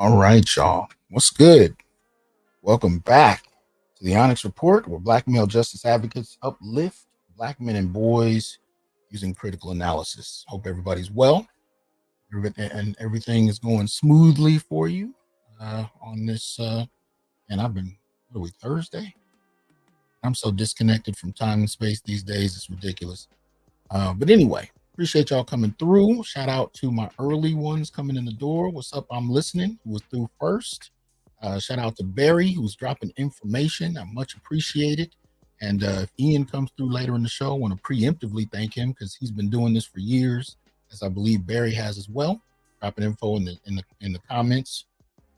All right, y'all. What's good? Welcome back to the Onyx Report, where Black male justice advocates uplift Black men and boys using critical analysis. Hope everybody's well and everything is going smoothly for you on this. And I've been, what are we, Thursday? I'm so disconnected from time and space these days. It's ridiculous. But anyway, appreciate y'all coming through. Shout out to my early ones coming in the door. What's up? I'm listening. Who was through first? Shout out to Barry, who's dropping information. I much appreciate it. And if Ian comes through later in the show, I want to preemptively thank him because he's been doing this for years, as I believe Barry has as well. Dropping info in the comments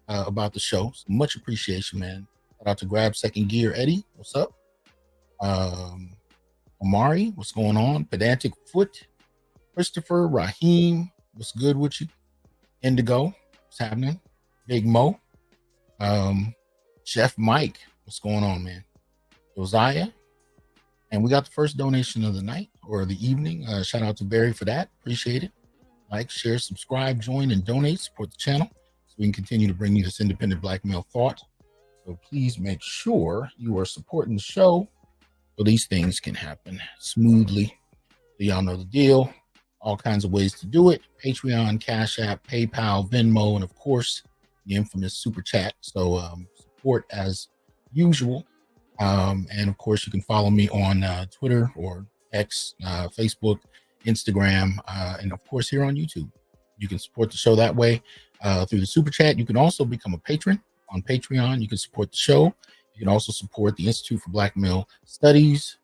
about the show. So much appreciation, man. Shout out to Grab Second Gear Eddie. What's up? Amari, what's going on? Pedantic Foot, Christopher, Raheem, what's good with you? Indigo, what's happening? Big Mo, Chef Mike, what's going on, man? Josiah, and we got the first donation of the night or the evening. Shout out to Barry for that. Appreciate it. Like, share, subscribe, join, and donate. Support the channel so we can continue to bring you this independent Black male thought. So please make sure you are supporting the show so these things can happen smoothly. So y'all know the deal. All kinds of ways to do it. Patreon, Cash App, PayPal, Venmo, and of course, the infamous Super Chat. So support as usual. And of course, you can follow me on Twitter or X, Facebook, Instagram, and of course, here on YouTube. You can support the show that way through the Super Chat. You can also become a patron on Patreon. You can support the show. You can also support the Institute for Black Male Studies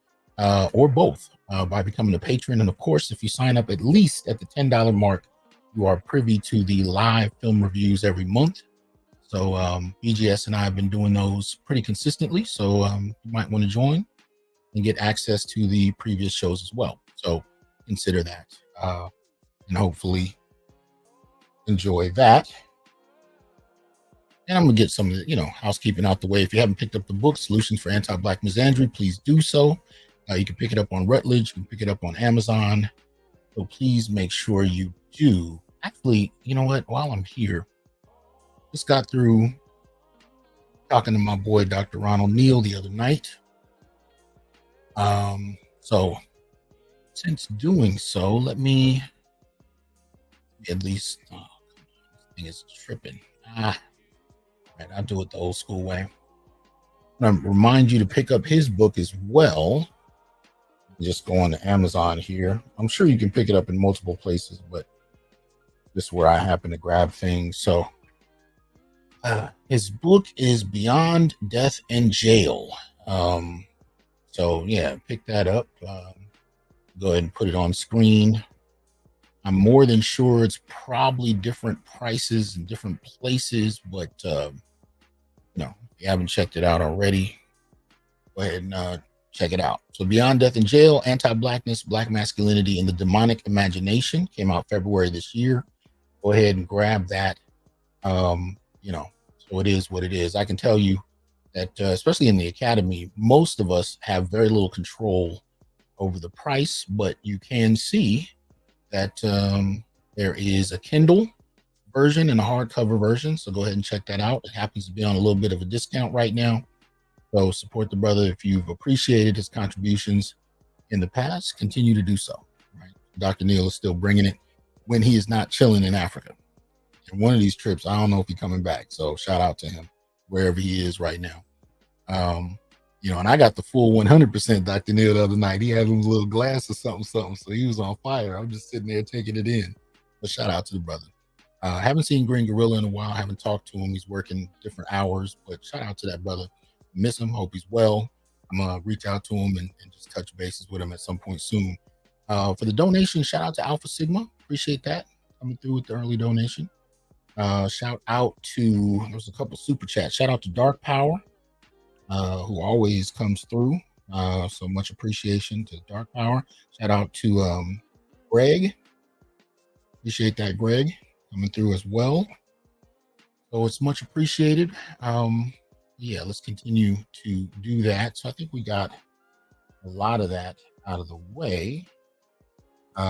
or both by becoming a patron. And of course, if you sign up at least at the $10 mark, you are privy to the live film reviews every month. So BGS and I have been doing those pretty consistently. So you might want to join and get access to the previous shows as well. So consider that and hopefully enjoy that. And I'm going to get some of the, housekeeping out the way. If you haven't picked up the book, Solutions for Anti-Black Misandry, please do so. You can pick it up on Routledge. You can pick it up on Amazon. So please make sure you do. Actually, you know what? While I'm here, just got through talking to my boy, Dr. Ronald Neal, the other night. So since doing so, let me at least, this thing is tripping. Right, I'll do it the old school way. I'm going to remind you to pick up his book as well. Just go on to Amazon here. I'm sure you can pick it up in multiple places, but this is where I happen to grab things. So his book is Beyond Death and Jail. So yeah, pick that up. Go ahead and put it on screen. I'm more than sure it's probably different prices in different places, but if you haven't checked it out already, go ahead and check it out. So Beyond Death and Jail, Anti-Blackness, Black Masculinity, and the Demonic Imagination came out February this year. Go ahead and grab that. So it is what it is. I can tell you that, especially in the academy, most of us have very little control over the price, but you can see that there is a Kindle version and a hardcover version. So go ahead and check that out. It happens to be on a little bit of a discount right now. So support the brother. If you've appreciated his contributions in the past, continue to do so. Right? Dr. Neal is still bringing it when he is not chilling in Africa. And one of these trips, I don't know if he's coming back. So shout out to him wherever he is right now. And I got the full 100% Dr. Neal the other night. He had him a little glass or something. So he was on fire. I'm just sitting there taking it in. But shout out to the brother. Haven't seen Green Gorilla in a while. Haven't talked to him. He's working different hours. But shout out to that brother. Miss him. Hope he's well. I'm going to reach out to him and just touch bases with him at some point soon. For the donation, shout out to Alpha Sigma. Appreciate that. Coming through with the early donation. Shout out to, there was a couple super chats. Shout out to Dark Power, who always comes through. So much appreciation to Dark Power. Shout out to Greg. Appreciate that, Greg, coming through as well. So it's much appreciated. Yeah, let's continue to do that. So I think we got a lot of that out of the way. We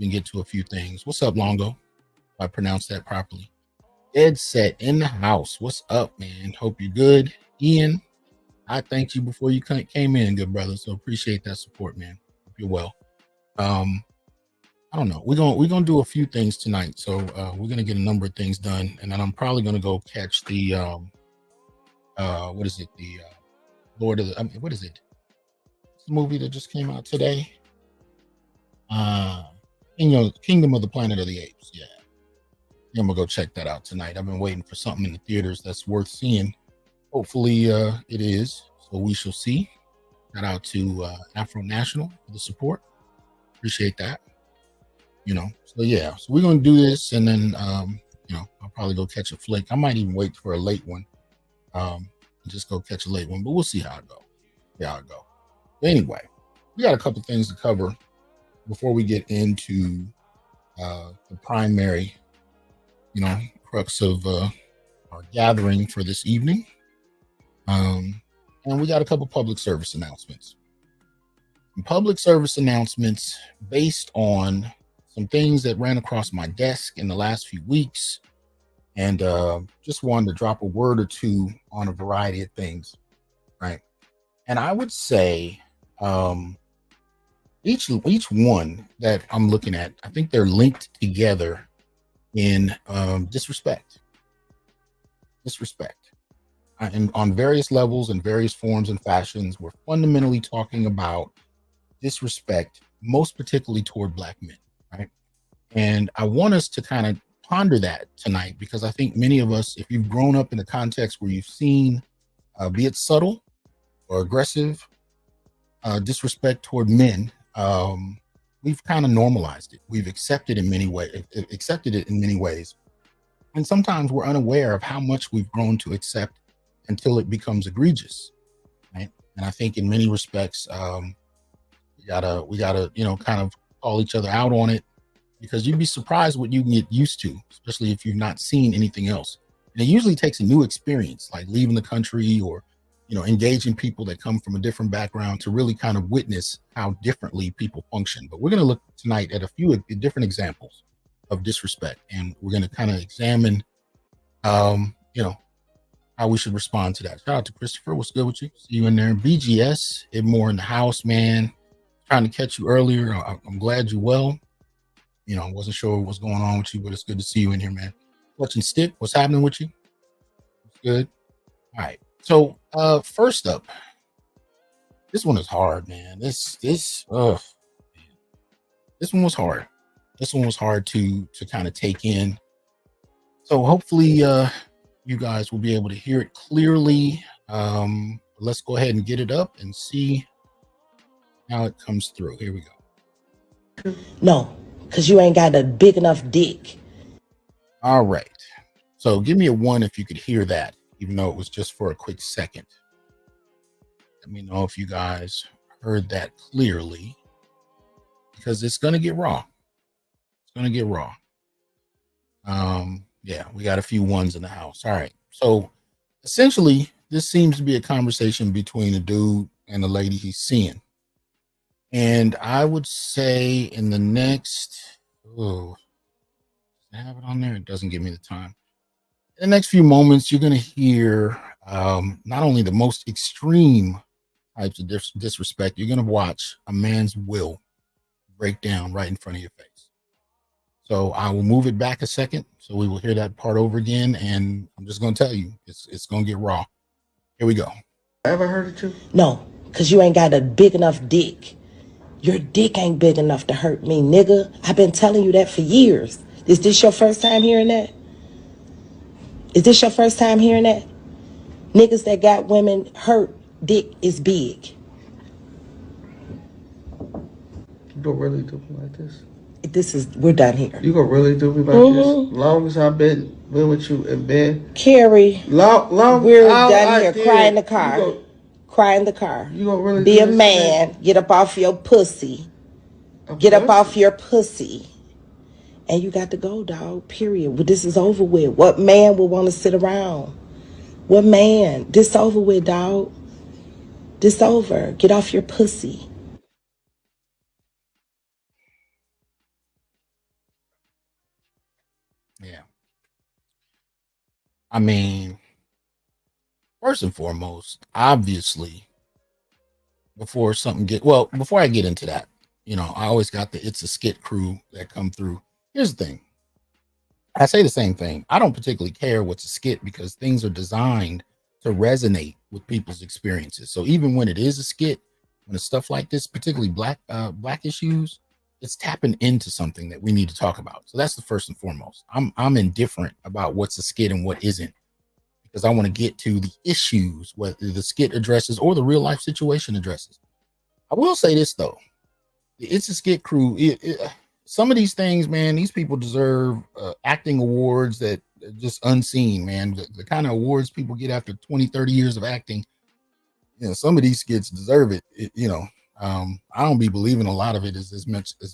can get to a few things. What's up, Longo? If I pronounced that properly. Dead Set in the house. What's up, man? Hope you're good. Ian, I thanked you before you came in, good brother. So appreciate that support, man. Hope you're well. I don't know. We're gonna do a few things tonight. So we're gonna get a number of things done, and then I'm probably gonna go catch the what is it? The Lord of the what is it? It's the movie that just came out today. Kingdom of the Planet of the Apes. Yeah. I'm gonna go check that out tonight. I've been waiting for something in the theaters that's worth seeing. Hopefully it is. So we shall see. Shout out to Afro National for the support. Appreciate that. So yeah. So we're gonna do this, and then I'll probably go catch a flick. I might even wait for a late one. Just go catch a late one, but we'll see how it goes. But anyway, we got a couple things to cover before we get into the primary, crux of our gathering for this evening. And we got a couple public service announcements. Public service announcements based on some things that ran across my desk in the last few weeks, and just wanted to drop a word or two on a variety of things, right? And I would say each one that I'm looking at, I think they're linked together in disrespect, and on various levels and various forms and fashions. We're fundamentally talking about disrespect, most particularly toward Black men, right? And I want us to kind of ponder that tonight, because I think many of us, if you've grown up in a context where you've seen, be it subtle or aggressive, disrespect toward men, we've kind of normalized it. We've accepted it in many ways. And sometimes we're unaware of how much we've grown to accept until it becomes egregious, right? And I think in many respects, we gotta, kind of call each other out on it, because you'd be surprised what you can get used to, especially if you've not seen anything else. And it usually takes a new experience, like leaving the country or, engaging people that come from a different background, to really kind of witness how differently people function. But we're going to look tonight at a few different examples of disrespect, and we're going to kind of examine, how we should respond to that. Shout out to Christopher. What's good with you? See you in there. BGS, it more in the house, man. Trying to catch you earlier. I'm glad you're well. I wasn't sure what's going on with you, but it's good to see you in here, man. Watching Stick, what's happening with you? It's good. All right. So first up, this one is hard, man. This one was hard. This one was hard to kind of take in. So hopefully you guys will be able to hear it clearly. Let's go ahead and get it up and see how it comes through. Here we go. No, because you ain't got a big enough dick. All right. So give me a 1 if you could hear that, even though it was just for a quick second. Let me know if you guys heard that clearly, because it's going to get raw. Yeah, we got a few 1s in the house. All right. So essentially, this seems to be a conversation between a dude and a lady he's seeing. And I would say in the next, does it have it on there? It doesn't give me the time. In the next few moments, you're going to hear not only the most extreme types of disrespect, you're going to watch a man's will break down right in front of your face. So I will move it back a second, so we will hear that part over again. And I'm just going to tell you, it's going to get raw. Here we go. Ever heard it too? No, because you ain't got a big enough dick. Your dick ain't big enough to hurt me, nigga. I've been telling you that for years. Is this your first time hearing that? Niggas that got women hurt, dick is big. You gonna really do me like this? We're done here. You gonna really do me like this? Long as I've been with you in bed. Carrie, we're done here. Cry in the car. You gonna really be a man? Today? Get up off your pussy. Up off your pussy. And you got to go, dog. Period. Well, this is over with. What man will want to sit around? What man? This over with, dog. This over. Get off your pussy. Yeah. I mean, first and foremost, obviously, before I get into that, I always got the It's a Skit crew that come through. Here's the thing. I say the same thing. I don't particularly care what's a skit because things are designed to resonate with people's experiences. So even when it is a skit, when it's stuff like this, particularly black issues, it's tapping into something that we need to talk about. So that's the first and foremost. I'm indifferent about what's a skit and what isn't, because I want to get to the issues, whether the skit addresses or the real life situation addresses. I will say this though, It's a Skit crew. Some of these things, man, these people deserve acting awards that are just unseen, man. The kind of awards people get after 20, 30 years of acting, some of these skits deserve it. I don't be believing a lot of it is as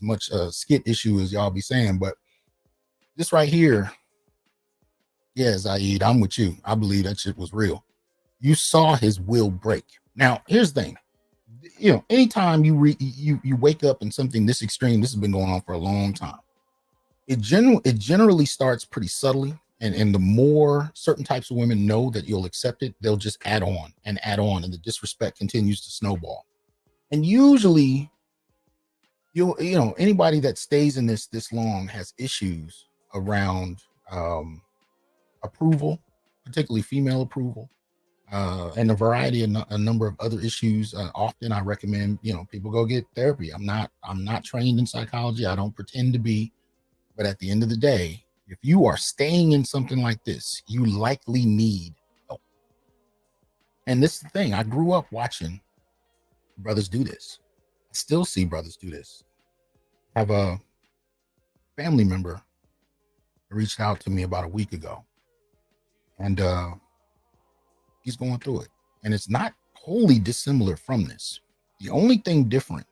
much a skit issue as y'all be saying, but this right here, yeah, Zaid, I'm with you. I believe that shit was real. You saw his will break. Now, here's the thing. Anytime you wake up in something this extreme, this has been going on for a long time. It generally starts pretty subtly, and the more certain types of women know that you'll accept it, they'll just add on, and the disrespect continues to snowball. And usually, anybody that stays in this long has issues around approval, particularly female approval. And a number of other issues. Often I recommend, people go get therapy. I'm not trained in psychology. I don't pretend to be, but at the end of the day, if you are staying in something like this, you likely need help. And this is the thing. I grew up watching brothers do this. I still see brothers do this. I have a family member who reached out to me about a week ago, and he's going through it, and it's not wholly dissimilar from this. The only thing different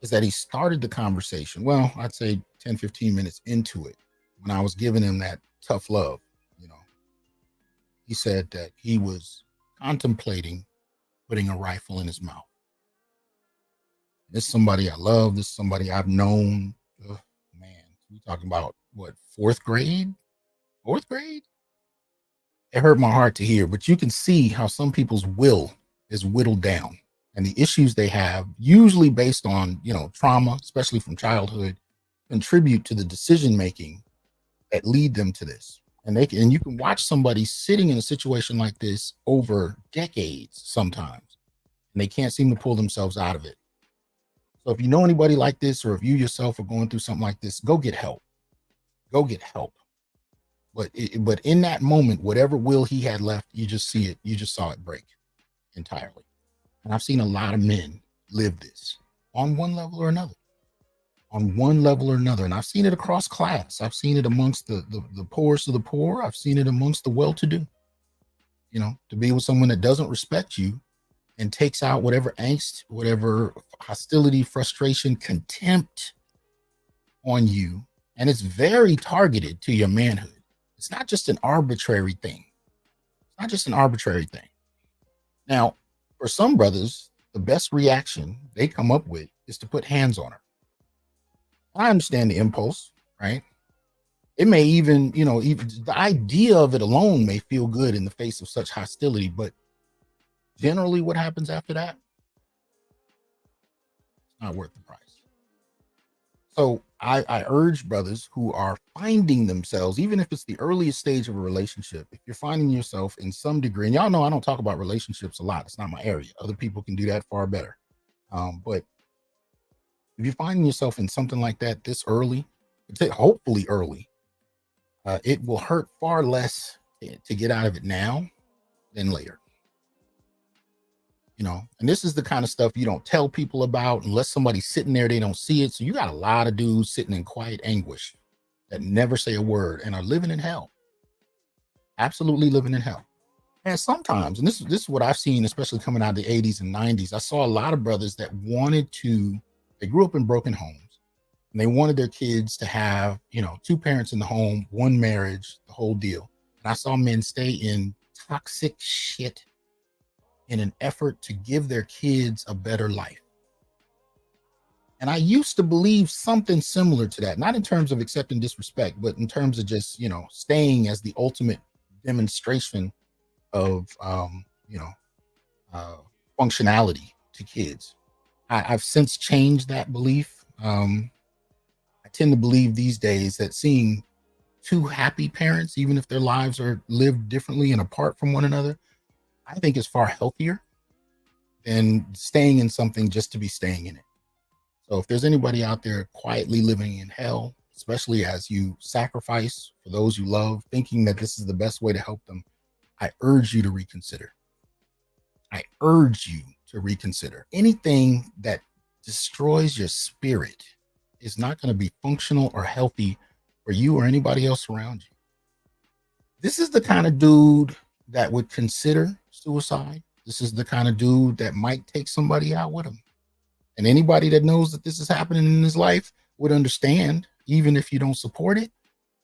is that he started the conversation, well, I'd say 10, 15 minutes into it, when I was giving him that tough love. He said that he was contemplating putting a rifle in his mouth. This is somebody I love. This is somebody I've known. Ugh, man, we talking about what, fourth grade? It hurt my heart to hear, but you can see how some people's will is whittled down, and the issues they have, usually based on, trauma, especially from childhood, contribute to the decision making that lead them to this. And you can watch somebody sitting in a situation like this over decades sometimes, and they can't seem to pull themselves out of it. So if you know anybody like this, or if you yourself are going through something like this, go get help. But in that moment, whatever will he had left, you just saw it break entirely. And I've seen a lot of men live this on one level or another. And I've seen it across class. I've seen it amongst the poorest of the poor. I've seen it amongst the well-to-do. To be with someone that doesn't respect you and takes out whatever angst, whatever hostility, frustration, contempt on you. And it's very targeted to your manhood. It's not just an arbitrary thing. Now, for some brothers, the best reaction they come up with is to put hands on her. I understand the impulse, right? It may even the idea of it alone may feel good in the face of such hostility, but generally what happens after that, it's not worth the price. So I urge brothers who are finding themselves, even if it's the earliest stage of a relationship, if you're finding yourself in some degree, and y'all know I don't talk about relationships a lot. It's not my area. Other people can do that far better. But if you're finding yourself in something like that this early, hopefully early, it will hurt far less to get out of it now than later. And this is the kind of stuff you don't tell people about unless somebody's sitting there, they don't see it. So you got a lot of dudes sitting in quiet anguish that never say a word and are living in hell. Absolutely living in hell. And sometimes, and this is what I've seen, especially coming out of the 80s and 90s, I saw a lot of brothers that they grew up in broken homes, and they wanted their kids to have, two parents in the home, one marriage, the whole deal. And I saw men stay in toxic shit in an effort to give their kids a better life. And I used to believe something similar to that, not in terms of accepting disrespect, but in terms of just, staying as the ultimate demonstration of functionality to kids. I've since changed that belief. I tend to believe these days that seeing two happy parents, even if their lives are lived differently and apart from one another, I think is far healthier than staying in something just to be staying in it. So if there's anybody out there quietly living in hell, especially as you sacrifice for those you love, thinking that this is the best way to help them, I urge you to reconsider. I urge you to reconsider. Anything that destroys your spirit is not going to be functional or healthy for you or anybody else around you. This is the kind of dude that would consider suicide. This is the kind of dude that might take somebody out with him. And anybody that knows that this is happening in his life would understand, even if you don't support it.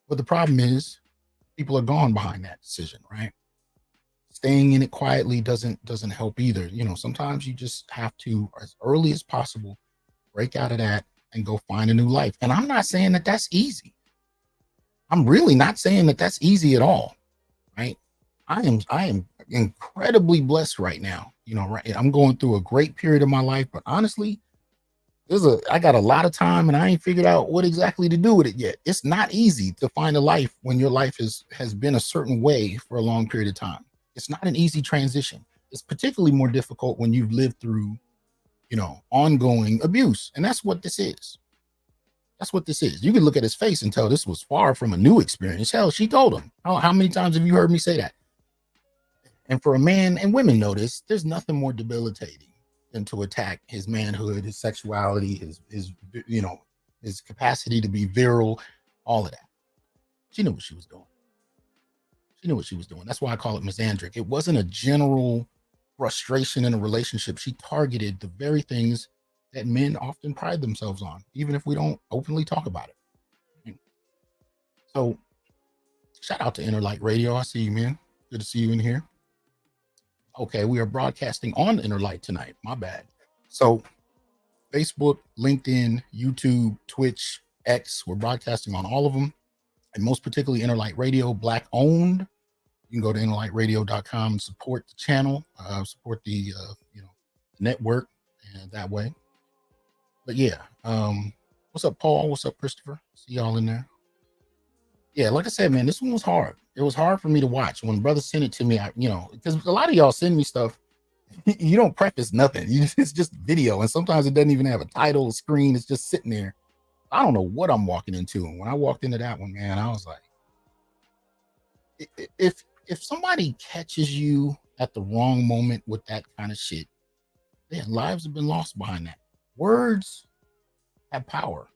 But the problem is people are gone behind that decision, right? Staying in it quietly doesn't help either. Sometimes you just have to, as early as possible, break out of that and go find a new life. And I'm not saying that that's easy. I'm really not saying that that's easy at all, right? I am incredibly blessed right now. Right? I'm going through a great period of my life, but honestly, I got a lot of time and I ain't figured out what exactly to do with it yet. It's not easy to find a life when your life has been a certain way for a long period of time. It's not an easy transition. It's particularly more difficult when you've lived through, ongoing abuse. And that's what this is. That's what this is. You can look at his face and tell this was far from a new experience. Hell, she told him. How many times have you heard me say that? And for a man, and women know this, there's nothing more debilitating than to attack his manhood, his sexuality, his capacity to be virile, all of that. She knew what she was doing. That's why I call it misandry. It wasn't a general frustration in a relationship. She targeted the very things that men often pride themselves on, even if we don't openly talk about it. So shout out to Inner Light Radio. I see you, man. Good to see you in here. Okay, we are broadcasting on Inner Light tonight. My bad. So Facebook, LinkedIn, YouTube, Twitch, X, we're broadcasting on all of them. And most particularly Inner Light Radio, Black owned. You can go to innerlightradio.com and support the channel, support the network, and that way. But yeah, what's up, Paul? What's up, Christopher? See y'all in there. Yeah, like I said, man, this one was hard. It was hard for me to watch. When brother sent it to me, because a lot of y'all send me stuff, you don't preface nothing. It's just video, and sometimes it doesn't even have a title, screen. It's just sitting there. I don't know what I'm walking into. And when I walked into that one, man, I was like, if somebody catches you at the wrong moment with that kind of shit, man, lives have been lost behind that. Words have power.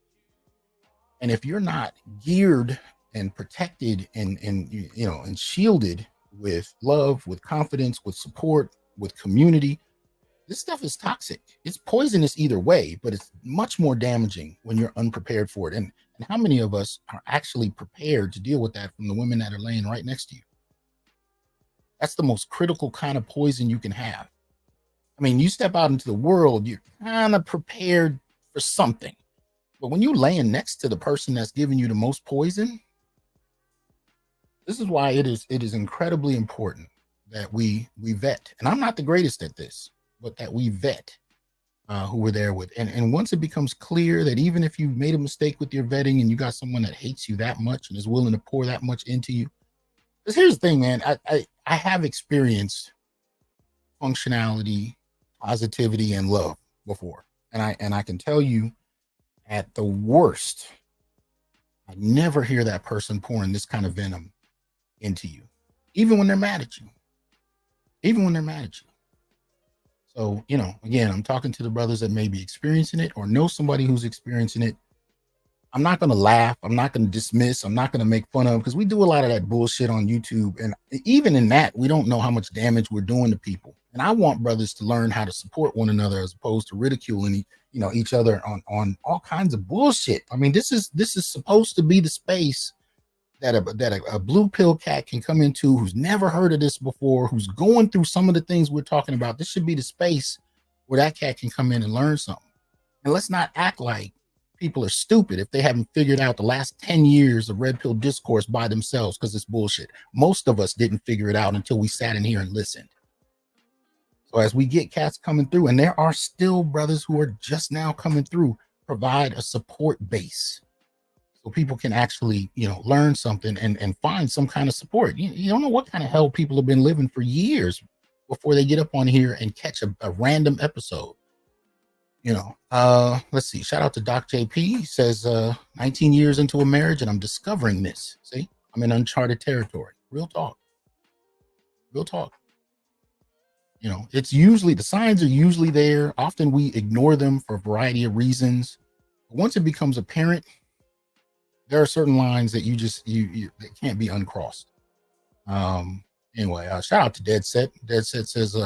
And if you're not geared and protected and shielded with love, with confidence, with support, with community, this stuff is toxic. It's poisonous either way, but it's much more damaging when you're unprepared for it. And how many of us are actually prepared to deal with that from the women that are laying right next to you? That's the most critical kind of poison you can have. I mean, you step out into the world, you're kind of prepared for something. But when you're laying next to the person that's giving you the most poison, this is why it is incredibly important that we vet. And I'm not the greatest at this, but that we vet who we're there with. And once it becomes clear that even if you've made a mistake with your vetting and you got someone that hates you that much and is willing to pour that much into you, because here's the thing, man, I have experienced functionality, positivity, and love before. And I can tell you, at the worst, I never hear that person pouring this kind of venom into you, even when they're mad at you. So, again, I'm talking to the brothers that may be experiencing it or know somebody who's experiencing it. I'm not going to laugh. I'm not going to dismiss. I'm not going to make fun of, because we do a lot of that bullshit on YouTube. And even in that, we don't know how much damage we're doing to people. And I want brothers to learn how to support one another as opposed to ridiculing, each other on all kinds of bullshit. I mean, this is supposed to be the space that a blue pill cat can come into who's never heard of this before, who's going through some of the things we're talking about. This should be the space where that cat can come in and learn something. And let's not act like people are stupid if they haven't figured out the last 10 years of red pill discourse by themselves, because it's bullshit. Most of us didn't figure it out until we sat in here and listened. So as we get cats coming through, and there are still brothers who are just now coming through, provide a support base so people can actually, learn something and find some kind of support. You don't know what kind of hell people have been living for years before they get up on here and catch a random episode. Let's see. Shout out to Doc JP. He says, 19 years into a marriage and I'm discovering this. See, I'm in uncharted territory. Real talk. It's usually, the signs are usually there. Often we ignore them for a variety of reasons. But once it becomes apparent, there are certain lines that you that can't be uncrossed. Anyway, shout out to Dead Set. Dead Set says,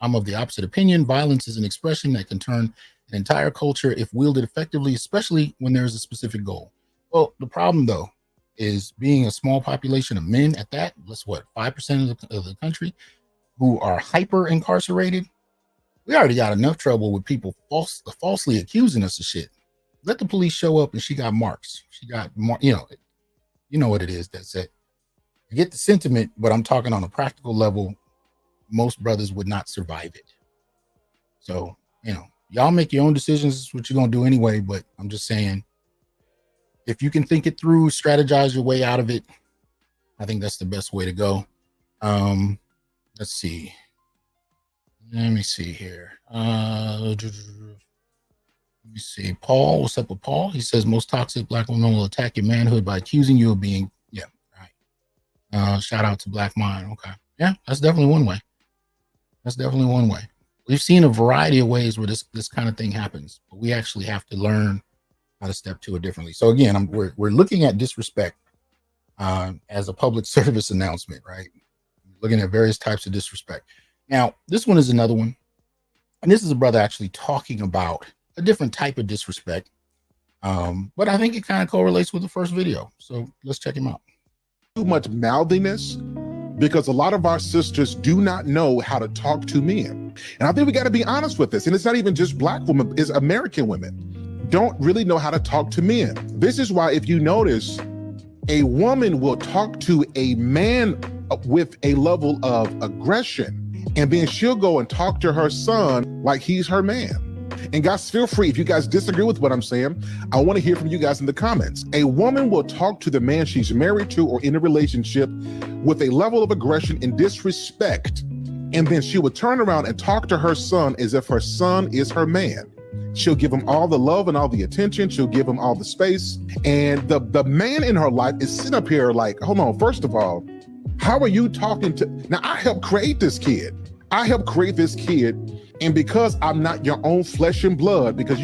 I'm of the opposite opinion. Violence is an expression that can turn an entire culture if wielded effectively, especially when there's a specific goal. Well, the problem though is being a small population of men at that, that's what, 5% of the country, who are hyper incarcerated. We already got enough trouble with people falsely accusing us of shit. Let the police show up and she got marks. She got, you know what it is. That's it. I get the sentiment, but I'm talking on a practical level. Most brothers would not survive it. So, y'all make your own decisions. This is what you're going to do anyway. But I'm just saying, if you can think it through, strategize your way out of it, I think that's the best way to go. Let's see. Let me see here. Let me see. Paul, what's up with Paul? He says most toxic black women will attack your manhood by accusing you of being, right. Shout out to Black Mind. Okay. Yeah, that's definitely one way. We've seen a variety of ways where this kind of thing happens, but we actually have to learn how to step to it differently. So again, we're looking at disrespect as a public service announcement, right? Looking at various types of disrespect. Now, this one is another one. And this is a brother actually talking about a different type of disrespect. But I think it kind of correlates with the first video. So let's check him out. Too much mouthiness because a lot of our sisters do not know how to talk to men. And I think we got to be honest with this. And it's not even just black women, it's American women don't really know how to talk to men. This is why, if you notice, a woman will talk to a man with a level of aggression, and then she'll go and talk to her son like he's her man. And guys, feel free, if you guys disagree with what I'm saying, I want to hear from you guys in the comments. A woman will talk to the man she's married to or in a relationship with a level of aggression and disrespect, and then she would turn around and talk to her son as if her son is her man. She'll give him all the love and all the attention. She'll give him all the space. And the man in her life is sitting up here like, hold on, first of all, how are you talking to? Now, I helped create this kid. And because I'm not your own flesh and blood, because,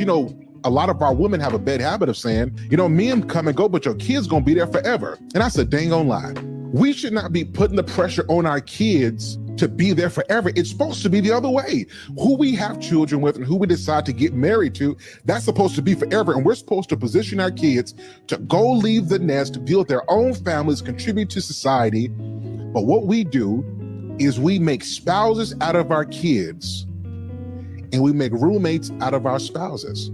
a lot of our women have a bad habit of saying, men come and go, but your kid's gonna be there forever. And that's a dang on lie. We should not be putting the pressure on our kids to be there forever. It's supposed to be the other way. Who we have children with and who we decide to get married to, that's supposed to be forever. And we're supposed to position our kids to go leave the nest, build their own families, contribute to society. But what we do is we make spouses out of our kids and we make roommates out of our spouses.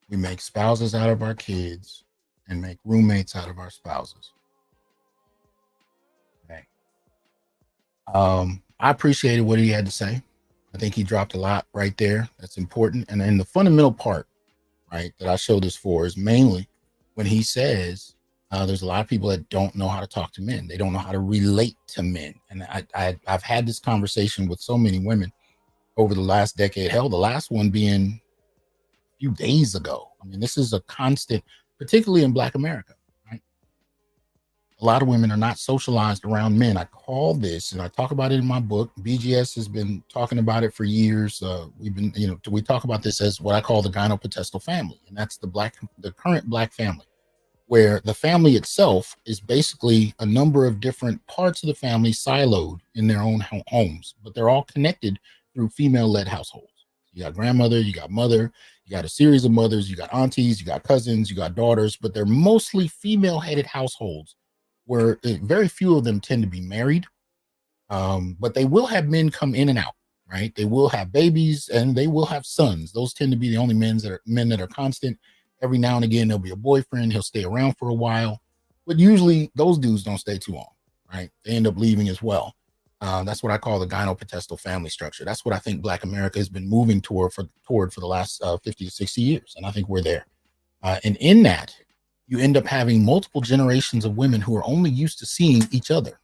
We make spouses out of our kids and make roommates out of our spouses. Okay. I appreciated what he had to say. I think he dropped a lot right there. That's important. And then the fundamental part, right, that I show this for is mainly when he says there's a lot of people that don't know how to talk to men. They don't know how to relate to men. And I've had this conversation with so many women over the last decade. Hell, the last one being a few days ago. I mean, this is a constant, particularly in Black America, right? A lot of women are not socialized around men. I call this, and I talk about it in my book. BGS has been talking about it for years. We talk about this as what I call the gynopatestal family, and that's the current Black family, where the family itself is basically a number of different parts of the family siloed in their own homes, but they're all connected through female-led households. You got grandmother, you got mother, you got a series of mothers, you got aunties, you got cousins, you got daughters, but they're mostly female-headed households where very few of them tend to be married, but they will have men come in and out, right? They will have babies and they will have sons. Those tend to be the only men that are constant. Every now and again, there'll be a boyfriend. He'll stay around for a while, but usually those dudes don't stay too long, right? They end up leaving as well. That's what I call the gyno-potestal family structure. That's what I think Black America has been moving toward for the last 50 to 60 years. And I think we're there. And in that, you end up having multiple generations of women who are only used to seeing each other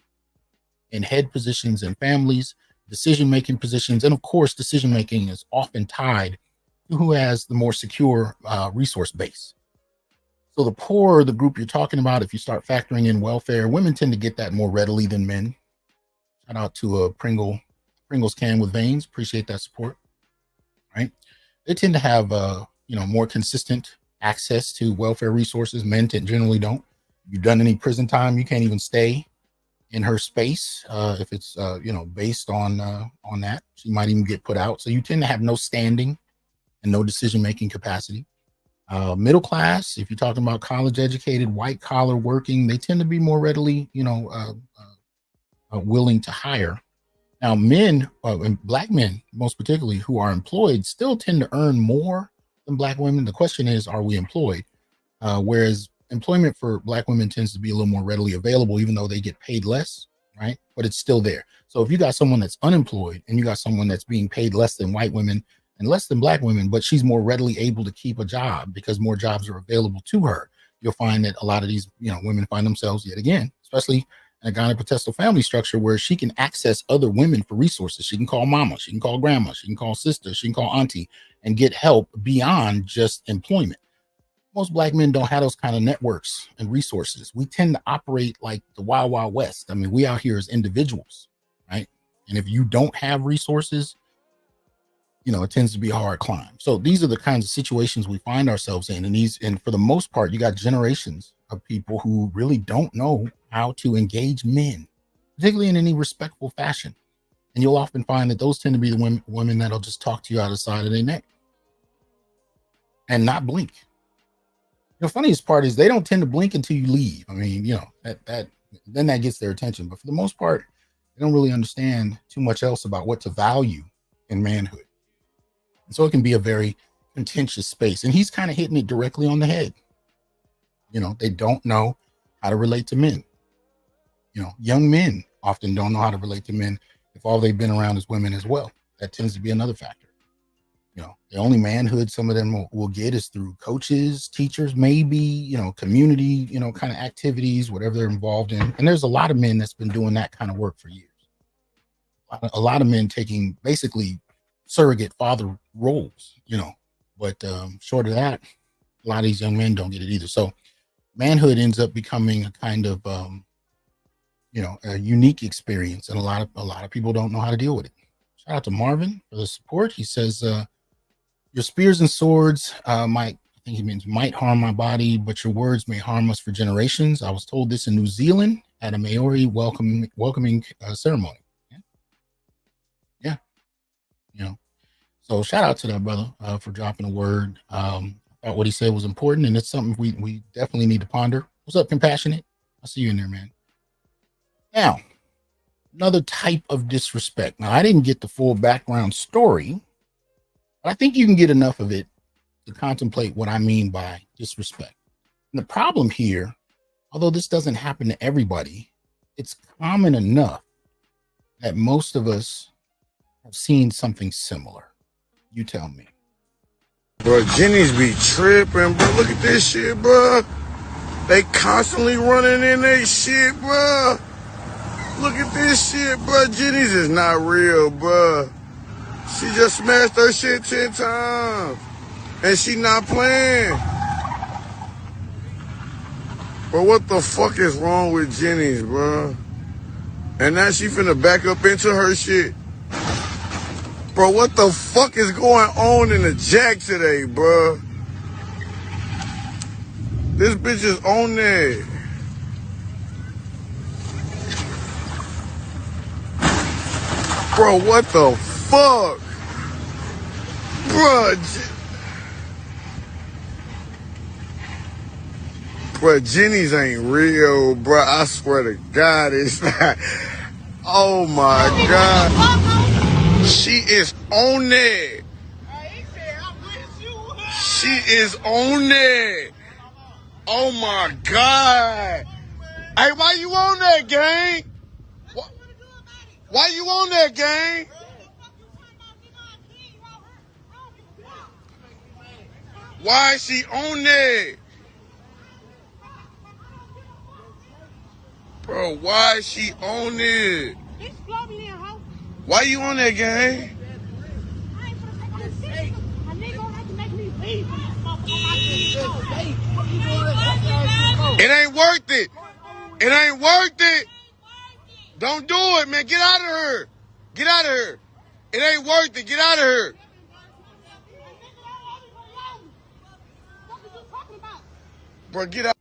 in head positions in families, decision-making positions. And of course, decision-making is often tied to who has the more secure resource base. So the poor, the group you're talking about, if you start factoring in welfare, women tend to get that more readily than men. Shout out to a Pringles can with veins. Appreciate that support. Right? They tend to have more consistent access to welfare resources. Men generally don't. If you've done any prison time, you can't even stay in her space if it's based on that. She might even get put out. So you tend to have no standing and no decision-making capacity. Middle class, if you're talking about college educated, white collar working, they tend to be more readily willing to hire. Now, men, and Black men most particularly, who are employed still tend to earn more than Black women. The question is, are we employed? Whereas employment for Black women tends to be a little more readily available, even though they get paid less, right? But it's still there. So if you got someone that's unemployed and you got someone that's being paid less than white women and less than Black women, but she's more readily able to keep a job because more jobs are available to her, you'll find that a lot of these women find themselves, yet again, especially in a gyno-potestal family structure, where she can access other women for resources. She can call mama, she can call grandma, she can call sister, she can call auntie, and get help beyond just employment. Most Black men don't have those kind of networks and resources. We tend to operate like the Wild Wild West. I mean, we out here as individuals, right? And if you don't have resources, it tends to be a hard climb. So these are the kinds of situations we find ourselves in. And for the most part, you got generations of people who really don't know how to engage men, particularly in any respectful fashion. And you'll often find that those tend to be the women that'll just talk to you out of the side of their neck and not blink. The funniest part is they don't tend to blink until you leave. I mean, then that gets their attention. But for the most part, they don't really understand too much else about what to value in manhood. And so it can be a very contentious space. And he's kind of hitting it directly on the head. They don't know how to relate to men. Young men often don't know how to relate to men if all they've been around is women as well. That tends to be another factor. The only manhood some of them will get is through coaches, teachers, maybe, community, kind of activities, whatever they're involved in. And there's a lot of men that's been doing that kind of work for years. A lot of men taking basically surrogate father roles, but short of that, a lot of these young men don't get it either. So manhood ends up becoming a kind of, a unique experience. And a lot of people don't know how to deal with it. Shout out to Marvin for the support. He says, your spears and swords might harm my body, but your words may harm us for generations. I was told this in New Zealand at a Maori welcoming ceremony. Yeah. So shout out to that brother for dropping a word. I thought what he said was important, and it's something we definitely need to ponder. What's up, Compassionate? I see you in there, man. Now, another type of disrespect. Now, I didn't get the full background story, but I think you can get enough of it to contemplate what I mean by disrespect. And the problem here, although this doesn't happen to everybody, it's common enough that most of us have seen something similar. You tell me. Bro, Jenny's be tripping, bro. Look at this shit, bro. They constantly running in their shit, bro. Look at this shit, bro. Jenny's is not real, bro. She just smashed her shit 10 times. And she not playing. Bro, what the fuck is wrong with Jenny's, bro? And now she finna back up into her shit. Bro, what the fuck is going on in the jack today, bro? This bitch is on there. Bro, what the fuck? Bro, Jenny's ain't real, bro. I swear to God, it's not. Oh my God. She is on there. She is on there. Oh my God. Hey, why you on that, gang? Why you on that, gang? Why is she on there? Bro, why is she on there? Why you on that, gang? It ain't worth it. It ain't worth it. Don't do it, man. Get out of here. Get out of here. It ain't worth it. Get out of here. Bro, get out.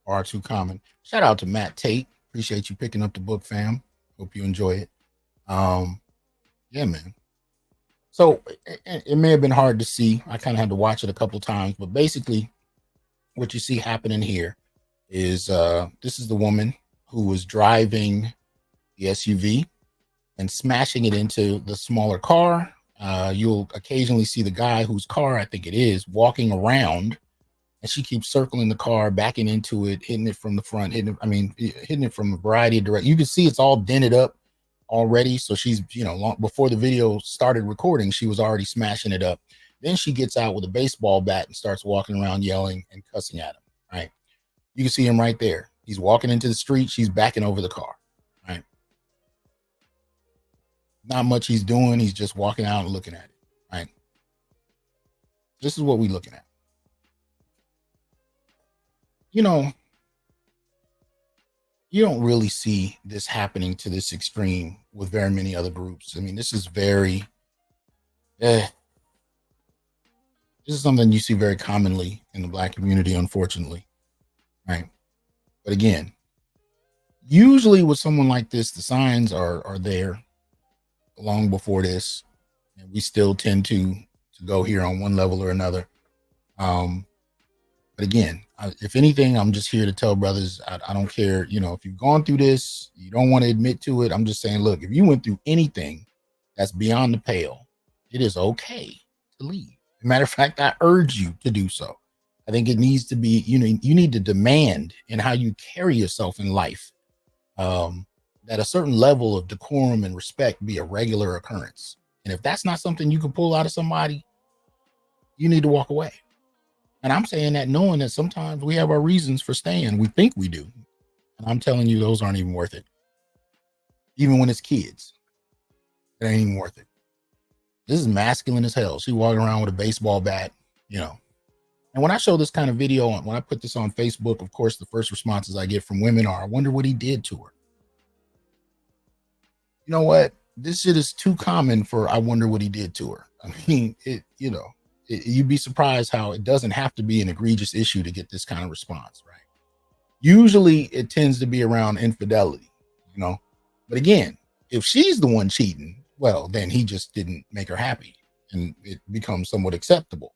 Are too common. Shout out to Matt Tate. Appreciate you picking up the book, fam. Hope you enjoy it. Yeah, man. So it may have been hard to see. I kind of had to watch it a couple times, but basically what you see happening here is this is the woman who was driving the SUV and smashing it into the smaller car. You'll occasionally see the guy whose car I think it is walking around, and she keeps circling the car, backing into it, hitting it from the front, hitting it from a variety of directions. You can see it's all dented up already. So she's, long before the video started recording, she was already smashing it up. Then she gets out with a baseball bat and starts walking around yelling and cussing at him. Right. You can see him right there. He's walking into the street. She's backing over the car. Right. Not much he's doing. He's just walking out and looking at it. Right. This is what we're looking at. You don't really see this happening to this extreme with very many other groups. I mean, this is very, this is something you see very commonly in the Black community, unfortunately. Right. But again, usually with someone like this, the signs are there long before this. And we still tend to go here on one level or another. But again, if anything, I'm just here to tell brothers, I don't care, if you've gone through this, you don't want to admit to it. I'm just saying, look, if you went through anything that's beyond the pale, it is okay to leave. As a matter of fact, I urge you to do so. I think it needs to be, you need to demand in how you carry yourself in life, that a certain level of decorum and respect be a regular occurrence. And if that's not something you can pull out of somebody, you need to walk away. And I'm saying that knowing that sometimes we have our reasons for staying. We think we do. And I'm telling you, those aren't even worth it. Even when it's kids, it ain't even worth it. This is masculine as hell. She walking around with a baseball bat, And when I show this kind of video, when I put this on Facebook, of course, the first responses I get from women are, I wonder what he did to her. You know what? This shit is too common for I wonder what he did to her. I mean, you'd be surprised how it doesn't have to be an egregious issue to get this kind of response, right? Usually it tends to be around infidelity, But again, if she's the one cheating, well, then he just didn't make her happy and it becomes somewhat acceptable.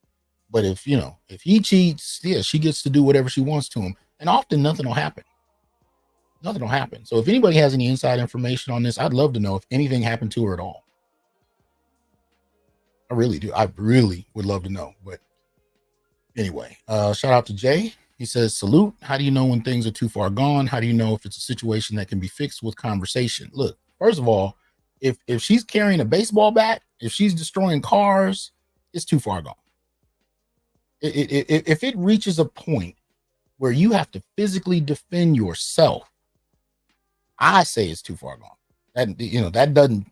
But if he cheats, yeah, she gets to do whatever she wants to him. And often nothing will happen. Nothing will happen. So if anybody has any inside information on this, I'd love to know if anything happened to her at all. I really do. I really would love to know. But anyway, shout out to Jay. He says, salute. How do you know when things are too far gone? How do you know if it's a situation that can be fixed with conversation? Look, first of all, if she's carrying a baseball bat, if she's destroying cars, it's too far gone. If it reaches a point where you have to physically defend yourself, I say it's too far gone. That doesn't,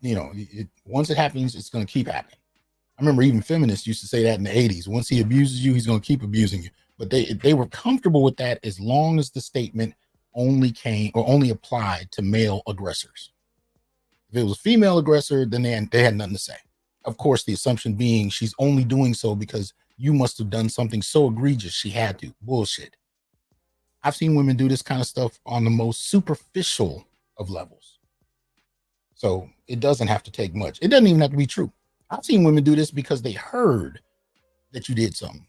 once it happens, it's going to keep happening. I remember even feminists used to say that in the 80s. Once he abuses you, he's going to keep abusing you. But they were comfortable with that as long as the statement only applied to male aggressors. If it was a female aggressor, then they had nothing to say. Of course, the assumption being she's only doing so because you must have done something so egregious she had to. Bullshit. I've seen women do this kind of stuff on the most superficial of levels. So it doesn't have to take much. It doesn't even have to be true. I've seen women do this because they heard that you did something.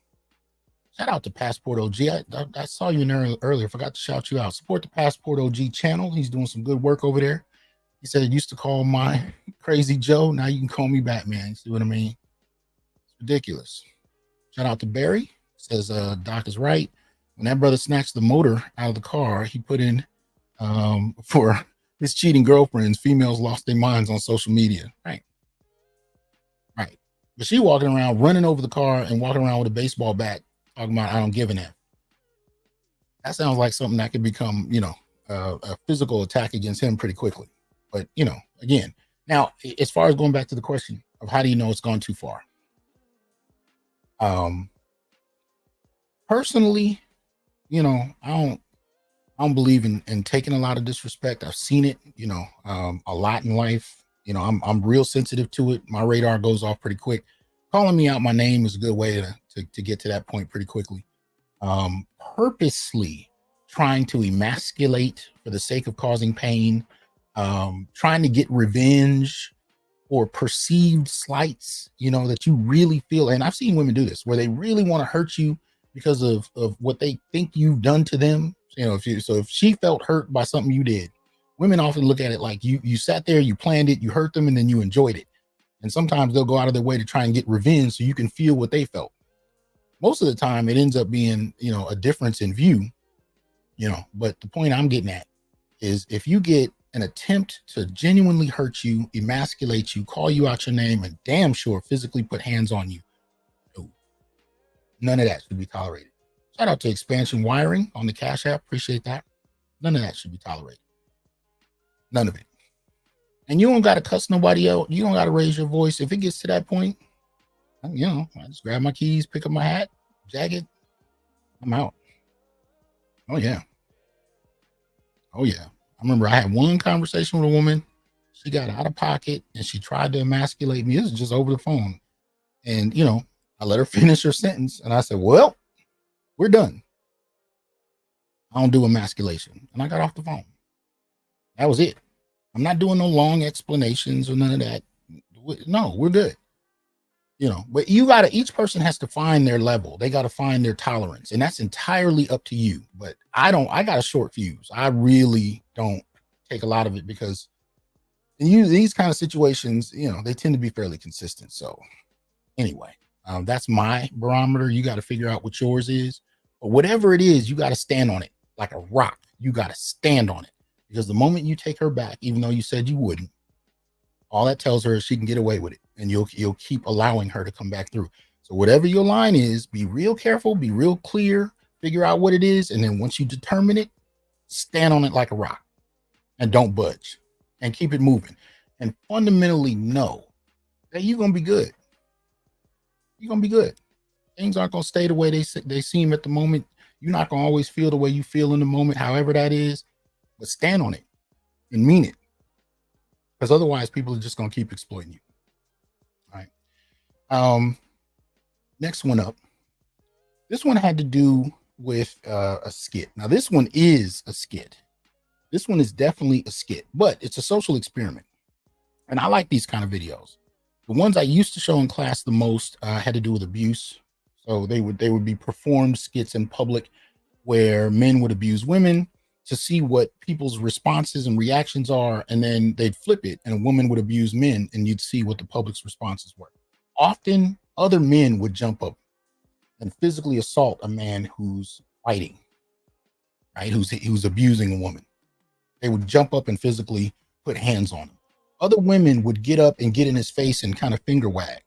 Shout out to Passport OG. I saw you in there earlier. Forgot to shout you out. Support the Passport OG channel. He's doing some good work over there. He said, used to call my Crazy Joe. Now you can call me Batman. You see what I mean? It's ridiculous. Shout out to Barry. Says Doc is right. When that brother snatched the motor out of the car, he put in for his cheating girlfriends, females lost their minds on social media. Right. Right. But she walking around, running over the car and walking around with a baseball bat, talking about, I don't give an F. That sounds like something that could become, a physical attack against him pretty quickly. But, again, now, as far as going back to the question of how do you know it's gone too far? Personally, I don't believe in taking a lot of disrespect. I've seen it, a lot in life. I'm real sensitive to it. My radar goes off pretty quick. Calling me out my name is a good way to get to that point pretty quickly. Purposely trying to emasculate for the sake of causing pain, trying to get revenge or perceived slights, that you really feel. And I've seen women do this where they really want to hurt you because of what they think you've done to them. If she felt hurt by something you did, women often look at it like you sat there, you planned it, you hurt them, and then you enjoyed it. And sometimes they'll go out of their way to try and get revenge so you can feel what they felt. Most of the time it ends up being, a difference in view, but the point I'm getting at is if you get an attempt to genuinely hurt you, emasculate you, call you out your name, and damn sure physically put hands on you, no, none of that should be tolerated. Shout out to Expansion Wiring on the Cash App. Appreciate that. None of that should be tolerated. None of it. And you don't got to cuss nobody out. You don't got to raise your voice. If it gets to that point, I just grab my keys, pick up my hat, jacket. I'm out. Oh, yeah. Oh, yeah. I remember I had one conversation with a woman. She got out of pocket and she tried to emasculate me. This is just over the phone. And, I let her finish her sentence. And I said, well, we're done. I don't do emasculation. And I got off the phone. That was it. I'm not doing no long explanations or none of that. No, we're good. But each person has to find their level. They got to find their tolerance. And that's entirely up to you. But I got a short fuse. I really don't take a lot of it because in these kind of situations, they tend to be fairly consistent. So anyway, that's my barometer. You got to figure out what yours is. But whatever it is, you got to stand on it like a rock. You got to stand on it. Because the moment you take her back, even though you said you wouldn't, all that tells her is she can get away with it. And you'll keep allowing her to come back through. So whatever your line is, be real careful, be real clear, figure out what it is. And then once you determine it, stand on it like a rock and don't budge and keep it moving. And fundamentally know that you're going to be good. You're going to be good. Things aren't going to stay the way they seem at the moment. You're not going to always feel the way you feel in the moment, however that is. But stand on it and mean it. Because otherwise people are just going to keep exploiting you. All right. Next one up. This one had to do with a skit. Now, this one is a skit. This one is definitely a skit, but it's a social experiment. And I like these kind of videos. The ones I used to show in class the most had to do with abuse. So they would be performed skits in public where men would abuse women to see what people's responses and reactions are. And then they'd flip it and a woman would abuse men and you'd see what the public's responses were. Often other men would jump up and physically assault a man who's fighting, right? Who's abusing a woman. They would jump up and physically put hands on him. Other women would get up and get in his face and kind of finger wag.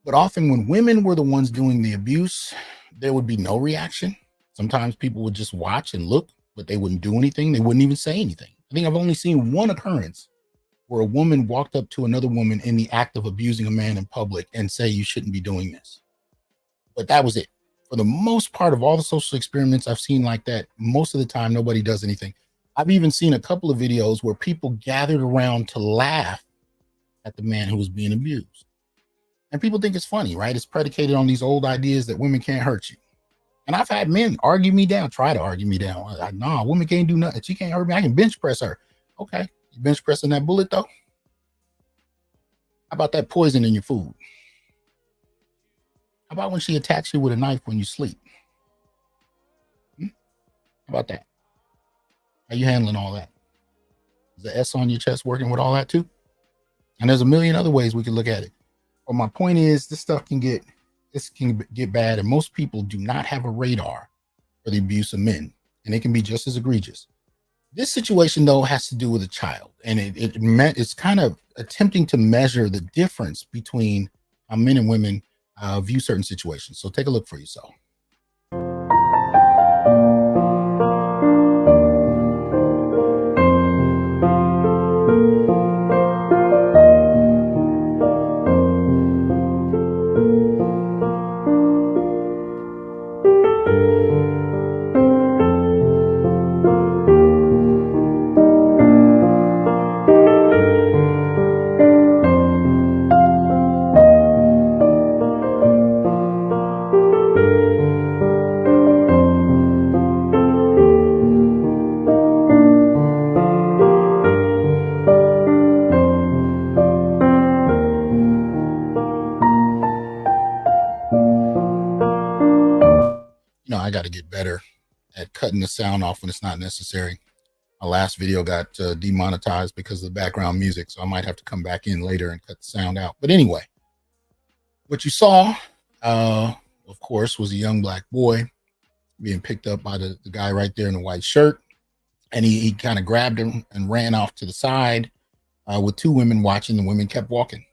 But often when women were the ones doing the abuse, there would be no reaction. Sometimes people would just watch and look, but they wouldn't do anything. They wouldn't even say anything. I think I've only seen one occurrence where a woman walked up to another woman in the act of abusing a man in public and say, you shouldn't be doing this. But that was it. For the most part of all the social experiments I've seen like that, most of the time, nobody does anything. I've even seen a couple of videos where people gathered around to laugh at the man who was being abused. And people think it's funny, right? It's predicated on these old ideas that women can't hurt you. And I've had men argue me down, try to argue me down. Nah, women can't do nothing. She can't hurt me. I can bench press her. Okay. You bench pressing that bullet though? How about that poison in your food? How about when she attacks you with a knife when you sleep? How about that? How you handling all that? Is the S on your chest working with all that too? And there's a million other ways we could look at it. But my point is, this can get bad, and most people do not have a radar for the abuse of men, and it can be just as egregious. This situation, though, has to do with a child, and it's kind of attempting to measure the difference between how men and women view certain situations. So take a look for yourself. I got to get better at cutting the sound off when it's not necessary. My last video got demonetized because of the background music, so I might have to come back in later and cut the sound out. But anyway, what you saw, of course, was a young black boy being picked up by the guy right there in the white shirt. And he kind of grabbed him and ran off to the side with two women watching. The women kept walking,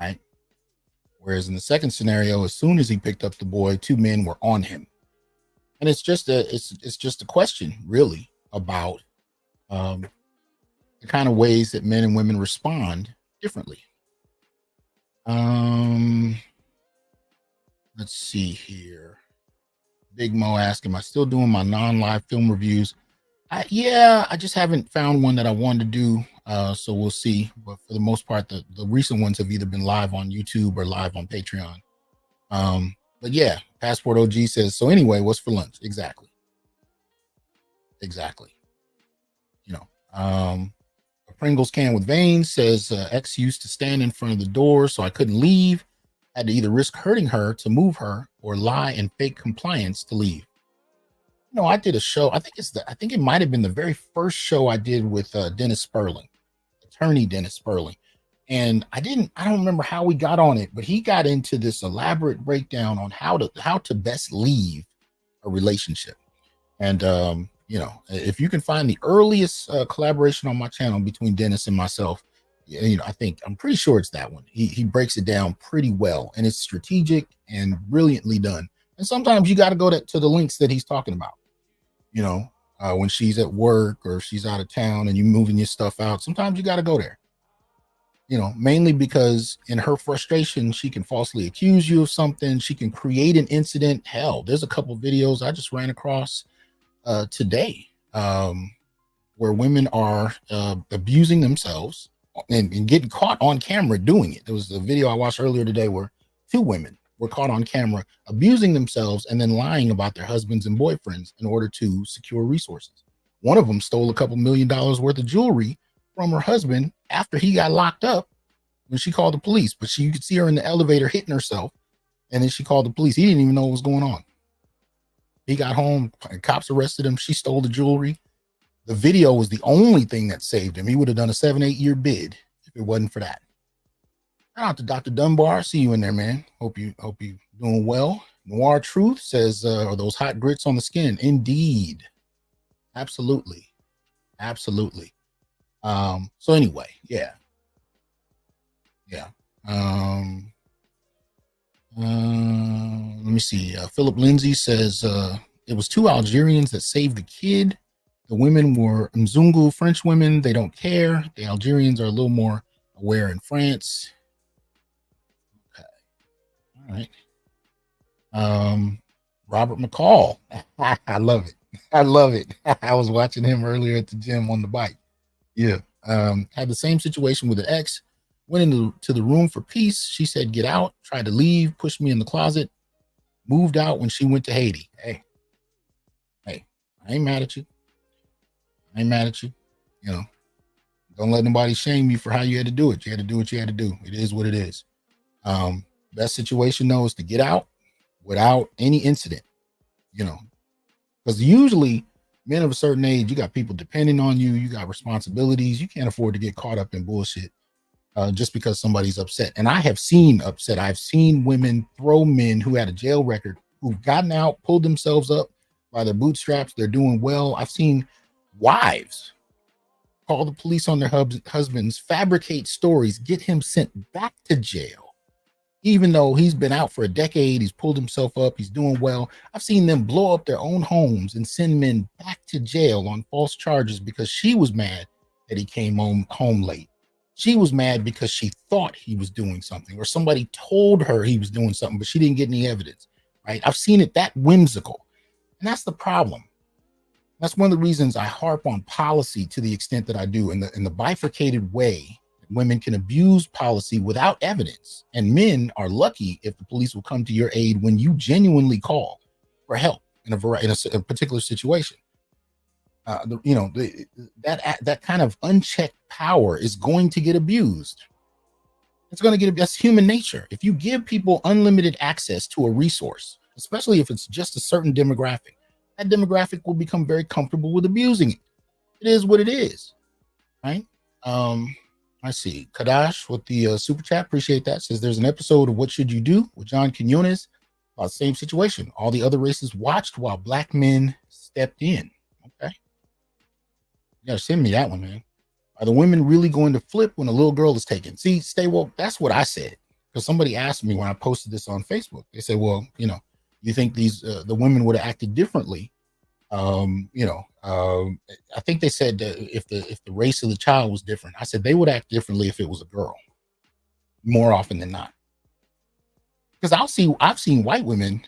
right? Whereas in the second scenario, as soon as he picked up the boy, two men were on him. And it's just a question, really, about the kind of ways that men and women respond differently. Let's see here. Big Mo asking, am I still doing my non-live film reviews? I just haven't found one that I wanted to do. So we'll see. But for the most part, the recent ones have either been live on YouTube or live on Patreon. But yeah, Passport OG says, so anyway, what's for lunch? Exactly. A Pringles can with veins says, X used to stand in front of the door, so I couldn't leave. Had to either risk hurting her to move her or lie and fake compliance to leave. I did a show. I think it might have been the very first show I did with Dennis Sperling, attorney Dennis Sperling. And I don't remember how we got on it, but he got into this elaborate breakdown on how to best leave a relationship. And, if you can find the earliest collaboration on my channel between Dennis and myself, I'm pretty sure it's that one. He breaks it down pretty well, and it's strategic and brilliantly done. And sometimes you got to go to the links that he's talking about. When she's at work or she's out of town and you moving your stuff out, sometimes you got to go there. Mainly because in her frustration, she can falsely accuse you of something. She can create an incident. Hell, there's a couple videos I just ran across today where women are abusing themselves and getting caught on camera doing it. There was a video I watched earlier today where two women were caught on camera abusing themselves and then lying about their husbands and boyfriends in order to secure resources. One of them stole a couple $1 million worth of jewelry from her husband after he got locked up when she called the police. But you could see her in the elevator hitting herself, and then she called the police. He didn't even know what was going on. He got home, cops arrested him. She stole the jewelry. The video was the only thing that saved him. He would have done a 7-8 year bid if it wasn't for that. Shout out to Dr. Dunbar. See you in there, man. Hope you doing well. Noir Truth says, are those hot grits on the skin? Indeed. Absolutely. So anyway, yeah. Let me see. Philip Lindsay says, it was two Algerians that saved the kid. The women were Mzungu French women. They don't care. The Algerians are a little more aware in France. Okay. All right. Robert McCall. I love it. I was watching him earlier at the gym on the bike. Yeah. Had the same situation with an ex. Went into the room for peace. She said, get out. Tried to leave. Pushed me in the closet. Moved out when she went to Haiti. Hey, I ain't mad at you. Don't let nobody shame you for how you had to do it. You had to do what you had to do. It is what it is. Best situation though is to get out without any incident. Because usually men of a certain age, you got people depending on you, you got responsibilities, you can't afford to get caught up in bullshit just because somebody's upset. And I have seen upset. I've seen women throw men who had a jail record, who've gotten out, pulled themselves up by their bootstraps. They're doing well. I've seen wives call the police on their husbands, fabricate stories, get him sent back to jail, even though he's been out for a decade. He's pulled himself up. He's doing well. I've seen them blow up their own homes and send men back to jail on false charges because she was mad that he came home late. She was mad because she thought he was doing something, or somebody told her he was doing something, but she didn't get any evidence, right? I've seen it that whimsical. And that's the problem. That's one of the reasons I harp on policy to the extent that I do, in the bifurcated way that women can abuse policy without evidence. And men are lucky if the police will come to your aid when you genuinely call for help in a particular situation. That kind of unchecked power is going to get abused. It's going to get, that's human nature. If you give people unlimited access to a resource, especially if it's just a certain demographic, that demographic will become very comfortable with abusing it. It is what it is, right? I see Kadash with the super chat. Appreciate that. Says there's an episode of What Should You Do with John Quinones about the same situation. All the other races watched while black men stepped in. Okay. You gotta send me that one, man. Are the women really going to flip when a little girl is taken? See, stay woke. That's what I said. Because somebody asked me when I posted this on Facebook. They said, well, you think these the women would have acted differently? I think they said that if the race of the child was different. I said they would act differently if it was a girl, more often than not. Because I've seen white women,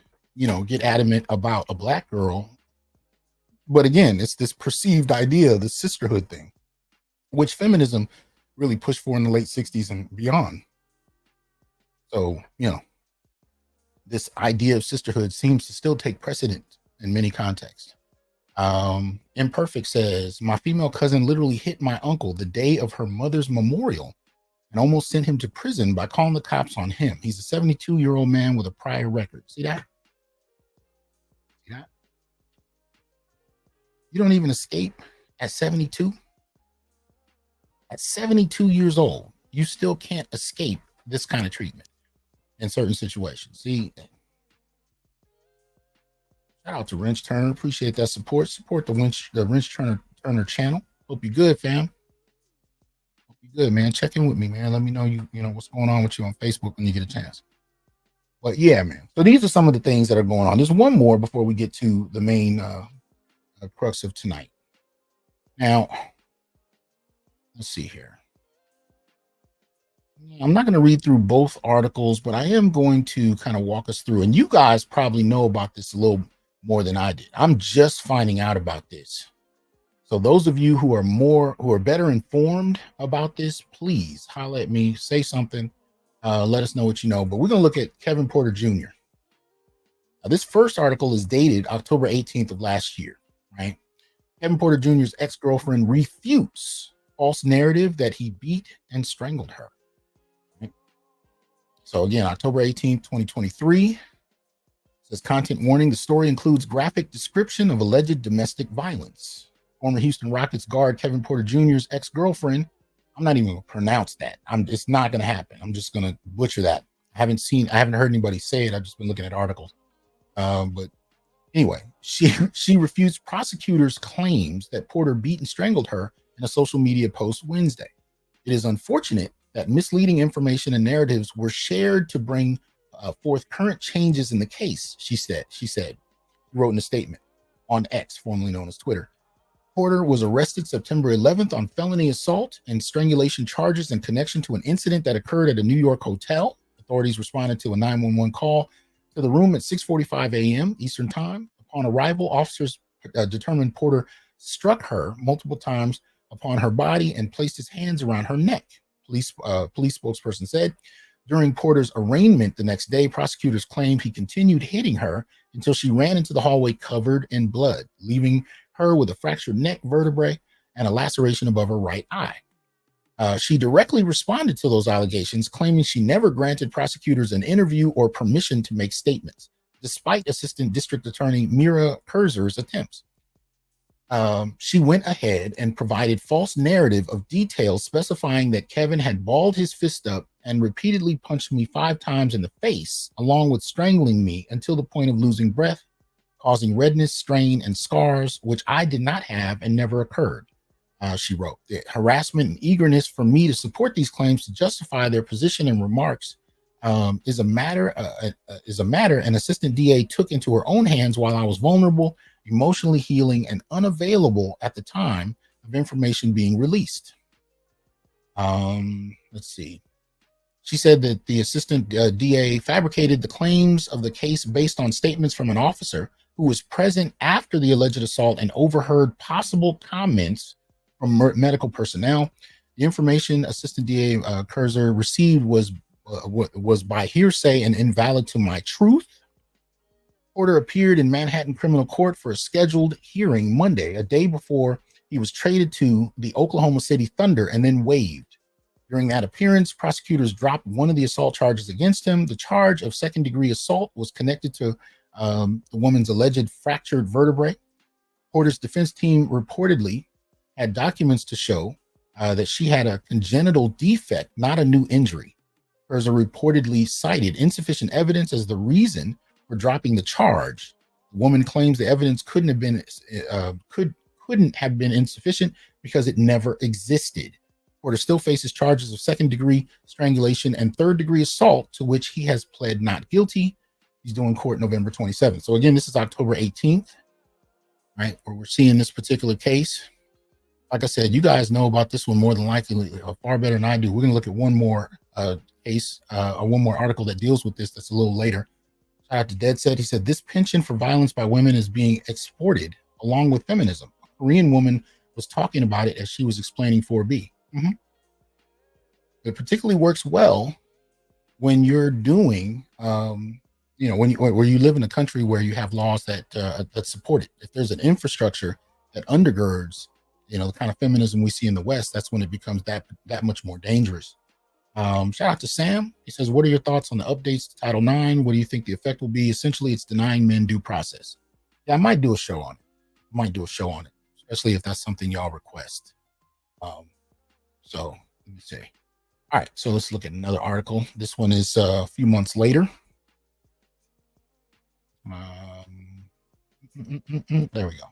get adamant about a black girl. But again, it's this perceived idea, the sisterhood thing, which feminism really pushed for in the late 60s and beyond. So, this idea of sisterhood seems to still take precedent in many contexts. Imperfect says, my female cousin literally hit my uncle the day of her mother's memorial and almost sent him to prison by calling the cops on him. He's a 72-year-old man with a prior record. See that? See that? You don't even escape at 72. At 72 years old, you still can't escape this kind of treatment in certain situations. See, shout out to Wrench Turner. Appreciate that support. Support the Wrench Turner channel. Hope you're good, fam. Hope you're good, man. Check in with me, man. Let me know you know what's going on with you on Facebook when you get a chance. But yeah, man. So these are some of the things that are going on. There's one more before we get to the main crux of tonight. Now, let's see here. I'm not going to read through both articles, but I am going to kind of walk us through. And you guys probably know about this a little more than I did. I'm just finding out about this. So those of you who are better informed about this, please holler at me, say something, let us know what you know. But we're going to look at Kevin Porter Jr. Now, this first article is dated October 18th of last year, right? Kevin Porter Jr.'s ex-girlfriend refutes false narrative that he beat and strangled her. So again, October 18th, 2023, says content warning. The story includes graphic description of alleged domestic violence. Former Houston Rockets guard Kevin Porter Jr.'s ex-girlfriend. I'm not even going to pronounce that. It's not going to happen. I'm just going to butcher that. I haven't heard anybody say it. I've just been looking at articles. But anyway, she refutes prosecutors' claims that Porter beat and strangled her in a social media post Wednesday. It is unfortunate that misleading information and narratives were shared to bring forth current changes in the case, she said. She wrote in a statement on X, formerly known as Twitter. Porter was arrested September 11th on felony assault and strangulation charges in connection to an incident that occurred at a New York hotel. Authorities responded to a 911 call to the room at 6:45 a.m. Eastern Time. Upon arrival, officers determined Porter struck her multiple times upon her body and placed his hands around her neck. Police spokesperson said during Porter's arraignment the next day, prosecutors claimed he continued hitting her until she ran into the hallway covered in blood, leaving her with a fractured neck vertebrae and a laceration above her right eye. She directly responded to those allegations, claiming she never granted prosecutors an interview or permission to make statements. despite Assistant District Attorney Mira Kurzer's attempts. She went ahead and provided false narrative of details specifying that Kevin had balled his fist up and repeatedly punched me 5 times in the face, along with strangling me until the point of losing breath, causing redness, strain, and scars, which I did not have and never occurred. She wrote, the harassment and eagerness for me to support these claims to justify their position and remarks is a matter an assistant DA took into her own hands while I was vulnerable, emotionally healing, and unavailable at the time of information being released. Let's see. She said that the assistant DA fabricated the claims of the case based on statements from an officer who was present after the alleged assault and overheard possible comments from medical personnel. The information Assistant DA Kurzer received was by hearsay and invalid to my truth. Porter appeared in Manhattan criminal court for a scheduled hearing Monday, a day before he was traded to the Oklahoma City Thunder and then waived. During that appearance, prosecutors dropped one of the assault charges against him. The charge of second-degree assault was connected to the woman's alleged fractured vertebrae. Porter's defense team reportedly had documents to show that she had a congenital defect, not a new injury. Kurzer reportedly cited insufficient evidence as the reason for dropping the charge. The woman claims the evidence couldn't have been insufficient because it never existed. Porter still faces charges of second-degree strangulation and third-degree assault, to which he has pled not guilty. He's doing court November 27th. So again, this is October 18th, right, where we're seeing this particular case. Like I said, you guys know about this one more than likely, far better than I do. We're going to look at one more case, or one more article that deals with this that's a little later. Shout out to Dead Set. He said, this penchant for violence by women is being exported along with feminism. A Korean woman was talking about it as she was explaining 4B. It particularly works well when you're doing, where you live in a country where you have laws that support it. If there's an infrastructure that undergirds, the kind of feminism we see in the West, that's when it becomes that much more dangerous. Shout out to Sam. He says, what are your thoughts on the updates to Title IX? What do you think the effect will be? Essentially, it's denying men due process. Yeah, I might do a show on it. Especially if that's something y'all request. So let me see. All right, so let's look at another article. This one is a few months later. There we go.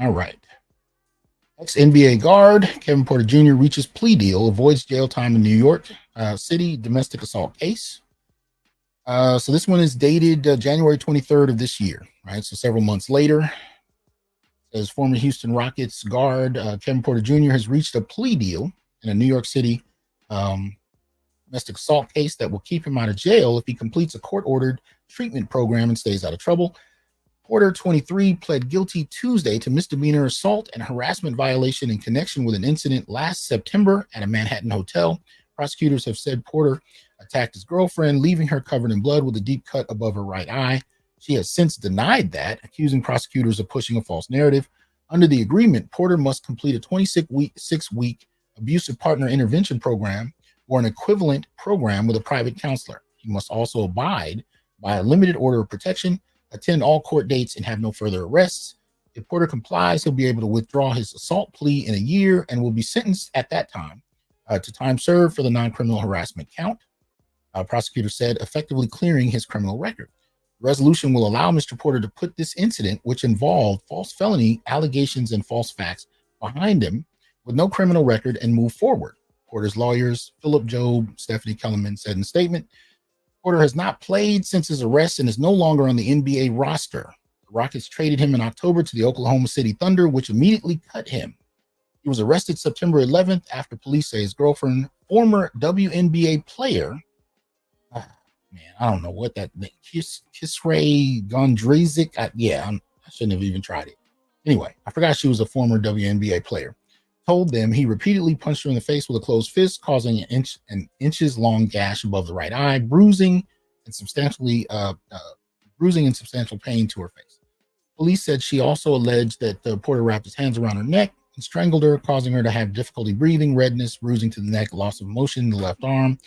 All right. Ex-NBA guard Kevin Porter Jr. reaches plea deal, avoids jail time in New York City domestic assault case. So this one is dated January 23rd of this year, right? So several months later. As former Houston Rockets guard Kevin Porter Jr. has reached a plea deal in a New York City domestic assault case that will keep him out of jail if he completes a court-ordered treatment program and stays out of trouble. Porter, 23, pled guilty Tuesday to misdemeanor assault and harassment violation in connection with an incident last September at a Manhattan hotel. Prosecutors have said Porter attacked his girlfriend, leaving her covered in blood with a deep cut above her right eye. She has since denied that, accusing prosecutors of pushing a false narrative. Under the agreement, Porter must complete a 26-week abusive partner intervention program or an equivalent program with a private counselor. He must also abide by a limited order of protection, attend all court dates, and have no further arrests. If Porter complies, he'll be able to withdraw his assault plea in a year and will be sentenced at that time to time served for the non-criminal harassment count. Prosecutor said, effectively clearing his criminal record. The resolution will allow Mr. Porter to put this incident, which involved false felony allegations and false facts, behind him with no criminal record and move forward. Porter's lawyers, Philip Job, Stephanie Kellerman, said in a statement, Porter has not played since his arrest and is no longer on the NBA roster. The Rockets traded him in October to the Oklahoma City Thunder, which immediately cut him. He was arrested September 11th after police say his girlfriend, former WNBA player, I don't know what that name, Kisray Gondrezic. I shouldn't have even tried it. Anyway, I forgot she was a former WNBA player. Told them he repeatedly punched her in the face with a closed fist, causing an inches long gash above the right eye, bruising and substantial pain to her face. Police said she also alleged that Porter wrapped his hands around her neck and strangled her, causing her to have difficulty breathing, redness, bruising to the neck, loss of motion in the left arm.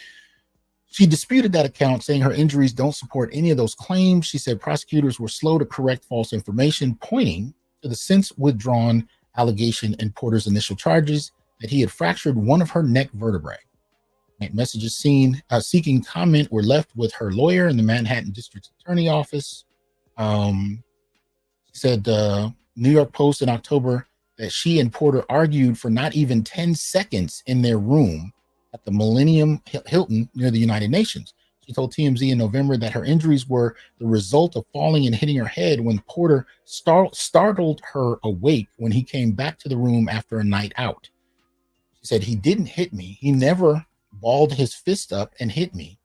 She disputed that account, saying her injuries don't support any of those claims. She said prosecutors were slow to correct false information, pointing to the since withdrawn allegation in Porter's initial charges that he had fractured one of her neck vertebrae. Messages seeking comment were left with her lawyer in the Manhattan District Attorney Office. She said New York Post in October that she and Porter argued for not even 10 seconds in their room at the Millennium Hilton near the United Nations. She told TMZ in November that her injuries were the result of falling and hitting her head when Porter startled her awake when he came back to the room after a night out. She said, he didn't hit me. He never balled his fist up and hit me.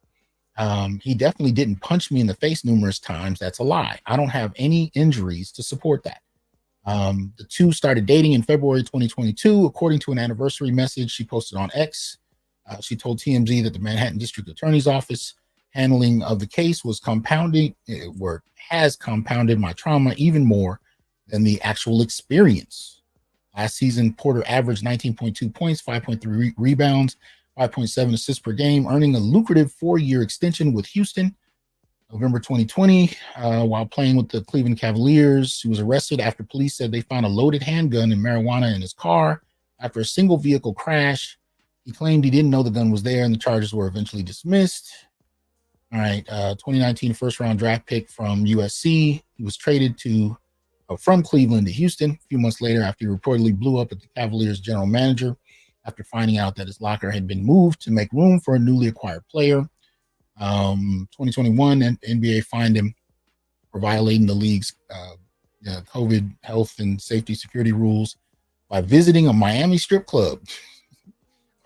He definitely didn't punch me in the face numerous times. That's a lie. I don't have any injuries to support that. The two started dating in February 2022, according to an anniversary message she posted on X. She told TMZ that the Manhattan District Attorney's Office handling of the case has compounded my trauma even more than the actual experience. Last season, Porter averaged 19.2 points, 5.3 rebounds, 5.7 assists per game, earning a lucrative 4-year extension with Houston. November 2020, while playing with the Cleveland Cavaliers, he was arrested after police said they found a loaded handgun and marijuana in his car after a single vehicle crash. He claimed he didn't know the gun was there, and the charges were eventually dismissed. All right, 2019 first-round draft pick from USC. He was traded from Cleveland to Houston a few months later after he reportedly blew up at the Cavaliers' general manager after finding out that his locker had been moved to make room for a newly acquired player. 2021, NBA fined him for violating the league's COVID health and safety security rules by visiting a Miami strip club.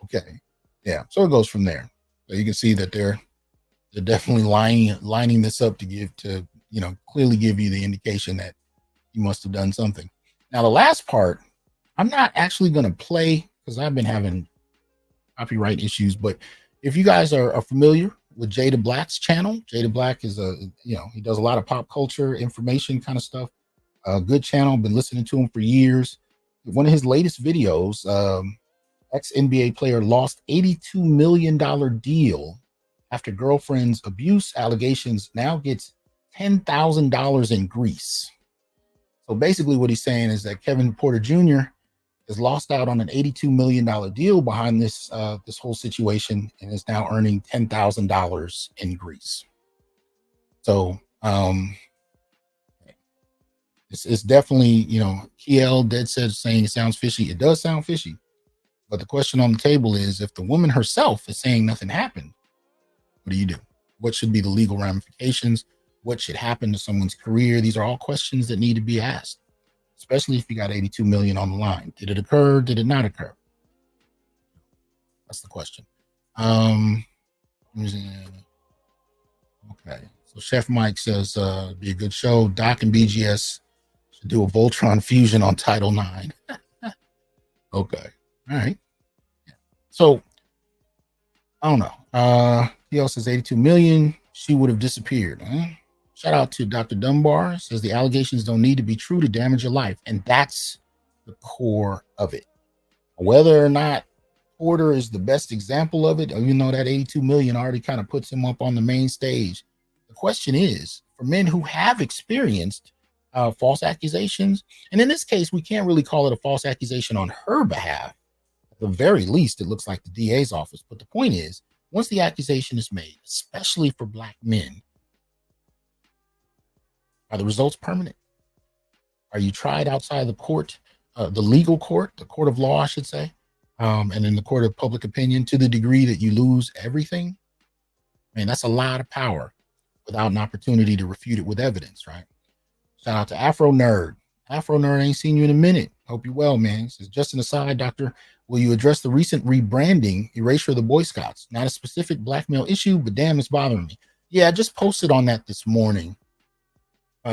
Okay, yeah, so it goes from there. So you can see that they're definitely lining this up to clearly give you the indication that you must have done something. Now, the last part, I'm not actually going to play because I've been having copyright issues, but if you guys are familiar with Jada Black's channel, Jada Black is he does a lot of pop culture information kind of stuff. A good channel, been listening to him for years. One of his latest videos, ex-NBA player lost $82 million deal after girlfriend's abuse allegations, now gets $10,000 in Greece. So basically what he's saying is that Kevin Porter Jr. has lost out on an $82 million deal behind this whole situation and is now earning $10,000 in Greece. So it's definitely, Kiel Dead said saying it sounds fishy. It does sound fishy. But the question on the table is, if the woman herself is saying nothing happened, what do you do? What should be the legal ramifications? What should happen to someone's career? These are all questions that need to be asked, especially if you got 82 million on the line. Did it occur? Did it not occur? That's the question. Okay. So Chef Mike says, be a good show. Doc and BGS should do a Voltron fusion on Title IX. Okay. All right. Yeah. So I don't know. He also says 82 million. She would have disappeared. Huh? Shout out to Dr. Dunbar. Says the allegations don't need to be true to damage your life. And that's the core of it. Whether or not Porter is the best example of it, even though that 82 million already kind of puts him up on the main stage. The question is, for men who have experienced false accusations, and in this case, we can't really call it a false accusation on her behalf. At the very least, it looks like the DA's office. But the point is, once the accusation is made, especially for Black men, are the results permanent? Are you tried outside the court, the legal court, the court of law, I should say, and in the court of public opinion, to the degree that you lose everything? Man, that's a lot of power without an opportunity to refute it with evidence, right? Shout out to Afro Nerd. Afro Nerd, ain't seen you in a minute. Hope you're well, man. Says, just an aside, doctor, will you address the recent rebranding, erasure of the Boy Scouts? Not a specific black male issue, but damn, it's bothering me. Yeah, I just posted on that this morning.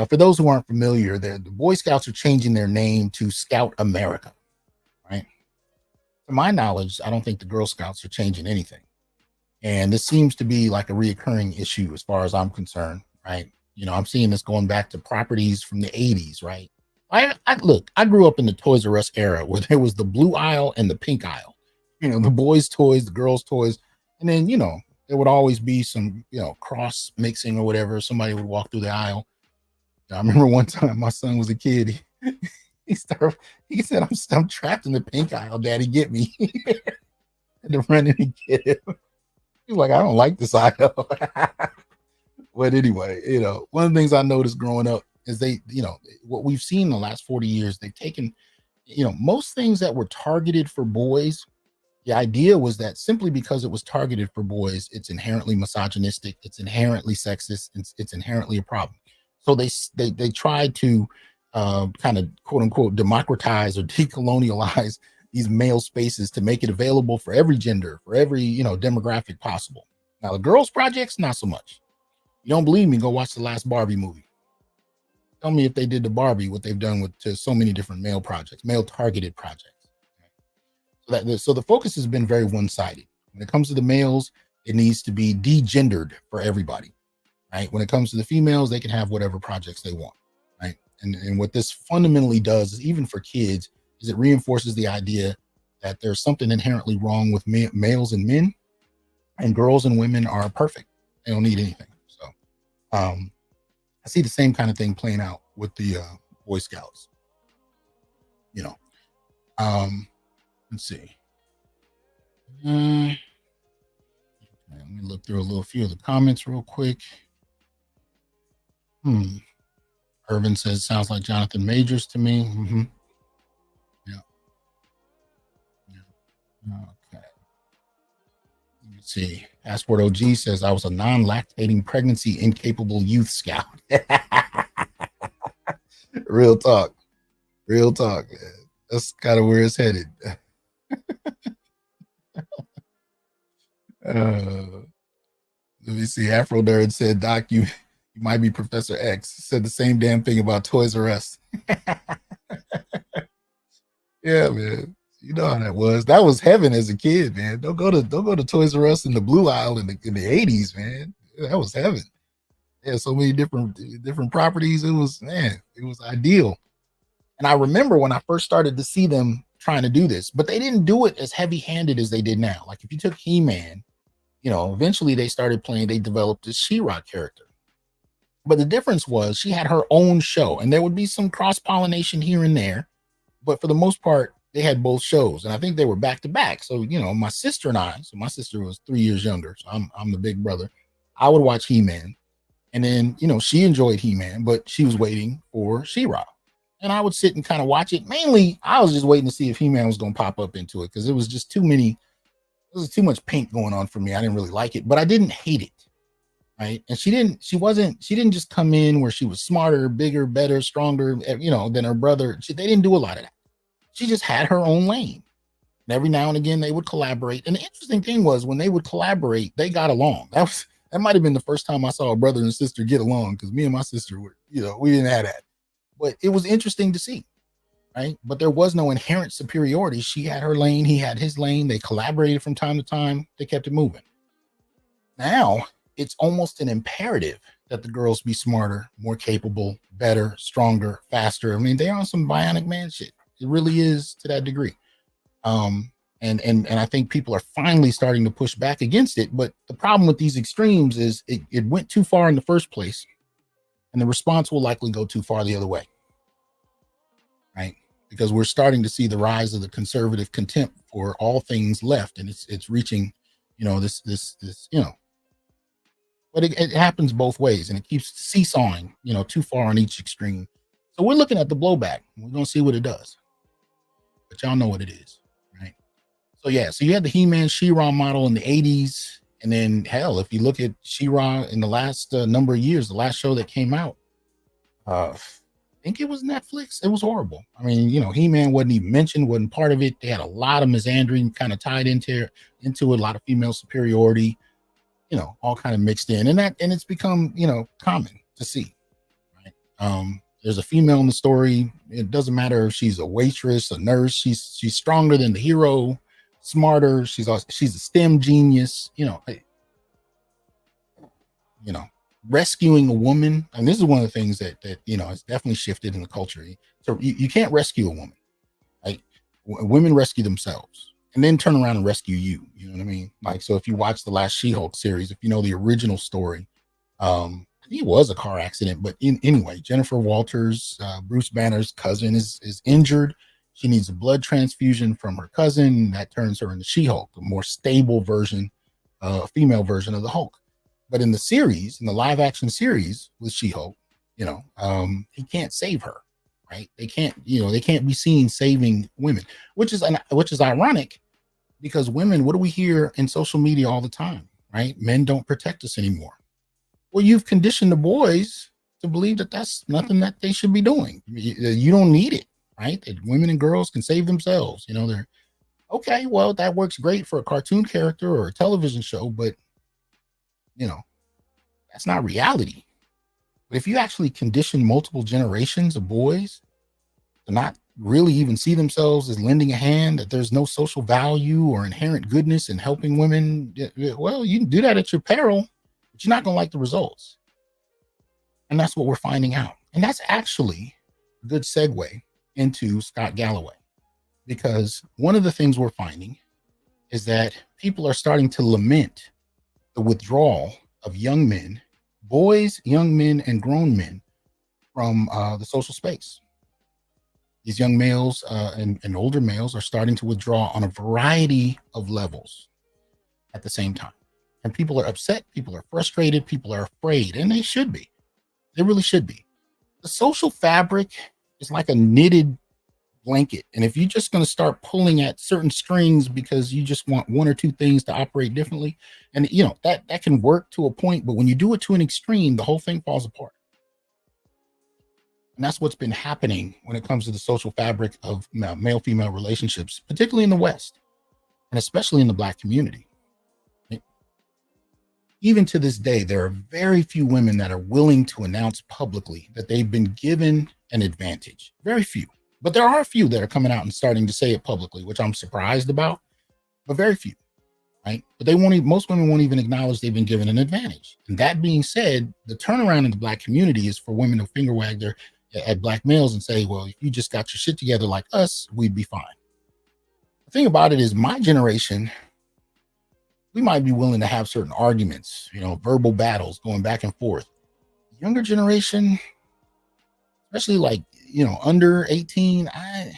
For those who aren't familiar, the Boy Scouts are changing their name to Scout America, right? To my knowledge, I don't think the Girl Scouts are changing anything. And this seems to be like a reoccurring issue as far as I'm concerned, right? I'm seeing this going back to properties from the 80s, right? I grew up in the Toys R Us era where there was the blue aisle and the pink aisle, the boys' toys, the girls' toys. And then, there would always be some, cross mixing or whatever. Somebody would walk through the aisle. I remember one time my son was a kid. He said, I'm trapped in the pink aisle. Daddy, get me. Had to run in and get him. He's like, I don't like this aisle. But anyway, one of the things I noticed growing up is what we've seen in the last 40 years, they've taken, most things that were targeted for boys. The idea was that simply because it was targeted for boys, it's inherently misogynistic, it's inherently sexist, it's inherently a problem. So they tried to kind of quote unquote democratize or decolonialize these male spaces to make it available for every gender, for every demographic possible. Now the girls' projects, not so much. You don't believe me? Go watch the last Barbie movie. Tell me if they did to Barbie what they've done to so many different male projects, male targeted projects. So the focus has been very one-sided. When it comes to the males, it needs to be degendered for everybody, right? When it comes to the females, they can have whatever projects they want, right? And what this fundamentally does is, even for kids, is it reinforces the idea that there's something inherently wrong with males and men, and girls and women are perfect. They don't need anything. So I see the same kind of thing playing out with the Boy Scouts. Let's see. Let me look through a few of the comments real quick. Irvin says, sounds like Jonathan Majors to me. Mm-hmm. Yeah. Okay. Let's see. Passport OG says, I was a non-lactating pregnancy incapable youth scout. Real talk. Man. That's kind of where it's headed. Let me see. Afro Nerd said, Doc, you might be Professor X. Said the same damn thing about Toys R Us. Yeah, man. You know how that was. That was heaven as a kid, man. Don't go to Toys R Us in the blue aisle in the 80s, man. That was heaven. Yeah, so many different properties. It was ideal. And I remember when I first started to see them trying to do this, but they didn't do it as heavy-handed as they did now. Like if you took He-Man, eventually they developed this She-Ra character. But the difference was she had her own show, and there would be some cross-pollination here and there. But for the most part, they had both shows, and I think they were back to back. So, my sister and I, so my sister was 3 years younger, so I'm the big brother. I would watch He-Man, and then, she enjoyed He-Man, but she was waiting for She-Ra. And I would sit and kind of watch it. Mainly, I was just waiting to see if He-Man was going to pop up into it, because it was just too much pink going on for me. I didn't really like it, but I didn't hate it. Right. And she didn't just come in where she was smarter, bigger, better, stronger, than her brother. They didn't do a lot of that. She just had her own lane. And every now and again they would collaborate. And the interesting thing was, when they would collaborate, they got along. That might've been the first time I saw a brother and sister get along, because me and my sister were, we didn't have that. But it was interesting to see. Right. But there was no inherent superiority. She had her lane. He had his lane. They collaborated from time to time. They kept it moving. Now it's almost an imperative that the girls be smarter, more capable, better, stronger, faster. I mean, they're on some bionic man shit. It really is, to that degree. And I think people are finally starting to push back against it. But the problem with these extremes is it went too far in the first place, and the response will likely go too far the other way. Right? Because we're starting to see the rise of the conservative contempt for all things left, and it's reaching, this. But it happens both ways, and it keeps seesawing, too far on each extreme. So we're looking at the blowback. We're gonna see what it does. But y'all know what it is, right? So yeah, so you had the He-Man She-Ra model in the 80s, and then hell, if you look at She-Ra in the last number of years, the last show that came out, I think it was Netflix. It was horrible. I mean, He-Man wasn't even mentioned, wasn't part of it. They had a lot of misandry kind of tied into a lot of female superiority, all kind of mixed in, and it's become, common to see, right? There's a female in the story. It doesn't matter if she's a waitress, a nurse. She's stronger than the hero, smarter. She's a STEM genius, rescuing a woman. And this is one of the things that has definitely shifted in the culture. So you can't rescue a woman, right? Women rescue themselves. and then turn around and rescue you. You know what I mean? Like, so if you watch the last She-Hulk series, if you know the original story, I think it was a car accident, but anyway, Jennifer Walters, Bruce Banner's cousin, is injured. She needs a blood transfusion from her cousin. That turns her into She-Hulk, a more stable version, female version of the Hulk. But in the series, in the live action series with She-Hulk, you know, he can't save her, right? They can't be seen saving women, which is ironic, because women, what do we hear in social media all the time, right? Men don't protect us anymore. Well, you've conditioned the boys to believe that that's nothing that they should be doing. You don't need it, right? That women and girls can save themselves. You know, they're okay. Well, that works great for a cartoon character or a television show, but you know, that's not reality. But if you actually condition multiple generations of boys to not really even see themselves as lending a hand, that there's no social value or inherent goodness in helping women, well, you can do that at your peril, but you're not going to like the results. And that's what we're finding out. And that's actually a good segue into Scott Galloway, because one of the things we're finding is that people are starting to lament the withdrawal of young men, boys, young men, and grown men from the social space. These young males and older males are starting to withdraw on a variety of levels at the same time. And people are upset, people are frustrated, people are afraid, and they should be. They really should be. The social fabric is like a knitted blanket. And if you're just going to start pulling at certain strings because you just want one or two things to operate differently, and you know, that can work to a point, but when you do it to an extreme, the whole thing falls apart. And that's what's been happening when it comes to the social fabric of male-female relationships, particularly in the West, and especially in the Black community. Even to this day, there are very few women that are willing to announce publicly that they've been given an advantage. Very few. But there are a few that are coming out and starting to say it publicly, which I'm surprised about, but very few, right? But most women won't even acknowledge they've been given an advantage. And that being said, the turnaround in the Black community is for women to finger wag at Black males and say, well, if you just got your shit together like us, we'd be fine. The thing about it is, my generation, we might be willing to have certain arguments, you know, verbal battles going back and forth. Younger generation, especially like, you know, under 18, I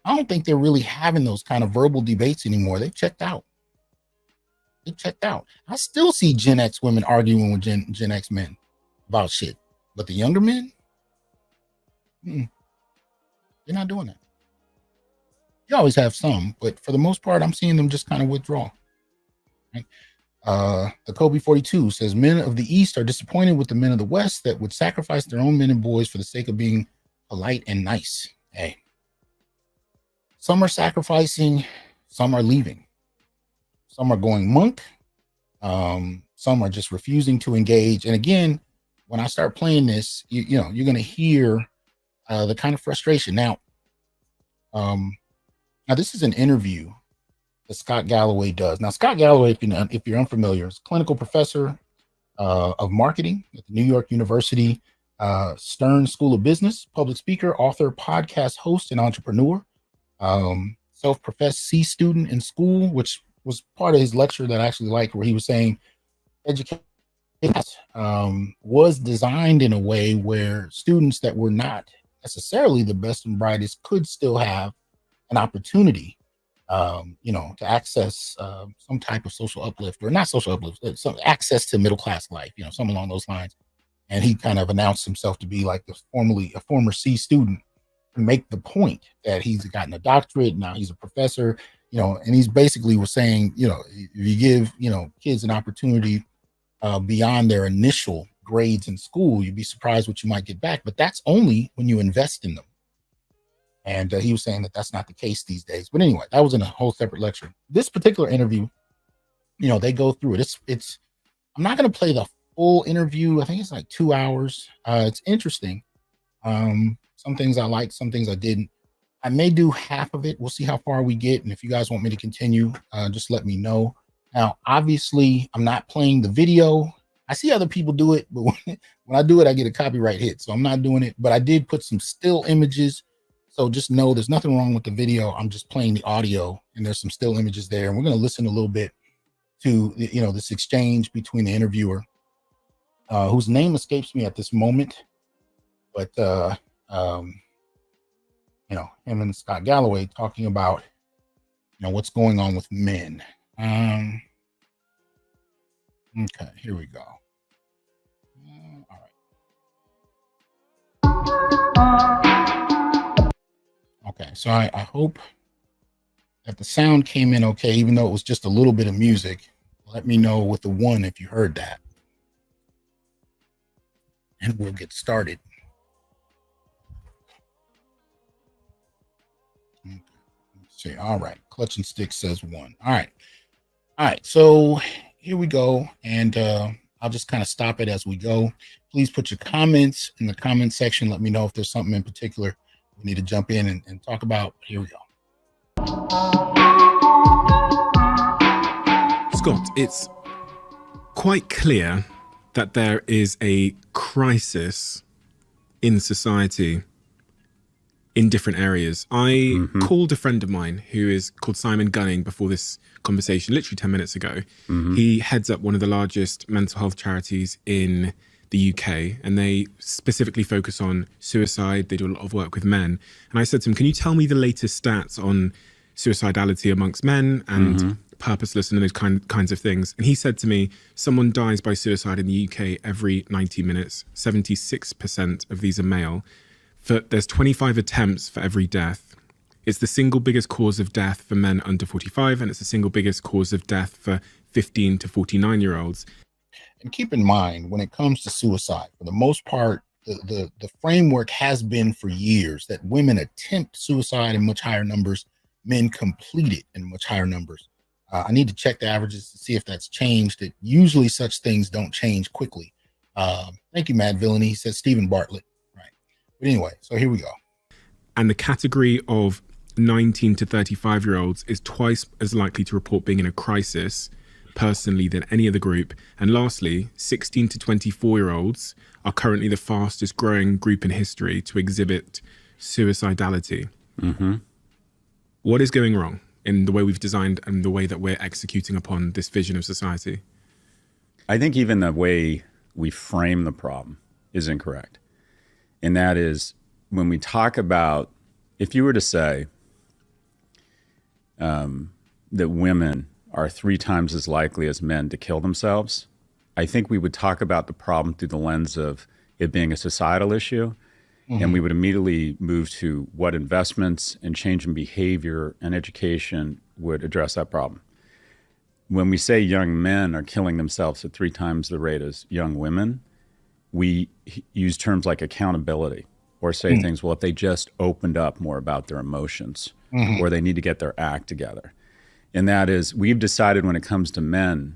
don't think they're really having those kind of verbal debates anymore. They've checked out. I still see Gen X women arguing with Gen X men about shit, but the younger men, they're not doing that. You always have some, but for the most part, I'm seeing them just kind of withdraw. Right? The Kobe 42 says, men of the East are disappointed with the men of the West that would sacrifice their own men and boys for the sake of being polite and nice. Hey, some are sacrificing, some are leaving, some are going monk, some are just refusing to engage. And again, when I start playing this, you know, you're going to hear the kind of frustration. Now, this is an interview that Scott Galloway does. Now, Scott Galloway, if you're unfamiliar, is a clinical professor of marketing at the New York University Stern School of Business, public speaker, author, podcast host, and entrepreneur. Self-professed C student in school, which was part of his lecture that I actually liked, where he was saying education was designed in a way where students that were not necessarily the best and brightest could still have an opportunity to access some type of social uplift, or not social uplift, some access to middle class life, something along those lines. And he kind of announced himself to be like a former C student, to make the point that he's gotten a doctorate, now he's a professor, and he's basically was saying, if you give, kids an opportunity beyond their initial grades in school, you'd be surprised what you might get back. But that's only when you invest in them. And he was saying that that's not the case these days. But anyway, that was in a whole separate lecture. This particular interview, they go through it. It's I'm not going to play the full interview. I think it's like 2 hours. It's interesting. Some things I liked, some things I didn't. I may do half of it. We'll see how far we get. And if you guys want me to continue, just let me know. Now, obviously, I'm not playing the video. I see other people do it, but when I do it, I get a copyright hit. So I'm not doing it. But I did put some still images, So just know there's nothing wrong with the video. I'm just playing the audio, and there's some still images there. And we're going to listen a little bit to, this exchange between the interviewer, whose name escapes me at this moment, but him and Scott Galloway talking about, what's going on with men. Okay, here we go. All right. Okay, so I hope that the sound came in okay, even though it was just a little bit of music. Let me know with the one if you heard that. And we'll get started. Okay, let's see. All right, Clutch and Stick says 1. All right, so here we go, and I'll just kind of stop it as we go. Please put your comments in the comment section. Let me know if there's something in particular we need to jump in and talk about. Here we go. Scott, it's quite clear that there is a crisis in society in different areas. I called a friend of mine who is called Simon Gunning before this conversation, literally 10 minutes ago. He heads up one of the largest mental health charities in the UK, and they specifically focus on suicide. They do a lot of work with men. And I said to him, can you tell me the latest stats on suicidality amongst men and purposeless and those kinds of things? And he said to me, someone dies by suicide in the UK every 90 minutes. 76% of these are male. There's 25 attempts for every death. It's the single biggest cause of death for men under 45, and it's the single biggest cause of death for 15 to 49-year-olds. And keep in mind, when it comes to suicide, for the most part, the framework has been for years that women attempt suicide in much higher numbers, men complete it in much higher numbers. I need to check the averages to see if that's changed. Usually such things don't change quickly. Thank you, Mad Villainy. He says Stephen Bartlett. Right. But anyway, so here we go. And the category of 19 to 35-year-olds is twice as likely to report being in a crisis personally than any other group. And lastly, 16 to 24-year-olds are currently the fastest growing group in history to exhibit suicidality. What is going wrong in the way we've designed and the way that we're executing upon this vision of society? I think even the way we frame the problem is incorrect. And that is, when we talk about, if you were to say that women are 3 times as likely as men to kill themselves, I think we would talk about the problem through the lens of it being a societal issue. And we would immediately move to what investments and change in behavior and education would address that problem. When we say young men are killing themselves at 3 times the rate as young women, we use terms like accountability, or say things, well, if they just opened up more about their emotions, or they need to get their act together. And that is, we've decided when it comes to men,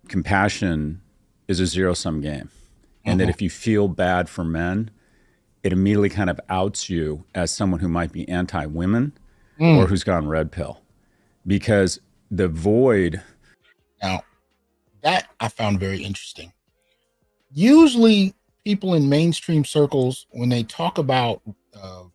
compassion is a zero-sum game. And that if you feel bad for men, it immediately kind of outs you as someone who might be anti-women or who's gone red pill. Because the void... Now, that I found very interesting. Usually people in mainstream circles, when they talk about,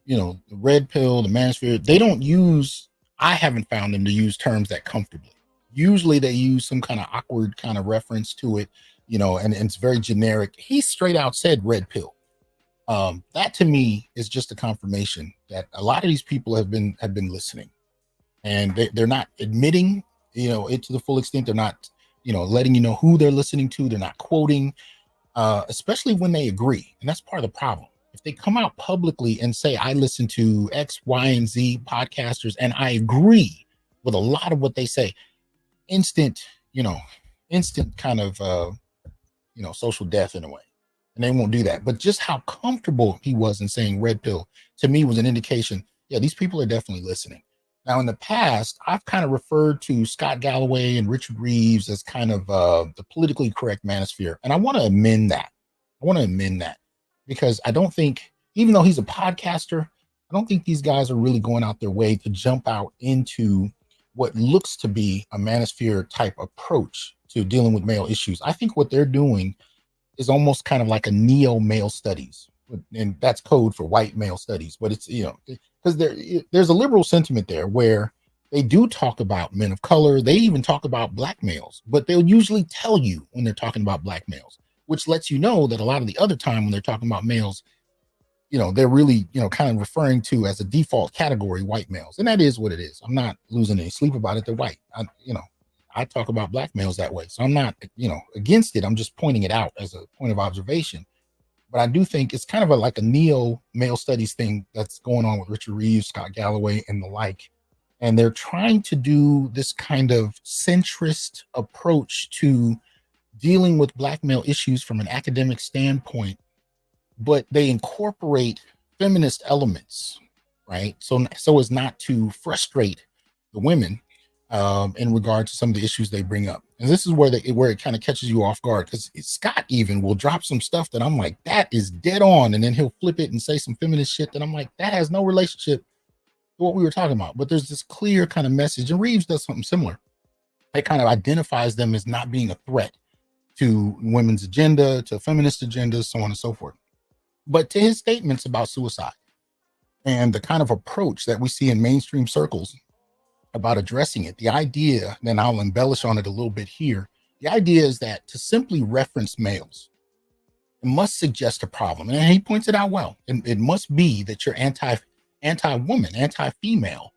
the red pill, the manosphere, they don't use, I haven't found them to use terms that comfortably. Usually they use some kind of awkward kind of reference to it, and it's very generic. He straight out said red pill. That to me is just a confirmation that a lot of these people have been listening, and they're not admitting, it to the full extent. They're not, letting you know who they're listening to. They're not quoting, especially when they agree. And that's part of the problem. If they come out publicly and say, I listen to X, Y, and Z podcasters, and I agree with a lot of what they say, instant kind of, social death in a way. And they won't do that. But just how comfortable he was in saying red pill, to me, was an indication, yeah, these people are definitely listening. Now, in the past, I've kind of referred to Scott Galloway and Richard Reeves as kind of the politically correct manosphere. And I want to amend that. Because I don't think, even though he's a podcaster, I don't think these guys are really going out their way to jump out into what looks to be a manosphere type approach to dealing with male issues. I think what they're doing is almost kind of like a neo-male studies, and that's code for white male studies. But it's, because there's a liberal sentiment there where they do talk about men of color. They even talk about black males, but they'll usually tell you when they're talking about black males, which lets you know that a lot of the other time when they're talking about males, they're really, kind of referring to as a default category white males. And that is what it is. I'm not losing any sleep about it. They're white. I talk about black males that way. So I'm not, against it. I'm just pointing it out as a point of observation. But I do think it's kind of like a neo male studies thing that's going on with Richard Reeves, Scott Galloway, and the like. And they're trying to do this kind of centrist approach to dealing with black male issues from an academic standpoint, but they incorporate feminist elements, right? So as not to frustrate the women in regard to some of the issues they bring up. And this is where it kind of catches you off guard, because Scott even will drop some stuff that I'm like, that is dead on. And then he'll flip it and say some feminist shit that I'm like, that has no relationship to what we were talking about. But there's this clear kind of message, and Reeves does something similar. It kind of identifies them as not being a threat to women's agenda, to feminist agendas, so on and so forth. But to his statements about suicide and the kind of approach that we see in mainstream circles about addressing it, the idea, then I'll embellish on it a little bit here. The idea is that to simply reference males, it must suggest a problem. And he points it out well. It must be that you're anti-woman, anti-female,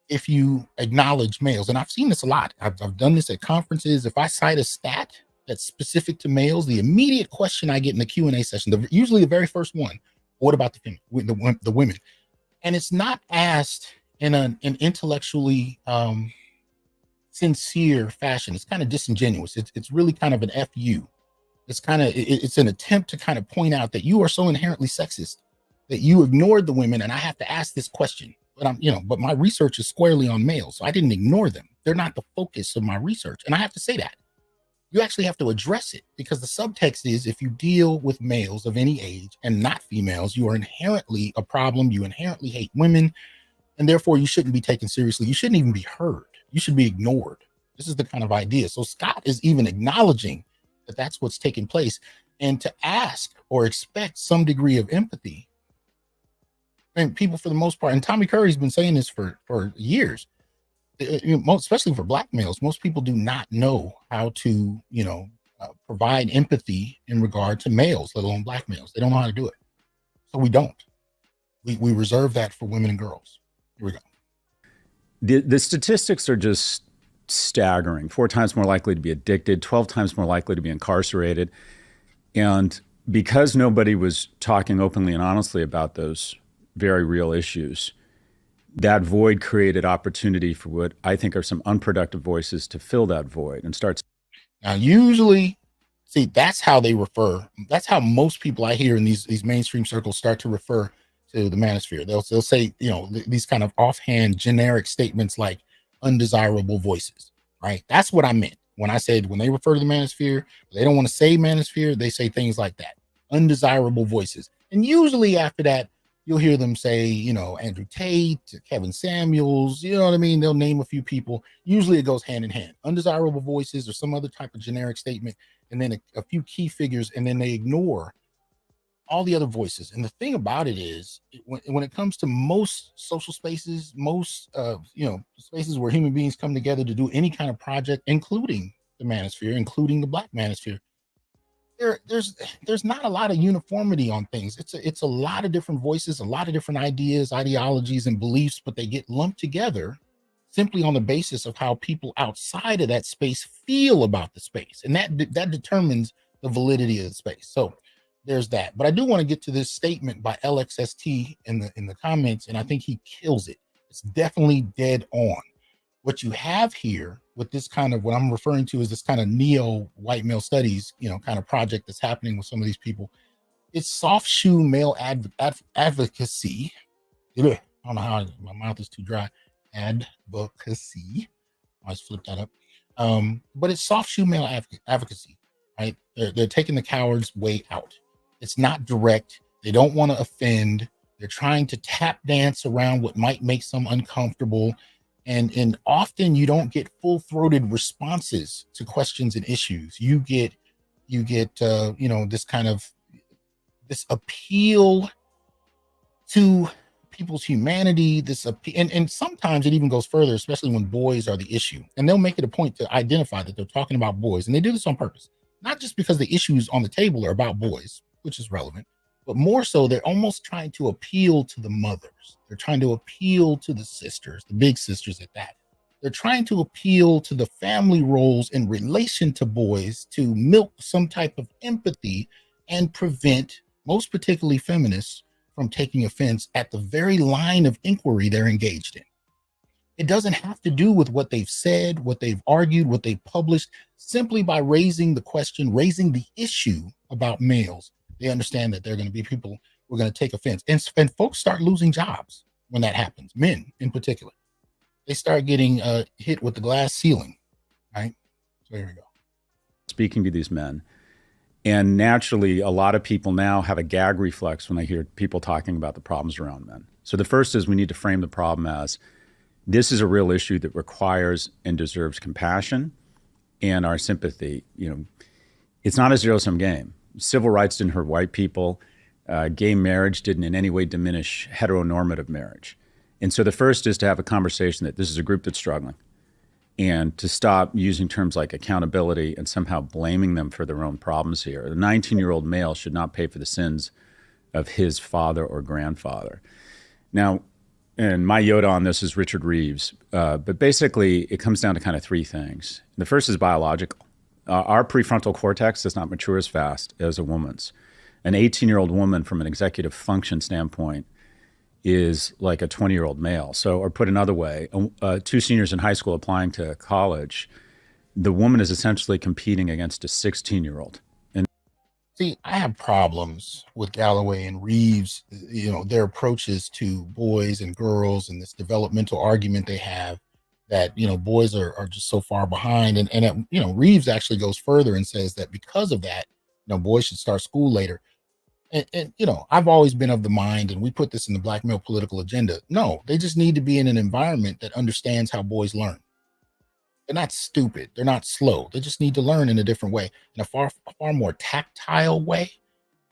if you acknowledge males. And I've seen this a lot. I've done this at conferences. If I cite a stat that's specific to males, the immediate question I get in the Q&A session, usually the very first one, what about the women? And it's not asked in an intellectually sincere fashion. It's kind of disingenuous. It's really kind of an FU. It's an attempt to kind of point out that you are so inherently sexist that you ignored the women, and I have to ask this question. But my research is squarely on males, so I didn't ignore them. They're not the focus of my research, and I have to say that. You actually have to address it, because the subtext is, if you deal with males of any age and not females, you are inherently a problem. You inherently hate women, and therefore you shouldn't be taken seriously. You shouldn't even be heard. You should be ignored. This is the kind of idea. So Scott is even acknowledging that that's what's taking place, and to ask or expect some degree of empathy. And people, for the most part, and Tommy Curry's been saying this for years, especially for black males, most people do not know how to, provide empathy in regard to males, let alone black males. They don't know how to do it. So we don't. We reserve that for women and girls. Here we go. The statistics are just staggering. 4 times more likely to be addicted, 12 times more likely to be incarcerated. And because nobody was talking openly and honestly about those very real issues, that void created opportunity for what I think are some unproductive voices to fill that void and start. Now, usually, see, that's how they refer. That's how most people I hear in these mainstream circles start to refer to the manosphere. They'll say, these kind of offhand generic statements like undesirable voices, right? That's what I meant when I said, when they refer to the manosphere, they don't want to say manosphere. They say things like that, undesirable voices. And usually after that, you'll hear them say, Andrew Tate, Kevin Samuels, you know what I mean? They'll name a few people. Usually it goes hand in hand. Undesirable voices or some other type of generic statement, and then a few key figures, and then they ignore all the other voices. And the thing about it is, when it comes to most social spaces, most spaces where human beings come together to do any kind of project, including the manosphere, including the black manosphere, there's not a lot of uniformity on things. It's a lot of different voices, a lot of different ideas, ideologies, and beliefs, but they get lumped together simply on the basis of how people outside of that space feel about the space, and that determines the validity of the space. So there's that. But I do want to get to this statement by LXST in the comments, and I think he kills it. It's definitely dead on. What you have here with this kind of, what I'm referring to is this kind of neo white male studies, kind of project that's happening with some of these people. It's soft shoe male advocacy. I don't know how, my mouth is too dry. Advocacy. I just flipped that up. But it's soft shoe male advocacy, right? They're taking the coward's way out. It's not direct. They don't want to offend. They're trying to tap dance around what might make some uncomfortable. And often you don't get full-throated responses to questions and issues. You get this kind of this appeal to people's humanity, and sometimes it even goes further, especially when boys are the issue. And they'll make it a point to identify that they're talking about boys. And they do this on purpose, not just because the issues on the table are about boys, which is relevant, but more so they're almost trying to appeal to the mothers. They're trying to appeal to the sisters, the big sisters at that. They're trying to appeal to the family roles in relation to boys to milk some type of empathy and prevent, most particularly feminists, from taking offense at the very line of inquiry they're engaged in. It doesn't have to do with what they've said, what they've argued, what they've published. Simply by raising the question, raising the issue about males, they understand that there are going to be people who are going to take offense. And folks start losing jobs when that happens, men in particular. They start getting hit with the glass ceiling, right? So here we go. Speaking to these men. And naturally, a lot of people now have a gag reflex when they hear people talking about the problems around men. So the first is we need to frame the problem as this is a real issue that requires and deserves compassion and our sympathy. You know, it's not a zero-sum game. Civil rights didn't hurt white people. Gay marriage didn't in any way diminish heteronormative marriage. And so the first is to have a conversation that this is a group that's struggling, and to stop using terms like accountability and somehow blaming them for their own problems here. A 19-year-old male should not pay for the sins of his father or grandfather. Now, and my Yoda on this is Richard Reeves, but basically it comes down to kind of three things. The first is biological. Our prefrontal cortex does not mature as fast as a woman's. An 18-year-old woman from an executive function standpoint is like a 20-year-old male. So, or put another way, two seniors in high school applying to college, the woman is essentially competing against a 16-year-old. And see, I have problems with Galloway and Reeves, you know, their approaches to boys and girls and this developmental argument they have that, you know, boys are just so far behind. And you know, Reeves actually goes further and says that because of that, you know, boys should start school later. And you know, I've always been of the mind, and we put this in the black male political agenda. No, they just need to be in an environment that understands how boys learn. They're not stupid. They're not slow. They just need to learn in a different way, in a far more tactile way,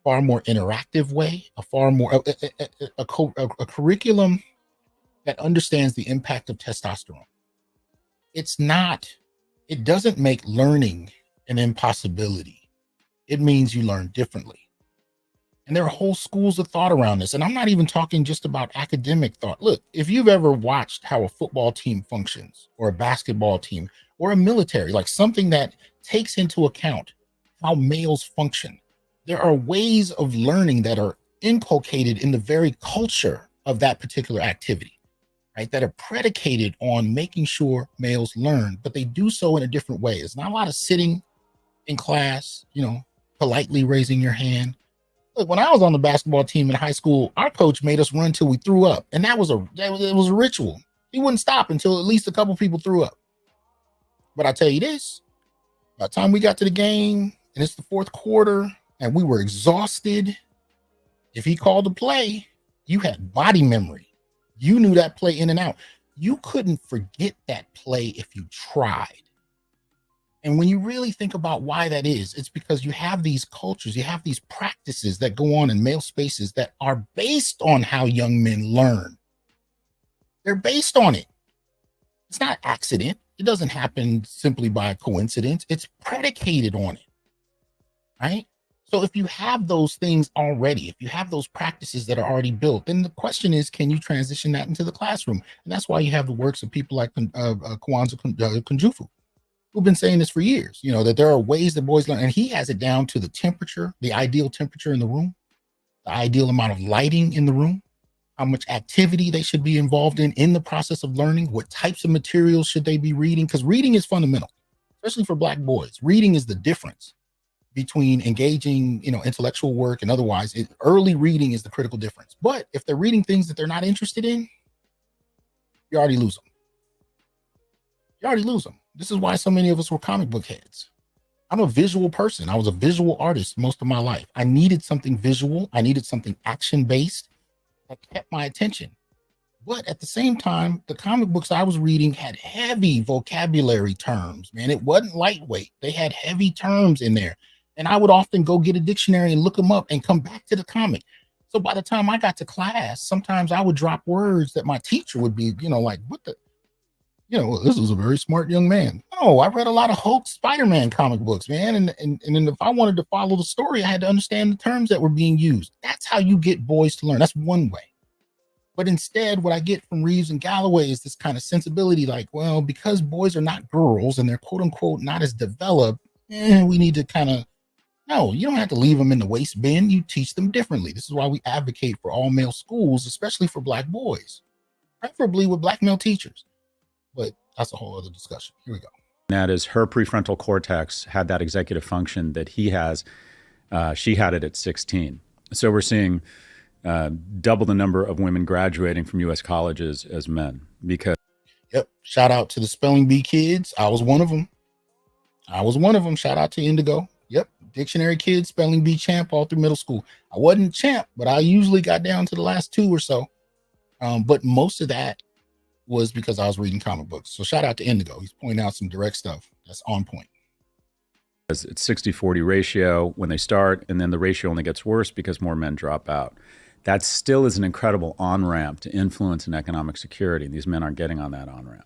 far more interactive way, a far more a curriculum that understands the impact of testosterone. It doesn't make learning an impossibility. It means you learn differently. And there are whole schools of thought around this. And I'm not even talking just about academic thought. Look, if you've ever watched how a football team functions, or a basketball team, or a military, like something that takes into account how males function, there are ways of learning that are inculcated in the very culture of that particular activity, right? That are predicated on making sure males learn, but they do so in a different way. It's not a lot of sitting in class, you know, politely raising your hand. Look, when I was on the basketball team in high school, our coach made us run till we threw up. And it was a ritual. He wouldn't stop until at least a couple people threw up. But I tell you this, by the time we got to the game and it's the fourth quarter and we were exhausted, if he called a play, you had body memory. You knew that play in and out. You couldn't forget that play if you tried. And when you really think about why that is, it's because you have these cultures, you have these practices that go on in male spaces that are based on how young men learn. They're based on it. It's not accident. It doesn't happen simply by coincidence. It's predicated on it, right? So if you have those things already, if you have those practices that are already built, then the question is, can you transition that into the classroom? And that's why you have the works of people like Kwanzaa Kunjufu, who've been saying this for years, you know, that there are ways that boys learn, and he has it down to the temperature, the ideal temperature in the room, the ideal amount of lighting in the room, how much activity they should be involved in the process of learning, what types of materials should they be reading, because reading is fundamental, especially for Black boys. Reading is the difference between engaging, you know, intellectual work and otherwise. Early reading is the critical difference. But if they're reading things that they're not interested in, you already lose them. You already lose them. This is why so many of us were comic book heads. I'm a visual person. I was a visual artist most of my life. I needed something visual. I needed something action-based that kept my attention. But at the same time, the comic books I was reading had heavy vocabulary terms, man. It wasn't lightweight. They had heavy terms in there. And I would often go get a dictionary and look them up and come back to the comic. So by the time I got to class, sometimes I would drop words that my teacher would be, like, what the, this is a very smart young man. Oh, I read a lot of Hulk Spider-Man comic books, man. And then if I wanted to follow the story, I had to understand the terms that were being used. That's how you get boys to learn. That's one way. But instead, what I get from Reeves and Galloway is this kind of sensibility like, well, because boys are not girls and they're quote unquote not as developed, we need to kind of, no, you don't have to leave them in the waste bin. You teach them differently. This is why we advocate for all male schools, especially for Black boys, preferably with Black male teachers. But that's a whole other discussion. Here we go. That is, her prefrontal cortex had that executive function that he has. She had it at 16. So we're seeing double the number of women graduating from U.S. colleges as men because. Yep. Shout out to the spelling bee kids. I was one of them. Shout out to Indigo. Yep. Dictionary kids, spelling bee champ all through middle school. I wasn't champ, but I usually got down to the last 2 or so. But most of that was because I was reading comic books. So shout out to Indigo. He's pointing out some direct stuff that's on point. It's 60-40 ratio when they start, and then the ratio only gets worse because more men drop out. That still is an incredible on-ramp to influence and economic security. These men aren't getting on that on-ramp.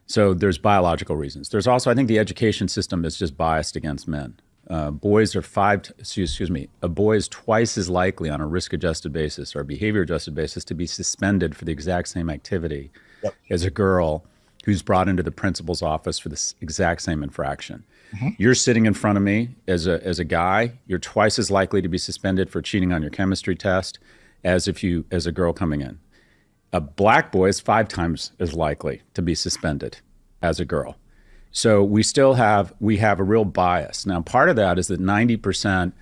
So there's biological reasons. There's also, I think the education system is just biased against men. A boy is twice as likely on a risk-adjusted basis or a behavior-adjusted basis to be suspended for the exact same activity as a girl who's brought into the principal's office for this exact same infraction. Mm-hmm. You're sitting in front of me as a guy, you're twice as likely to be suspended for cheating on your chemistry test as a girl coming in. A Black boy is 5 times as likely to be suspended as a girl. So we have a real bias. Now, part of that is that 90%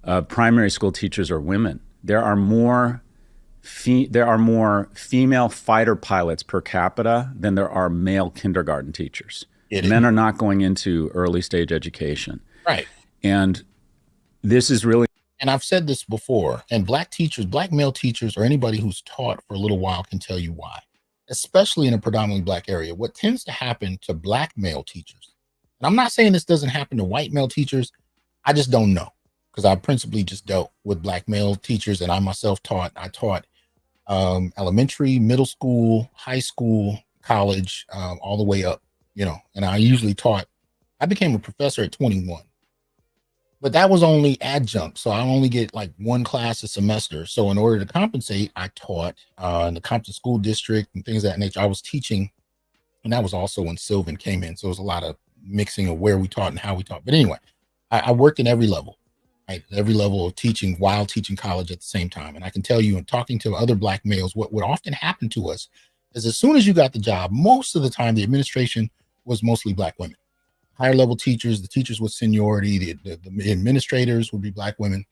of primary school teachers are women. There are more female fighter pilots per capita than there are male kindergarten teachers. Men are not going into early stage education. Right. And this is really. And I've said this before, and Black male teachers, or anybody who's taught for a little while can tell you why, especially in a predominantly Black area. What tends to happen to Black male teachers, and I'm not saying this doesn't happen to white male teachers, I just don't know, because I principally just dealt with Black male teachers, and I myself taught elementary, middle school, high school, college, all the way up, and I usually I became a professor at 21. But that was only adjunct, so I only get like 1 class a semester. So in order to compensate, I taught in the Compton School District and things of that nature. I was teaching, and that was also when Sylvan came in. So it was a lot of mixing of where we taught and how we taught. But anyway, I worked in every level, right? Every level of teaching while teaching college at the same time. And I can tell you, in talking to other Black males, what would often happen to us is as soon as you got the job, most of the time the administration was mostly Black women. Higher level teachers, the teachers with seniority, the administrators would be Black women.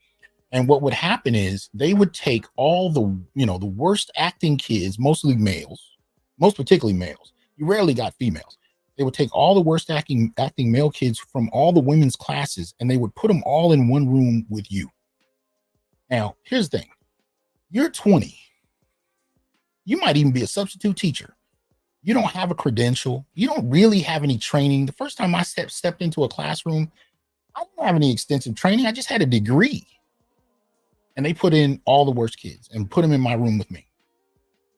And what would happen is they would take all the worst acting kids, mostly males, most particularly males. You rarely got females. They would take all the worst acting male kids from all the women's classes, and they would put them all in one room with you. Now, here's the thing. You're 20. You might even be a substitute teacher. You don't have a credential. You don't really have any training. The first time I stepped into a classroom, I didn't have any extensive training. I just had a degree. And they put in all the worst kids and put them in my room with me.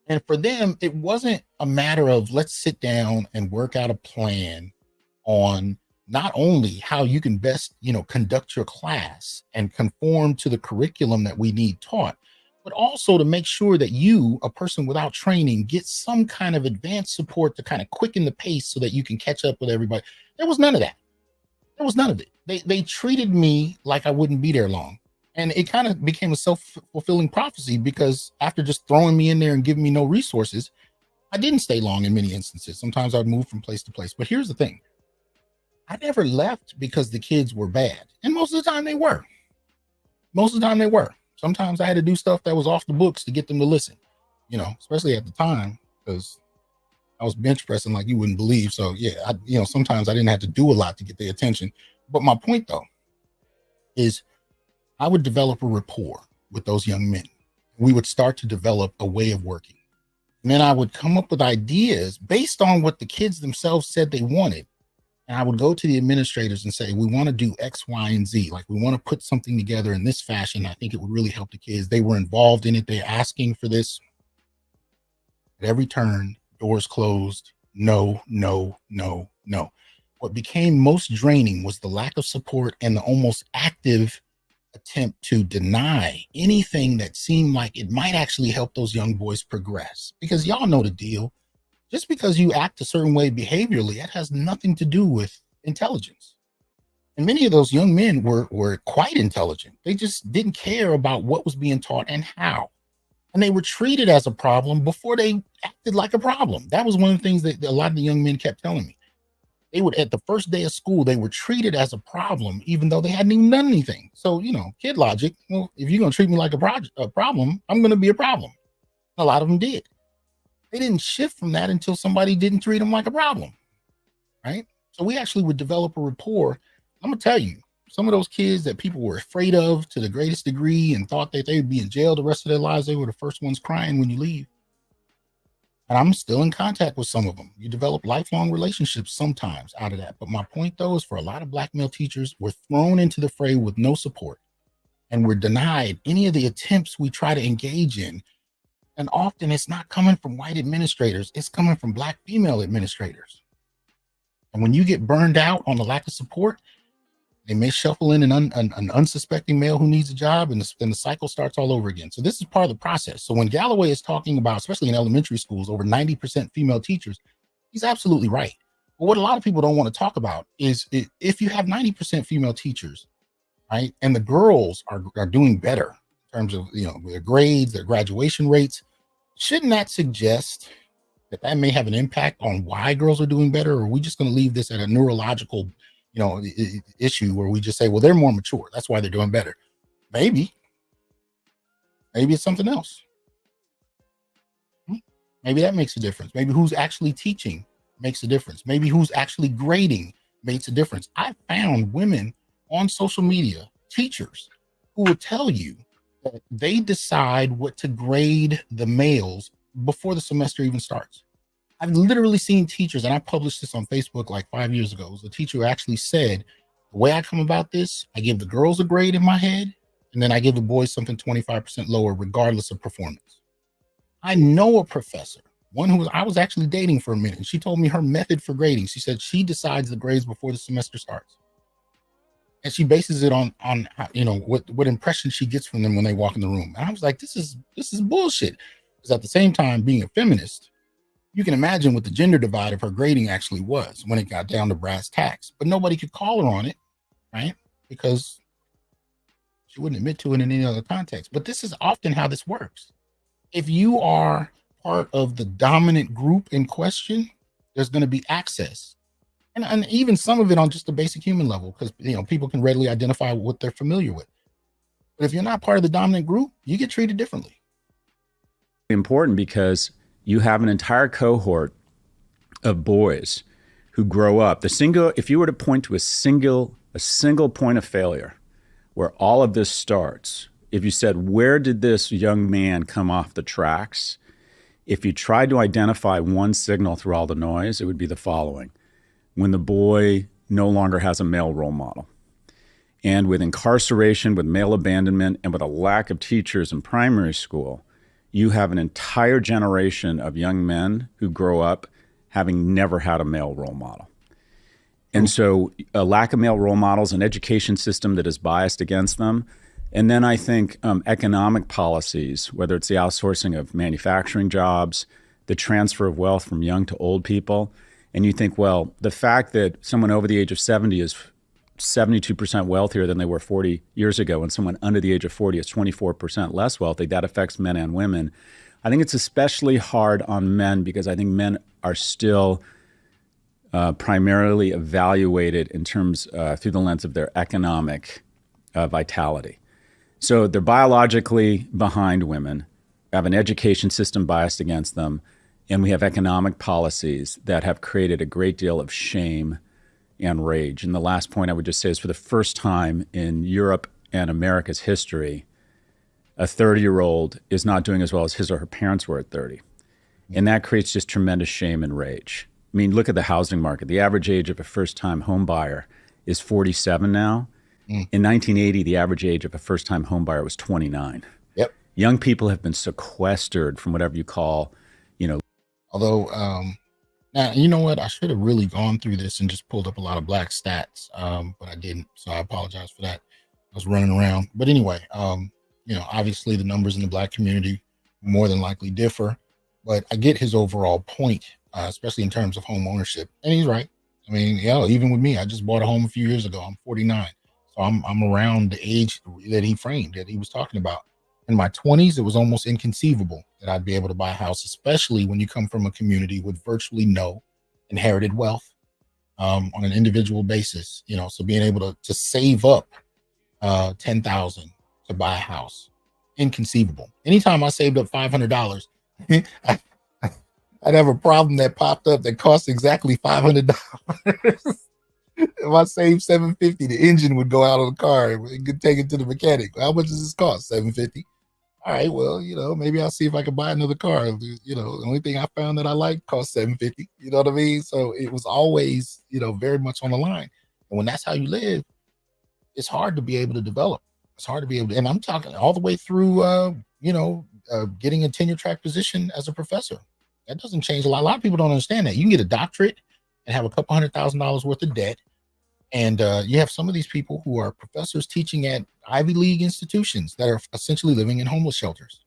And for them, it wasn't a matter of let's sit down and work out a plan on not only how you can best, conduct your class and conform to the curriculum that we need taught, but also to make sure that you, a person without training, get some kind of advanced support to kind of quicken the pace so that you can catch up with everybody. There was none of that. There was none of it. They treated me like I wouldn't be there long. And it kind of became a self-fulfilling prophecy, because after just throwing me in there and giving me no resources, I didn't stay long in many instances. Sometimes I'd move from place to place. But here's the thing. I never left because the kids were bad. And most of the time they were. Sometimes I had to do stuff that was off the books to get them to listen, especially at the time, because I was bench pressing like you wouldn't believe. So yeah, sometimes I didn't have to do a lot to get their attention. But my point though is I would develop a rapport with those young men. We would start to develop a way of working. And then I would come up with ideas based on what the kids themselves said they wanted. And I would go to the administrators and say, we want to do X, Y, and Z. Like, we want to put something together in this fashion. I think it would really help the kids. They were involved in it. They're asking for this. At every turn, doors closed. No, no, no, no. What became most draining was the lack of support and the almost active attempt to deny anything that seemed like it might actually help those young boys progress. Because y'all know the deal. Just because you act a certain way behaviorally, that has nothing to do with intelligence. And many of those young men were quite intelligent. They just didn't care about what was being taught and how. And they were treated as a problem before they acted like a problem. That was one of the things that a lot of the young men kept telling me. They would, at the first day of school, they were treated as a problem, even though they hadn't even done anything. So, you know, kid logic. Well, if you're going to treat me like a problem, I'm going to be a problem. A lot of them did. They didn't shift from that until somebody didn't treat them like a problem, right? So we actually would develop a rapport. I'm going to tell you, some of those kids that people were afraid of to the greatest degree and thought that they would be in jail the rest of their lives, they were the first ones crying when you leave. And I'm still in contact with some of them. You develop lifelong relationships sometimes out of that. But my point, though, is for a lot of Black male teachers, we're thrown into the fray with no support. And we're denied any of the attempts we try to engage in. And often it's not coming from white administrators. It's coming from Black female administrators. And when you get burned out on the lack of support, they may shuffle in an unsuspecting male who needs a job, and the cycle starts all over again. So this is part of the process. So when Galloway is talking about, especially in elementary schools, over 90% female teachers, he's absolutely right. But what a lot of people don't want to talk about is if you have 90% female teachers, right, and the girls are doing better in terms of, you know, their grades, their graduation rates, shouldn't that suggest that may have an impact on why girls are doing better? Or are we just going to leave this at a neurological, you know, issue where we just say, well, they're more mature, that's why they're doing better? Maybe it's something else. Maybe that makes a difference. Maybe who's actually teaching makes a difference. Maybe who's actually grading makes a difference. I found women on social media, teachers, who will tell you that they decide what to grade the males before the semester even starts. I've literally seen teachers, and I published this on Facebook like 5 years ago. It was a teacher who actually said, the way I come about this, I give the girls a grade in my head, and then I give the boys something 25% lower, regardless of performance. I know a professor, one who I was actually dating for a minute, and she told me her method for grading. She said she decides the grades before the semester starts. And she bases it on you know, what impression she gets from them when they walk in the room. And I was like, this is bullshit. Because at the same time, being a feminist, you can imagine what the gender divide of her grading actually was when it got down to brass tacks. But nobody could call her on it, right? Because she wouldn't admit to it in any other context. But this is often how this works. If you are part of the dominant group in question, there's going to be access. And even some of it on just a basic human level, because, you know, people can readily identify what they're familiar with. But if you're not part of the dominant group, you get treated differently. Important because you have an entire cohort of boys who grow up. If you were to point to a single point of failure where all of this starts, if you said, where did this young man come off the tracks? If you tried to identify one signal through all the noise, it would be the following. When the boy no longer has a male role model. And with incarceration, with male abandonment, and with a lack of teachers in primary school, you have an entire generation of young men who grow up having never had a male role model. And so a lack of male role models, an education system that is biased against them, and then I think economic policies, whether it's the outsourcing of manufacturing jobs, the transfer of wealth from young to old people. And you think, well, the fact that someone over the age of 70 is 72% wealthier than they were 40 years ago, and someone under the age of 40 is 24% less wealthy, that affects men and women. I think it's especially hard on men because I think men are still primarily evaluated in terms through the lens of their economic vitality. So they're biologically behind women, have an education system biased against them, and we have economic policies that have created a great deal of shame and rage. And the last point I would just say is, for the first time in Europe and America's history, a 30-year-old is not doing as well as his or her parents were at 30. And that creates just tremendous shame and rage. I mean, look at the housing market. The average age of a first-time home buyer is 47 now. In 1980, the average age of a first-time home buyer was 29. Yep. Young people have been sequestered from whatever you call, Although, now, you know what? I should have really gone through this and just pulled up a lot of black stats, but I didn't. So I apologize for that. I was running around. But anyway, obviously the numbers in the black community more than likely differ. But I get his overall point, especially in terms of home ownership. And he's right. I mean, even with me, I just bought a home a few years ago. I'm 49. So I'm around the age that he framed, that he was talking about. In my 20s, it was almost inconceivable that I'd be able to buy a house, especially when you come from a community with virtually no inherited wealth on an individual basis. So being able to save up $10,000 to buy a house, inconceivable. Anytime I saved up $500, I'd have a problem that popped up that cost exactly $500. If I saved $750, the engine would go out of the car and could take it to the mechanic. How much does this cost? $750. All right, well, maybe I'll see if I can buy another car. The only thing I found that I liked cost $750. You know what I mean? So it was always, very much on the line. And when that's how you live, it's hard to be able to develop. It's hard to be able to, and I'm talking all the way through, getting a tenure track position as a professor. That doesn't change a lot. A lot of people don't understand that. You can get a doctorate and have a couple $100,000 worth of debt. And you have some of these people who are professors teaching at Ivy League institutions that are essentially living in homeless shelters,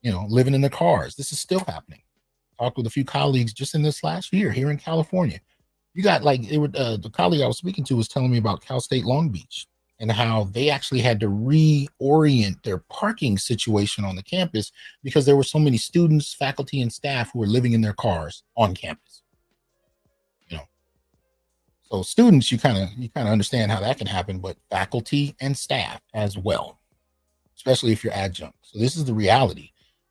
living in their cars. This is still happening. Talked with a few colleagues just in this last year here in California. You got the colleague I was speaking to was telling me about Cal State Long Beach and how they actually had to reorient their parking situation on the campus because there were so many students, faculty, and staff who were living in their cars on campus. So students, you kind of understand how that can happen, but faculty and staff as well, especially if you're adjunct. So this is the reality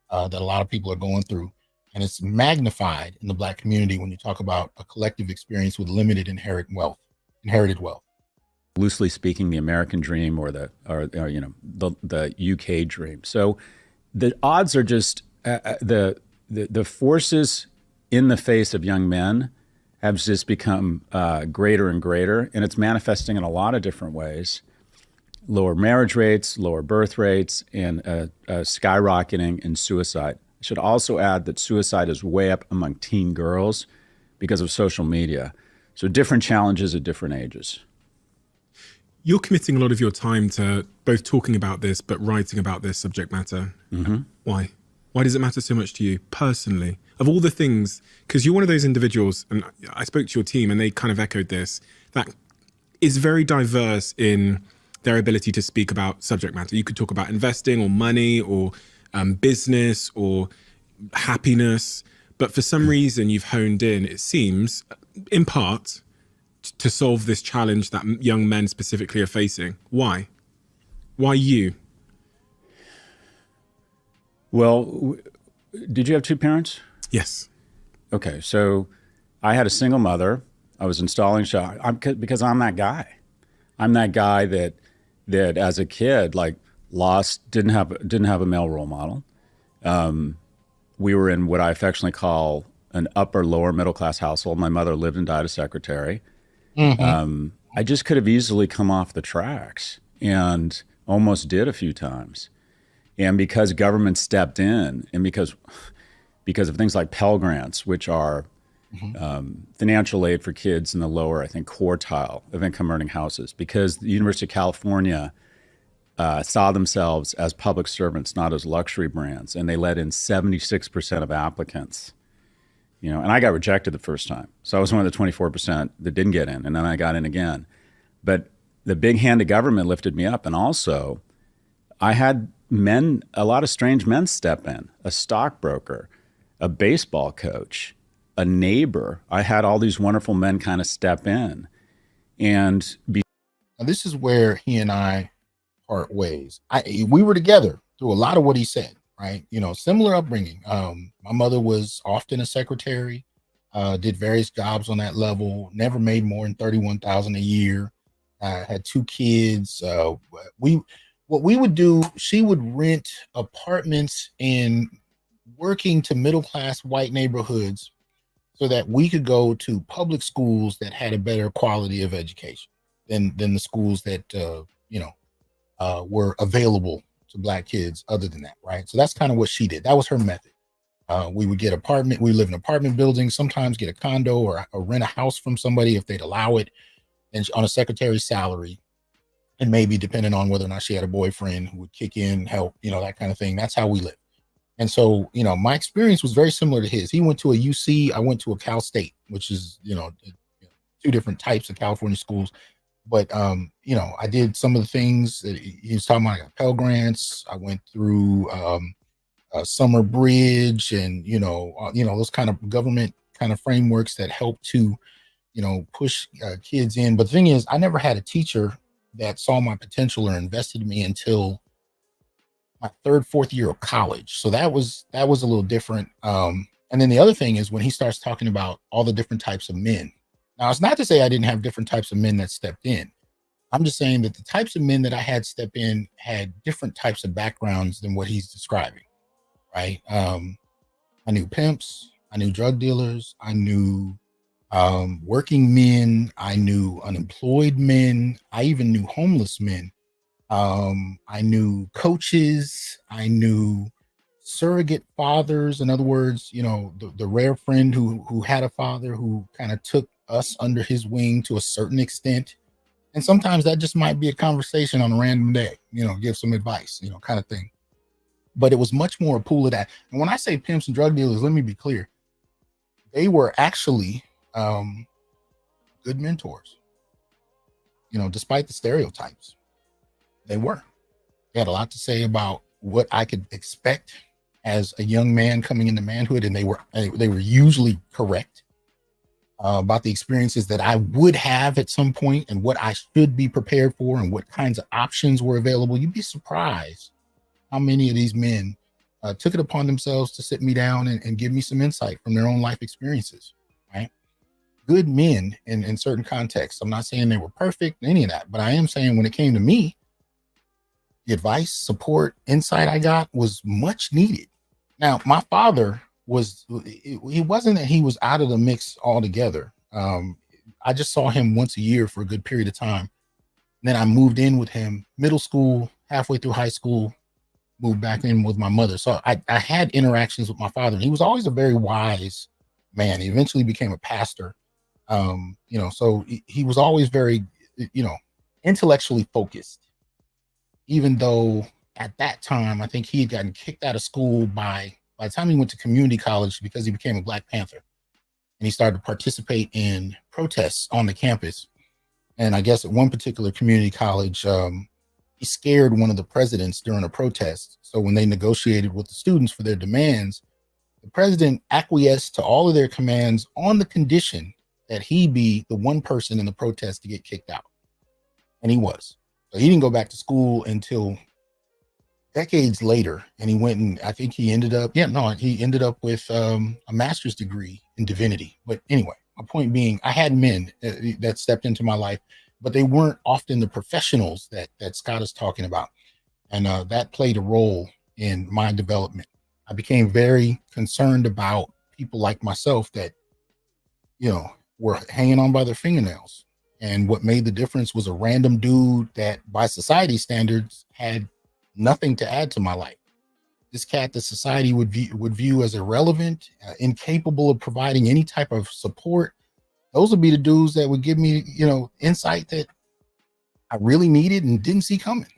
that a lot of people are going through, and it's magnified in the black community when you talk about a collective experience with limited inherited wealth. Loosely speaking, the American dream or the UK dream. So the odds are just the forces in the face of young men have just become greater and greater, and it's manifesting in a lot of different ways. Lower marriage rates, lower birth rates, and skyrocketing in suicide. I should also add that suicide is way up among teen girls because of social media. So different challenges at different ages. You're committing a lot of your time to both talking about this, but writing about this subject matter. Mm-hmm. Why? Why does it matter so much to you personally? Of all the things, because you're one of those individuals, and I spoke to your team and they kind of echoed this, that is very diverse in their ability to speak about subject matter. You could talk about investing or money or business or happiness, but for some reason you've honed in, it seems, in part, to solve this challenge that young men specifically are facing. Why? Why you? Well, did you have two parents? Yes. Okay, so I had a single mother. I was installing because I'm that guy. I'm that guy that as a kid didn't have a male role model. We were in what I affectionately call an upper lower middle class household. My mother lived and died a secretary. Mm-hmm. I just could have easily come off the tracks and almost did a few times. And because government stepped in and because of things like Pell Grants, which are financial aid for kids in the lower, I think, quartile of income earning houses, because the University of California saw themselves as public servants, not as luxury brands. And they let in 76% of applicants, and I got rejected the first time. So I was one of the 24% that didn't get in, and then I got in again. But the big hand of government lifted me up. And also I had a lot of strange men step in, a stockbroker, a baseball coach, a neighbor. I had all these wonderful men kind of step in and be. Now, this is where he and I part ways. We were together through a lot of what he said, right? Similar upbringing. My mother was often a secretary, did various jobs on that level, never made more than $31,000 a year, had two kids. What we would do, she would rent apartments in working to middle-class white neighborhoods so that we could go to public schools that had a better quality of education than the schools that were available to Black kids other than that, right? So that's kind of what she did. That was her method. We would get we live in apartment buildings, sometimes get a condo or rent a house from somebody if they'd allow it, and on a secretary's salary, and maybe depending on whether or not she had a boyfriend who would kick in, help, that kind of thing. That's how we lived. And so, my experience was very similar to his. He went to a UC, I went to a Cal State, which is, two different types of California schools. But, I did some of the things that he was talking about. I got Pell Grants. I went through Summer Bridge and, those kind of government kind of frameworks that help to, push kids in. But the thing is, I never had a teacher that saw my potential or invested in me until my third, fourth year of college. So that was a little different. And then the other thing is when he starts talking about all the different types of men. Now, it's not to say I didn't have different types of men that stepped in. I'm just saying that the types of men that I had step in had different types of backgrounds than what he's describing, right? I knew pimps, I knew drug dealers, I knew working men, I knew unemployed men, I even knew homeless men. I knew coaches, I knew surrogate fathers. In other words, the rare friend who had a father who kind of took us under his wing to a certain extent. And sometimes that just might be a conversation on a random day, give some advice, kind of thing. But it was much more a pool of that. And when I say pimps and drug dealers, let me be clear. They were actually good mentors, despite the stereotypes. They were. They had a lot to say about what I could expect as a young man coming into manhood, and they were usually correct about the experiences that I would have at some point and what I should be prepared for and what kinds of options were available. You'd be surprised how many of these men took it upon themselves to sit me down and give me some insight from their own life experiences, right? Good men in certain contexts. I'm not saying they were perfect, any of that, but I am saying when it came to me, the advice, support, insight I got was much needed. Now, my father he wasn't that he was out of the mix altogether. I just saw him once a year for a good period of time. And then I moved in with him middle school, halfway through high school, moved back in with my mother. So I had interactions with my father. And he was always a very wise man. He eventually became a pastor. So he was always very, intellectually focused, even though at that time, I think he had gotten kicked out of school by the time he went to community college because he became a Black Panther and he started to participate in protests on the campus. And I guess at one particular community college, he scared one of the presidents during a protest. So when they negotiated with the students for their demands, the president acquiesced to all of their commands on the condition that he be the one person in the protest to get kicked out. And he was. So he didn't go back to school until decades later, and he went and I think he ended up with a master's degree in divinity. But anyway, my point being, I had men that stepped into my life, but they weren't often the professionals that Scott is talking about. And that played a role in my development. I became very concerned about people like myself that, were hanging on by their fingernails. And what made the difference was a random dude that by society standards had nothing to add to my life. This cat that society would view as irrelevant, incapable of providing any type of support. Those would be the dudes that would give me, insight that I really needed and didn't see coming.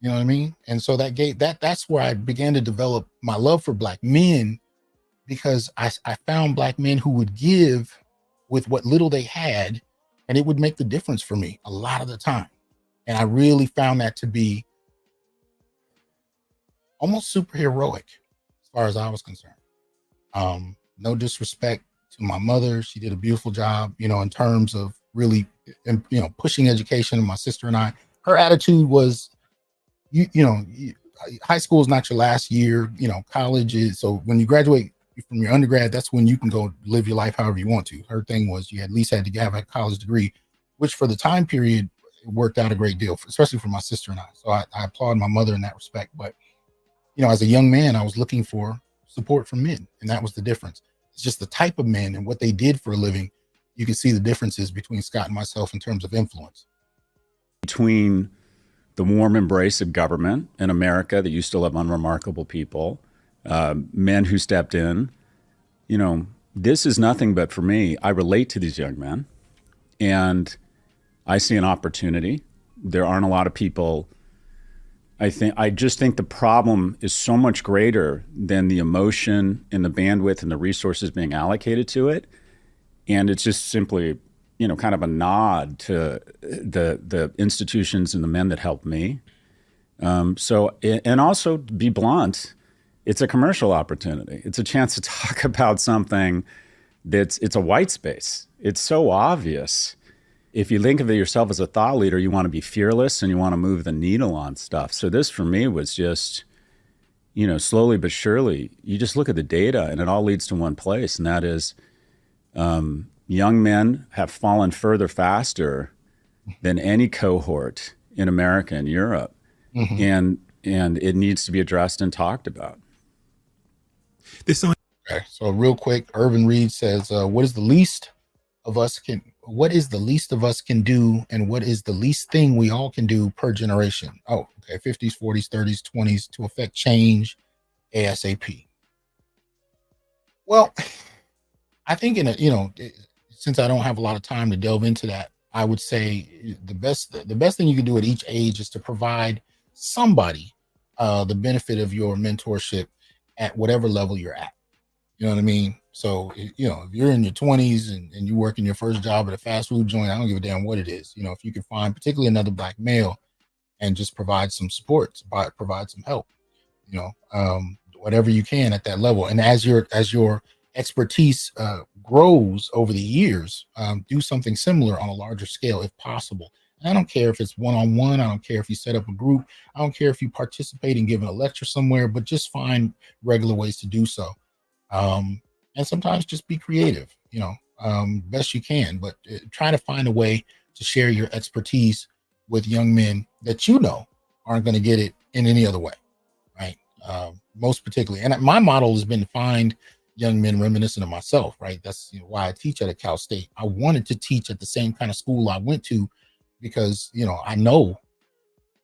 You know what I mean? And so that's where I began to develop my love for Black men, because I found Black men who would give with what little they had, and it would make the difference for me a lot of the time. And I really found that to be almost superheroic as far as I was concerned. No disrespect to my mother. She did a beautiful job, in terms of really, pushing education. And my sister and I, her attitude was, high school is not your last year, college is. So when you graduate from your undergrad, that's when you can go live your life however you want to. Her thing was you at least had to have a college degree, which for the time period worked out a great deal, especially for my sister and I. So I applaud my mother in that respect. But as a young man, I was looking for support from men, and that was the difference. It's just the type of men and what they did for a living. You can see the differences between Scott and myself in terms of influence. Between the warm embrace of government in America that used to love unremarkable people, men who stepped in, you know, this is nothing but, for me, I relate to these young men and I see an opportunity. There aren't a lot of people. I just think the problem is so much greater than the emotion and the bandwidth and the resources being allocated to it. And it's just simply, you know, kind of a nod to the institutions and the men that helped me. So, and also, to be blunt, it's a commercial opportunity. It's a chance to talk about something it's a white space. It's so obvious. If you think of yourself as a thought leader, you want to be fearless and you want to move the needle on stuff. So this for me was just, you know, slowly but surely, you just look at the data and it all leads to one place. And that is young men have fallen further faster than any cohort in America and Europe. And it needs to be addressed and talked about. Okay, so real quick, Irvin Reed says, what is the least of us can do, and what is the least thing we all can do per generation? Oh, okay, 50s, 40s, 30s, 20s to affect change ASAP. Well, I think since I don't have a lot of time to delve into that, I would say the best thing you can do at each age is to provide somebody the benefit of your mentorship at whatever level you're at. You know what I mean? So, you know, if you're in your 20s and you work in your first job at a fast food joint, I don't give a damn what it is. You know, if you can find particularly another Black male and just provide some support, provide some help, you know, whatever you can at that level. And as your expertise grows over the years, do something similar on a larger scale if possible. And I don't care if it's one-on-one. I don't care if you set up a group. I don't care if you participate in giving a lecture somewhere, but just find regular ways to do so. And sometimes just be creative, you know, best you can, but try to find a way to share your expertise with young men that you know aren't going to get it in any other way, right? Most particularly. And my model has been to find young men reminiscent of myself, right? That's why I teach at a Cal State. I wanted to teach at the same kind of school I went to because, you know, I know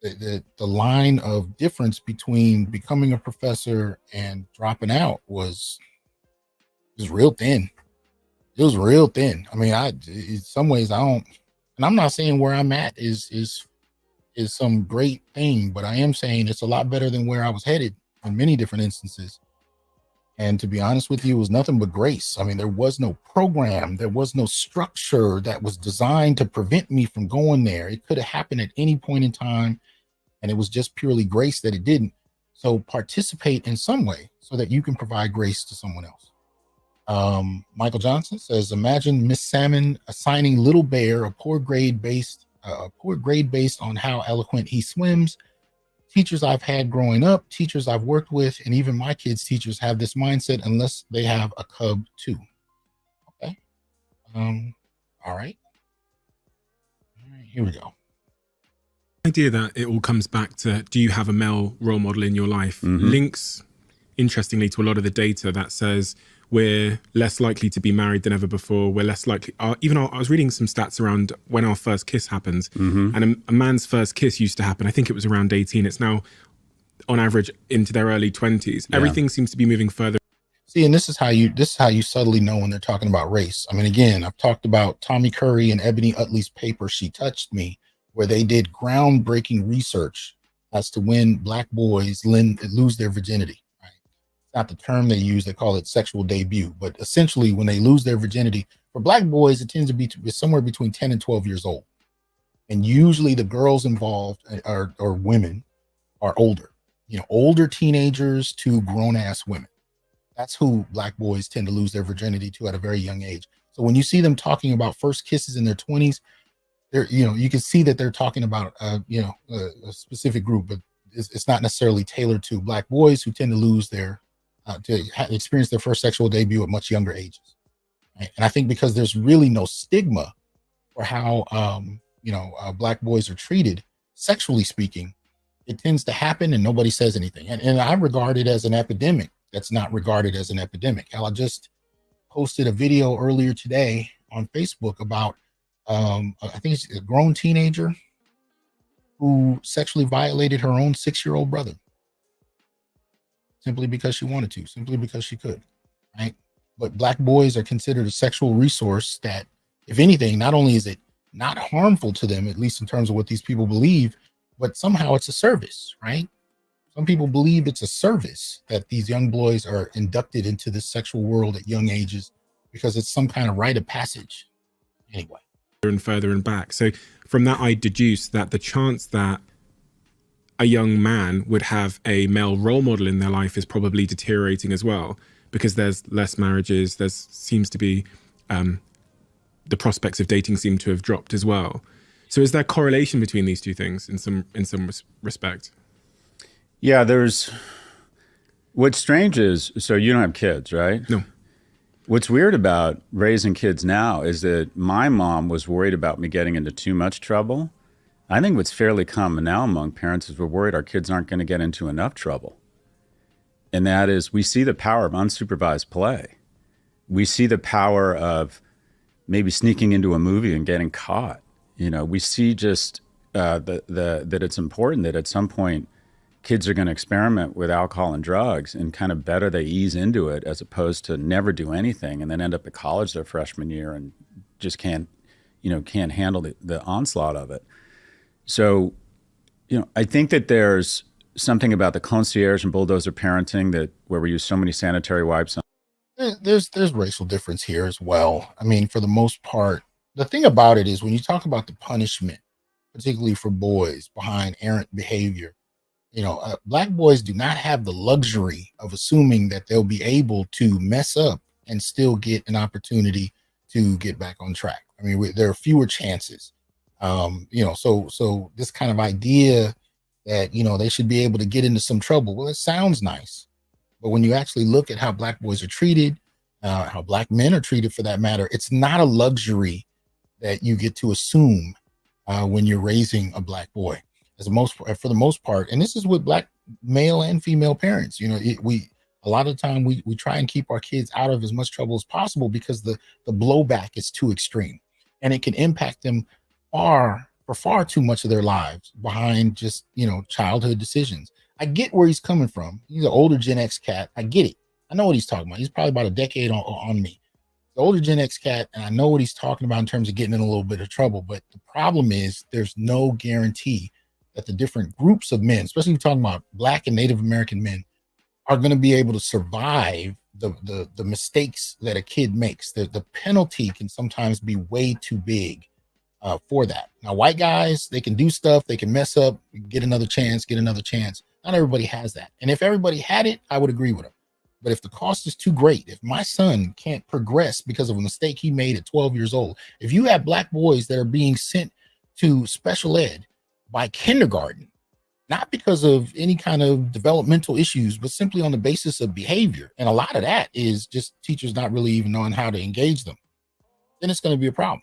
the line of difference between becoming a professor and dropping out was real thin. It was real thin. I mean, in some ways I don't, and I'm not saying where I'm at is some great thing, but I am saying it's a lot better than where I was headed in many different instances. And to be honest with you, it was nothing but grace. I mean, there was no program, there was no structure that was designed to prevent me from going there. It could have happened at any point in time, and it was just purely grace that it didn't. So participate in some way so that you can provide grace to someone else. Michael Johnson says, imagine Miss Salmon assigning Little Bear a poor grade based on how eloquent he swims. Teachers I've had growing up, teachers I've worked with, and even my kids' teachers have this mindset unless they have a cub too. Okay. All right, here we go. The idea that it all comes back to, do you have a male role model in your life? Links, interestingly, to a lot of the data that says we're less likely to be married than ever before. We're less likely, I was reading some stats around when our first kiss happens, and a man's first kiss used to happen, I think it was around 18. It's now on average into their early 20s. Yeah. Everything seems to be moving further. See, and this is how you subtly know when they're talking about race. I mean, again, I've talked about Tommy Curry and Ebony Utley's paper, She Touched Me, where they did groundbreaking research as to when Black boys lose their virginity. Not the term they use, they call it sexual debut, but essentially when they lose their virginity, for Black boys, it tends to be somewhere between 10 and 12 years old. And usually the girls involved or women are older, you know, older teenagers to grown ass women. That's who Black boys tend to lose their virginity to at a very young age. So when you see them talking about first kisses in their 20s, they're, you know, you can see that they're talking about, a specific group, but it's not necessarily tailored to Black boys who tend to lose their to experience their first sexual debut at much younger ages. Right? And I think because there's really no stigma for how, Black boys are treated, sexually speaking, it tends to happen and nobody says anything. And I regard it as an epidemic that's not regarded as an epidemic. Hell, I just posted a video earlier today on Facebook about, I think it's a grown teenager who sexually violated her own 6-year-old brother simply because she wanted to, simply because she could, right? But Black boys are considered a sexual resource that, if anything, not only is it not harmful to them, at least in terms of what these people believe, but somehow it's a service, right? Some people believe it's a service that these young boys are inducted into this sexual world at young ages because it's some kind of rite of passage. Anyway. And further and back. So from that, I deduce that the chance that a young man would have a male role model in their life is probably deteriorating as well, because there's less marriages. There seems to be the prospects of dating seem to have dropped as well. So is there correlation between these two things in some respect? Yeah, what's strange is, so you don't have kids, right? No. What's weird about raising kids now is that my mom was worried about me getting into too much trouble. I think what's fairly common now among parents is we're worried our kids aren't going to get into enough trouble. And that is, we see the power of unsupervised play. We see the power of maybe sneaking into a movie and getting caught. You know, we see just that it's important that at some point kids are going to experiment with alcohol and drugs, and kind of better they ease into it as opposed to never do anything and then end up at college their freshman year and just can't handle the onslaught of it. So, I think that there's something about the concierge and bulldozer parenting where we use so many sanitary wipes. There's racial difference here as well. I mean, for the most part, the thing about it is when you talk about the punishment, particularly for boys behind errant behavior, Black boys do not have the luxury of assuming that they'll be able to mess up and still get an opportunity to get back on track. I mean, there are fewer chances. So this kind of idea that, they should be able to get into some trouble. Well, it sounds nice, but when you actually look at how Black boys are treated, how Black men are treated for that matter, it's not a luxury that you get to assume when you're raising a Black boy. For the most part, and this is with Black male and female parents, a lot of the time we try and keep our kids out of as much trouble as possible because the blowback is too extreme, and it can impact them for far too much of their lives behind just childhood decisions. I get where he's coming from. He's an older Gen X cat. I get it. I know what he's talking about. He's probably about a decade on me. The older Gen X cat, and I know what he's talking about in terms of getting in a little bit of trouble. But the problem is there's no guarantee that the different groups of men, especially if you're talking about Black and Native American men, are going to be able to survive the mistakes that a kid makes. The penalty can sometimes be way too big for that. Now, white guys, they can do stuff, they can mess up, get another chance. Not everybody has that. And if everybody had it, I would agree with him. But if the cost is too great, if my son can't progress because of a mistake he made at 12 years old, if you have Black boys that are being sent to special ed by kindergarten, not because of any kind of developmental issues, but simply on the basis of behavior, and a lot of that is just teachers not really even knowing how to engage them, then it's going to be a problem.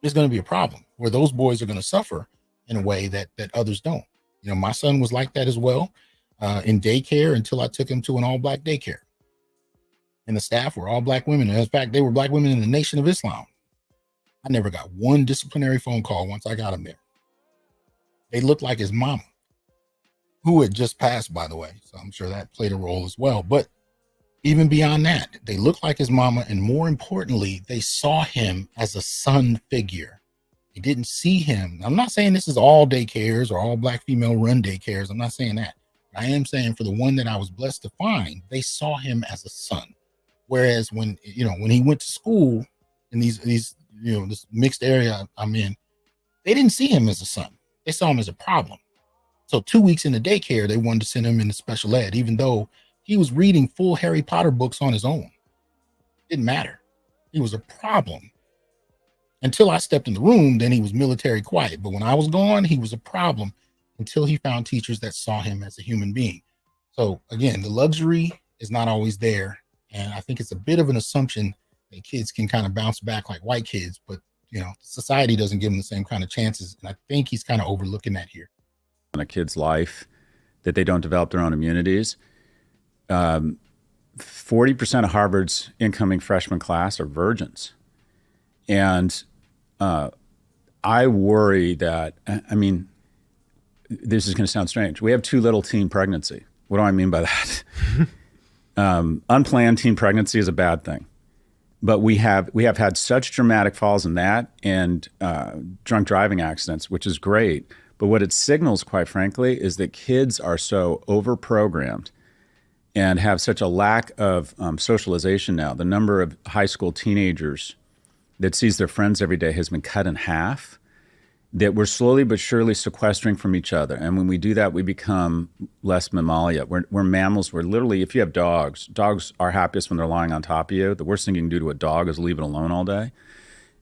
There's going to be a problem where those boys are going to suffer in a way that others don't. My son was like that as well in daycare until I took him to an all-Black daycare. And the staff were all Black women. In fact, they were Black women in the Nation of Islam. I never got one disciplinary phone call once I got him there. They looked like his mama, who had just passed, by the way. So I'm sure that played a role as well. But even beyond that, they looked like his mama. And more importantly, they saw him as a son figure. They didn't see him. I'm not saying this is all daycares or all Black female run daycares. I'm not saying that. I am saying for the one that I was blessed to find, they saw him as a son. Whereas when he went to school in this mixed area I'm in, they didn't see him as a son. They saw him as a problem. So 2 weeks into daycare, they wanted to send him into special ed, even though he was reading full Harry Potter books on his own. Didn't matter. He was a problem. Until I stepped in the room, then he was military quiet. But when I was gone, he was a problem until he found teachers that saw him as a human being. So again, the luxury is not always there. And I think it's a bit of an assumption that kids can kind of bounce back like white kids, but society doesn't give them the same kind of chances. And I think he's kind of overlooking that here. In a kid's life that they don't develop their own immunities. 40% of Harvard's incoming freshman class are virgins. And I worry that, I mean, this is going to sound strange. We have too little teen pregnancy. What do I mean by that? Unplanned teen pregnancy is a bad thing. But we have had such dramatic falls in that and drunk driving accidents, which is great. But what it signals, quite frankly, is that kids are so overprogrammed and have such a lack of socialization now. The number of high school teenagers that sees their friends every day has been cut in half, that we're slowly but surely sequestering from each other. And when we do that, we become less mammalia. We're mammals. We're literally, if you have dogs are happiest when they're lying on top of you. The worst thing you can do to a dog is leave it alone all day.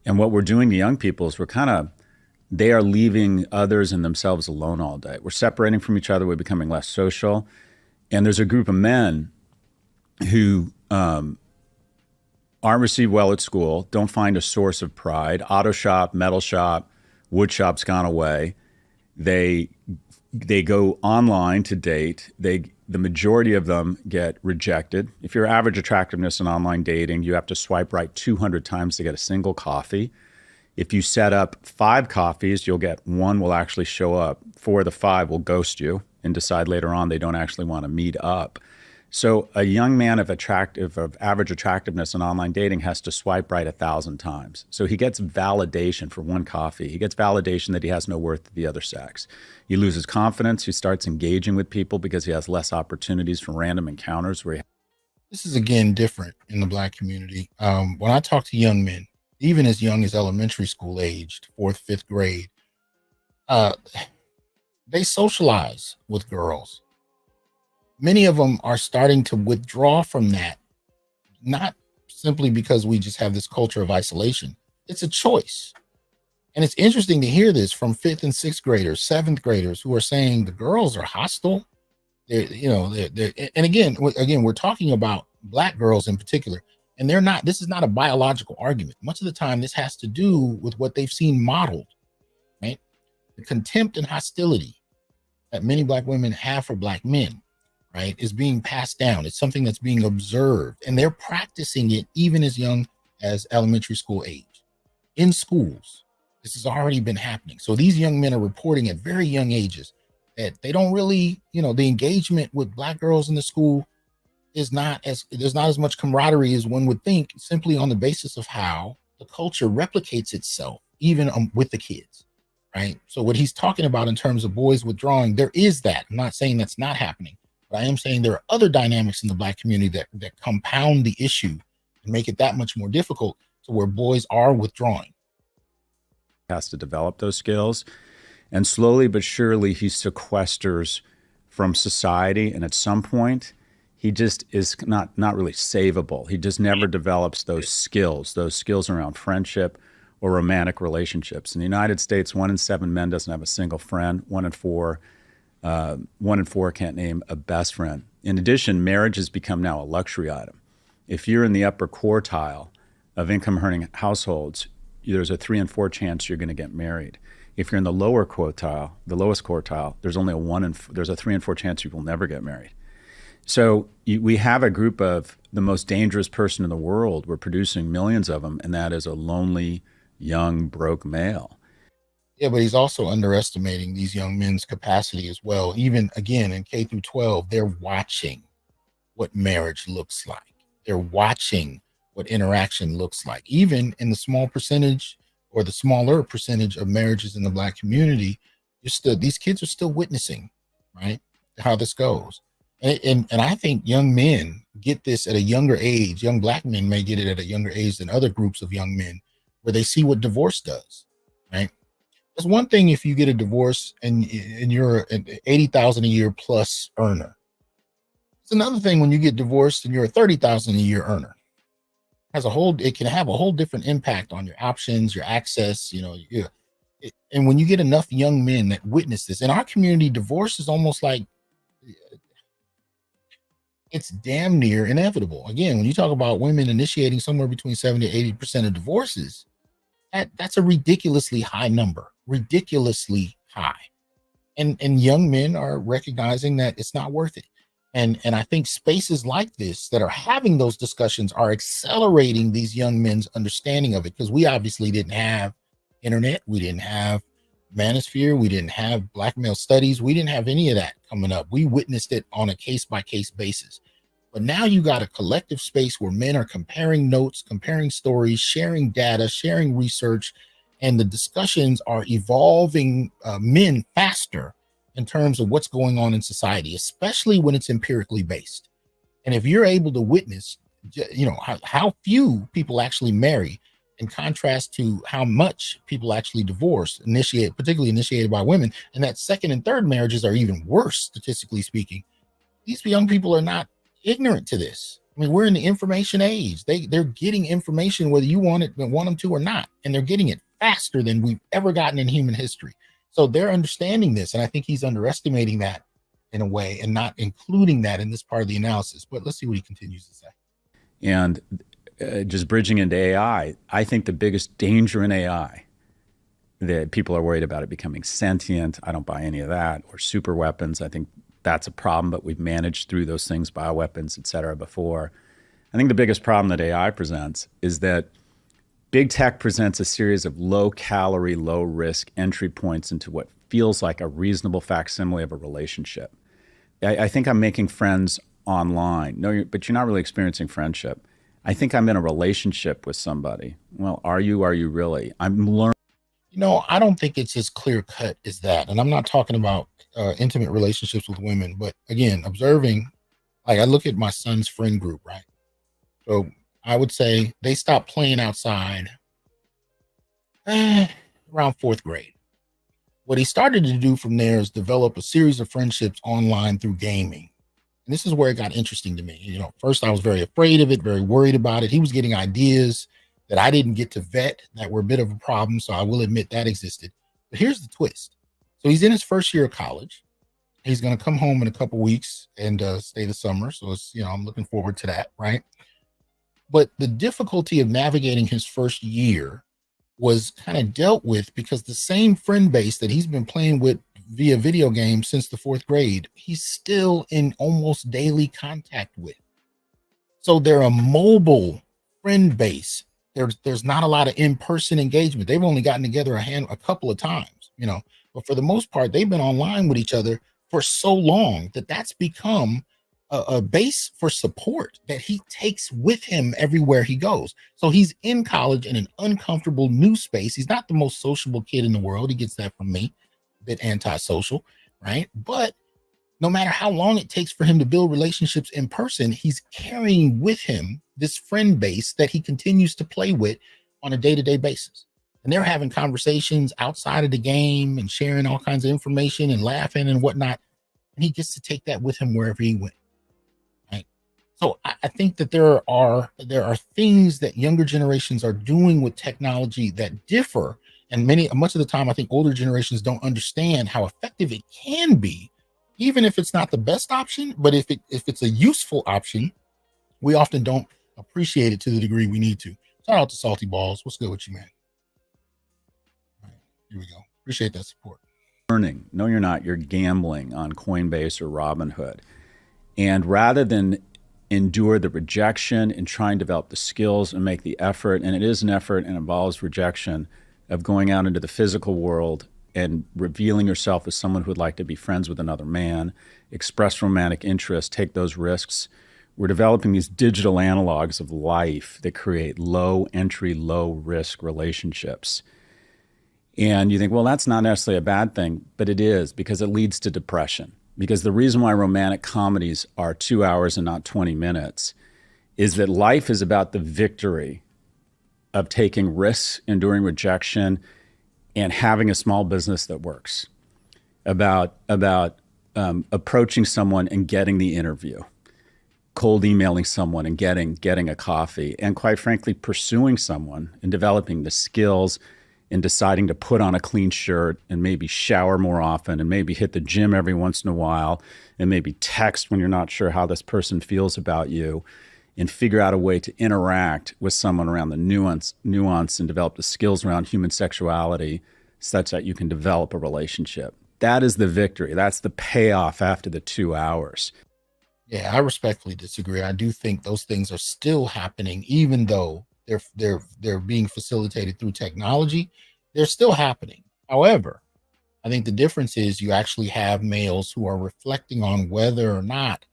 And what we're doing to young people is they are leaving others and themselves alone all day. We're separating from each other. We're becoming less social. And there's a group of men who aren't received well at school, don't find a source of pride. Auto shop, metal shop, wood shop's gone away. They go online to date. The majority of them get rejected. If you're average attractiveness in online dating, you have to swipe right 200 times to get a single coffee. If you set up 5 coffees, you'll get 1 will actually show up. 4 of the 5 will ghost you and decide later on they don't actually want to meet up. So a young man of average attractiveness in online dating has to swipe right 1,000 times. So he gets validation for 1 coffee. He gets validation that he has no worth to the other sex. He loses confidence. He starts engaging with people because he has less opportunities for random encounters. This is, again, different in the Black community. When I talk to young men, even as young as elementary school aged, 4th, 5th grade, they socialize with girls. Many of them are starting to withdraw from that, not simply because we just have this culture of isolation. It's a choice. And it's interesting to hear this from 5th and 6th graders, 7th graders who are saying the girls are hostile. And again, we're talking about Black girls in particular, and this is not a biological argument. Much of the time, this has to do with what they've seen modeled, right? The contempt and hostility that many Black women have for Black men, right, is being passed down. It's something that's being observed, and they're practicing it even as young as elementary school age. In schools, this has already been happening. So these young men are reporting at very young ages that they don't really, the engagement with Black girls in the school there's not as much camaraderie as one would think, simply on the basis of how the culture replicates itself, even with the kids, right? So what he's talking about in terms of boys withdrawing, there is that. I'm not saying that's not happening. But I am saying there are other dynamics in the Black community that compound the issue and make it that much more difficult to where boys are withdrawing. Has to develop those skills. And slowly but surely he sequesters from society. And at some point, he just is not really savable. He just never develops those skills around friendship or romantic relationships. In the United States, 1 in 7 men doesn't have a single friend. 1 in 4 can't name a best friend. In addition, marriage has become now a luxury item. If you're in the upper quartile of income-earning households, there's a 3 in 4 chance you're going to get married. If you're in the lower quartile, the lowest quartile, there's a 3 in 4 chance you will never get married. So we have a group of the most dangerous person in the world. We're producing millions of them, and that is a lonely, young, broke male. Yeah, but he's also underestimating these young men's capacity as well. Even, again, in K through 12, they're watching what marriage looks like. They're watching what interaction looks like. Even in the small percentage or the smaller percentage of marriages in the Black community, these kids are still witnessing, right, how this goes. And I think young men get this at a younger age. Young Black men may get it at a younger age than other groups of young men, where they see what divorce does, right? It's one thing if you get a divorce and you're an $80,000 a year plus earner. It's another thing when you get divorced and you're a $30,000 a year earner. It can have a whole different impact on your options, your access, and when you get enough young men that witness this, in our community, divorce is almost like it's damn near inevitable. Again, when you talk about women initiating somewhere between 70 to 80% of divorces, that's a ridiculously high number, ridiculously high. And young men are recognizing that it's not worth it. And I think spaces like this that are having those discussions are accelerating these young men's understanding of it, because we obviously didn't have internet, we didn't have manosphere, we didn't have black male studies, we didn't have any of that coming up. We witnessed it on a case-by-case basis. But now you got a collective space where men are comparing notes, comparing stories, sharing data, sharing research, and the discussions are evolving men faster in terms of what's going on in society, especially when it's empirically based. And if you're able to witness, you know, how few people actually marry, in contrast to how much people actually divorce, particularly initiated by women, and that second and third marriages are even worse, statistically speaking. These young people are not ignorant to this. I mean, we're in the information age. They're getting information whether you want them to or not, and they're getting it faster than we've ever gotten in human history. So they're understanding this, and I think he's underestimating that in a way and not including that in this part of the analysis. But let's see what he continues to say. And just bridging into AI, I think the biggest danger in AI, that people are worried about it becoming sentient. I don't buy any of that. Or super weapons. I think that's a problem, but we've managed through those things, bioweapons, et cetera, before. I think the biggest problem that AI presents is that big tech presents a series of low-calorie, low-risk entry points into what feels like a reasonable facsimile of a relationship. I think I'm making friends online. No, but you're not really experiencing friendship. I think I'm in a relationship with somebody. Well, are you really? I'm learning. You know, I don't think it's as clear-cut as that. And I'm not talking about intimate relationships with women, but again, observing, like I look at my son's friend group, right? So I would say they stopped playing outside around fourth grade. What he started to do from there is develop a series of friendships online through gaming. And this is where it got interesting to me. You know, first I was very afraid of it, very worried about it. He was getting ideas that I didn't get to vet that were a bit of a problem. So I will admit that existed. But here's the twist. So he's in his first year of college. He's going to come home in a couple weeks and stay the summer. So it's, you know, I'm looking forward to that, right? But the difficulty of navigating his first year was kind of dealt with because the same friend base that he's been playing with via video games since the fourth grade, he's still in almost daily contact with. So they're a mobile friend base. There's not a lot of in-person engagement. They've only gotten together a couple of times, you know, but for the most part, they've been online with each other for so long that that's become a base for support that he takes with him everywhere he goes. So he's in college in an uncomfortable new space. He's not the most sociable kid in the world. He gets that from me, a bit antisocial, right? But no matter how long it takes for him to build relationships in person, he's carrying with him this friend base that he continues to play with on a day-to-day basis. And they're having conversations outside of the game and sharing all kinds of information and laughing and whatnot. And he gets to take that with him wherever he went. So I think that there are things that younger generations are doing with technology that differ. And much of the time, I think older generations don't understand how effective it can be, even if it's not the best option. But if it's a useful option, we often don't appreciate it to the degree we need to. Shout out to Salty Balls. What's good with you, man? All right, here we go. Appreciate that support. Learning. No, you're not. You're gambling on Coinbase or Robinhood. And rather than endure the rejection and try and develop the skills and make the effort, and it is an effort and involves rejection of going out into the physical world and revealing yourself as someone who would like to be friends with another man, express romantic interest, take those risks. We're developing these digital analogs of life that create low entry, low risk relationships. And you think, well, that's not necessarily a bad thing, but it is, because it leads to depression. Because the reason why romantic comedies are 2 hours and not 20 minutes is that life is about the victory of taking risks, enduring rejection, and having a small business that works. About approaching someone and getting the interview, cold emailing someone and getting a coffee, and quite frankly, pursuing someone and developing the skills and deciding to put on a clean shirt and maybe shower more often and maybe hit the gym every once in a while and maybe text when you're not sure how this person feels about you, and figure out a way to interact with someone around the nuance and develop the skills around human sexuality such that you can develop a relationship. That is the victory. That's the payoff after the 2 hours. Yeah, I respectfully disagree. I do think those things are still happening, even though they're being facilitated through technology. They're still happening. However, I think the difference is you actually have males who are reflecting on whether or not,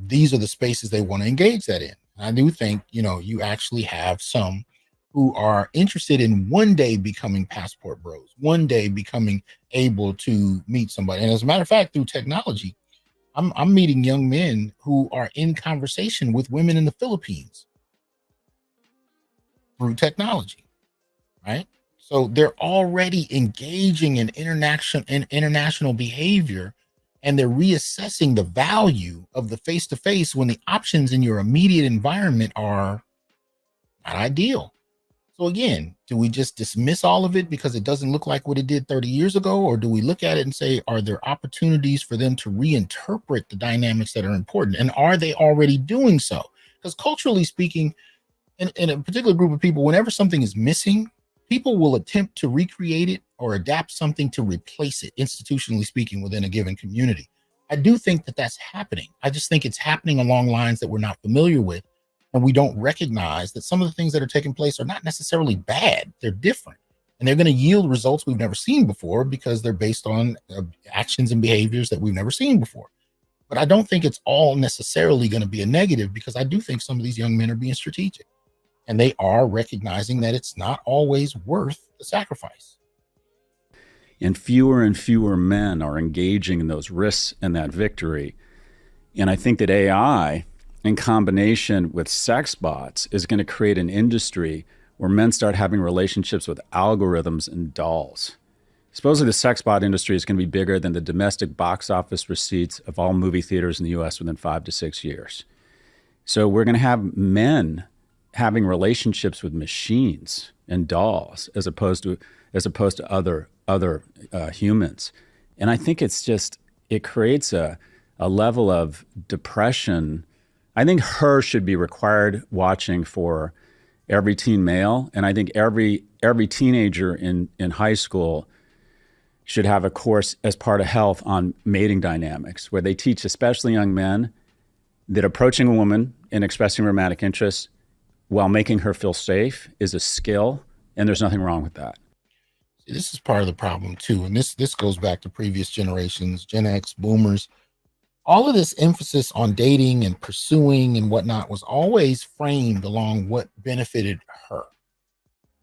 these are the spaces they want to engage that in. And I do think, you actually have some who are interested in one day becoming passport bros, one day becoming able to meet somebody. And as a matter of fact, through technology, I'm meeting young men who are in conversation with women in the Philippines through technology, right? So they're already engaging in international behavior, and they're reassessing the value of the face-to-face when the options in your immediate environment are not ideal. So again, do we just dismiss all of it because it doesn't look like what it did 30 years ago? Or do we look at it and say, are there opportunities for them to reinterpret the dynamics that are important? And are they already doing so? Because culturally speaking, in a particular group of people, whenever something is missing, people will attempt to recreate it or adapt something to replace it, institutionally speaking, within a given community. I do think that that's happening. I just think it's happening along lines that we're not familiar with. And we don't recognize that some of the things that are taking place are not necessarily bad. They're different. And they're going to yield results we've never seen before because they're based on actions and behaviors that we've never seen before. But I don't think it's all necessarily going to be a negative, because I do think some of these young men are being strategic. And they are recognizing that it's not always worth the sacrifice. And fewer men are engaging in those risks and that victory. And I think that AI, in combination with sex bots, is going to create an industry where men start having relationships with algorithms and dolls. Supposedly the sex bot industry is going to be bigger than the domestic box office receipts of all movie theaters in the US within 5 to 6 years. So we're going to have men having relationships with machines and dolls as opposed to other humans. And I think it creates a level of depression. I think her should be required watching for every teen male. And I think every teenager in high school should have a course as part of health on mating dynamics, where they teach especially young men that approaching a woman and expressing romantic interest while making her feel safe is a skill, and there's nothing wrong with that. This is part of the problem too. And this goes back to previous generations, Gen X, boomers. All of this emphasis on dating and pursuing and whatnot was always framed along what benefited her,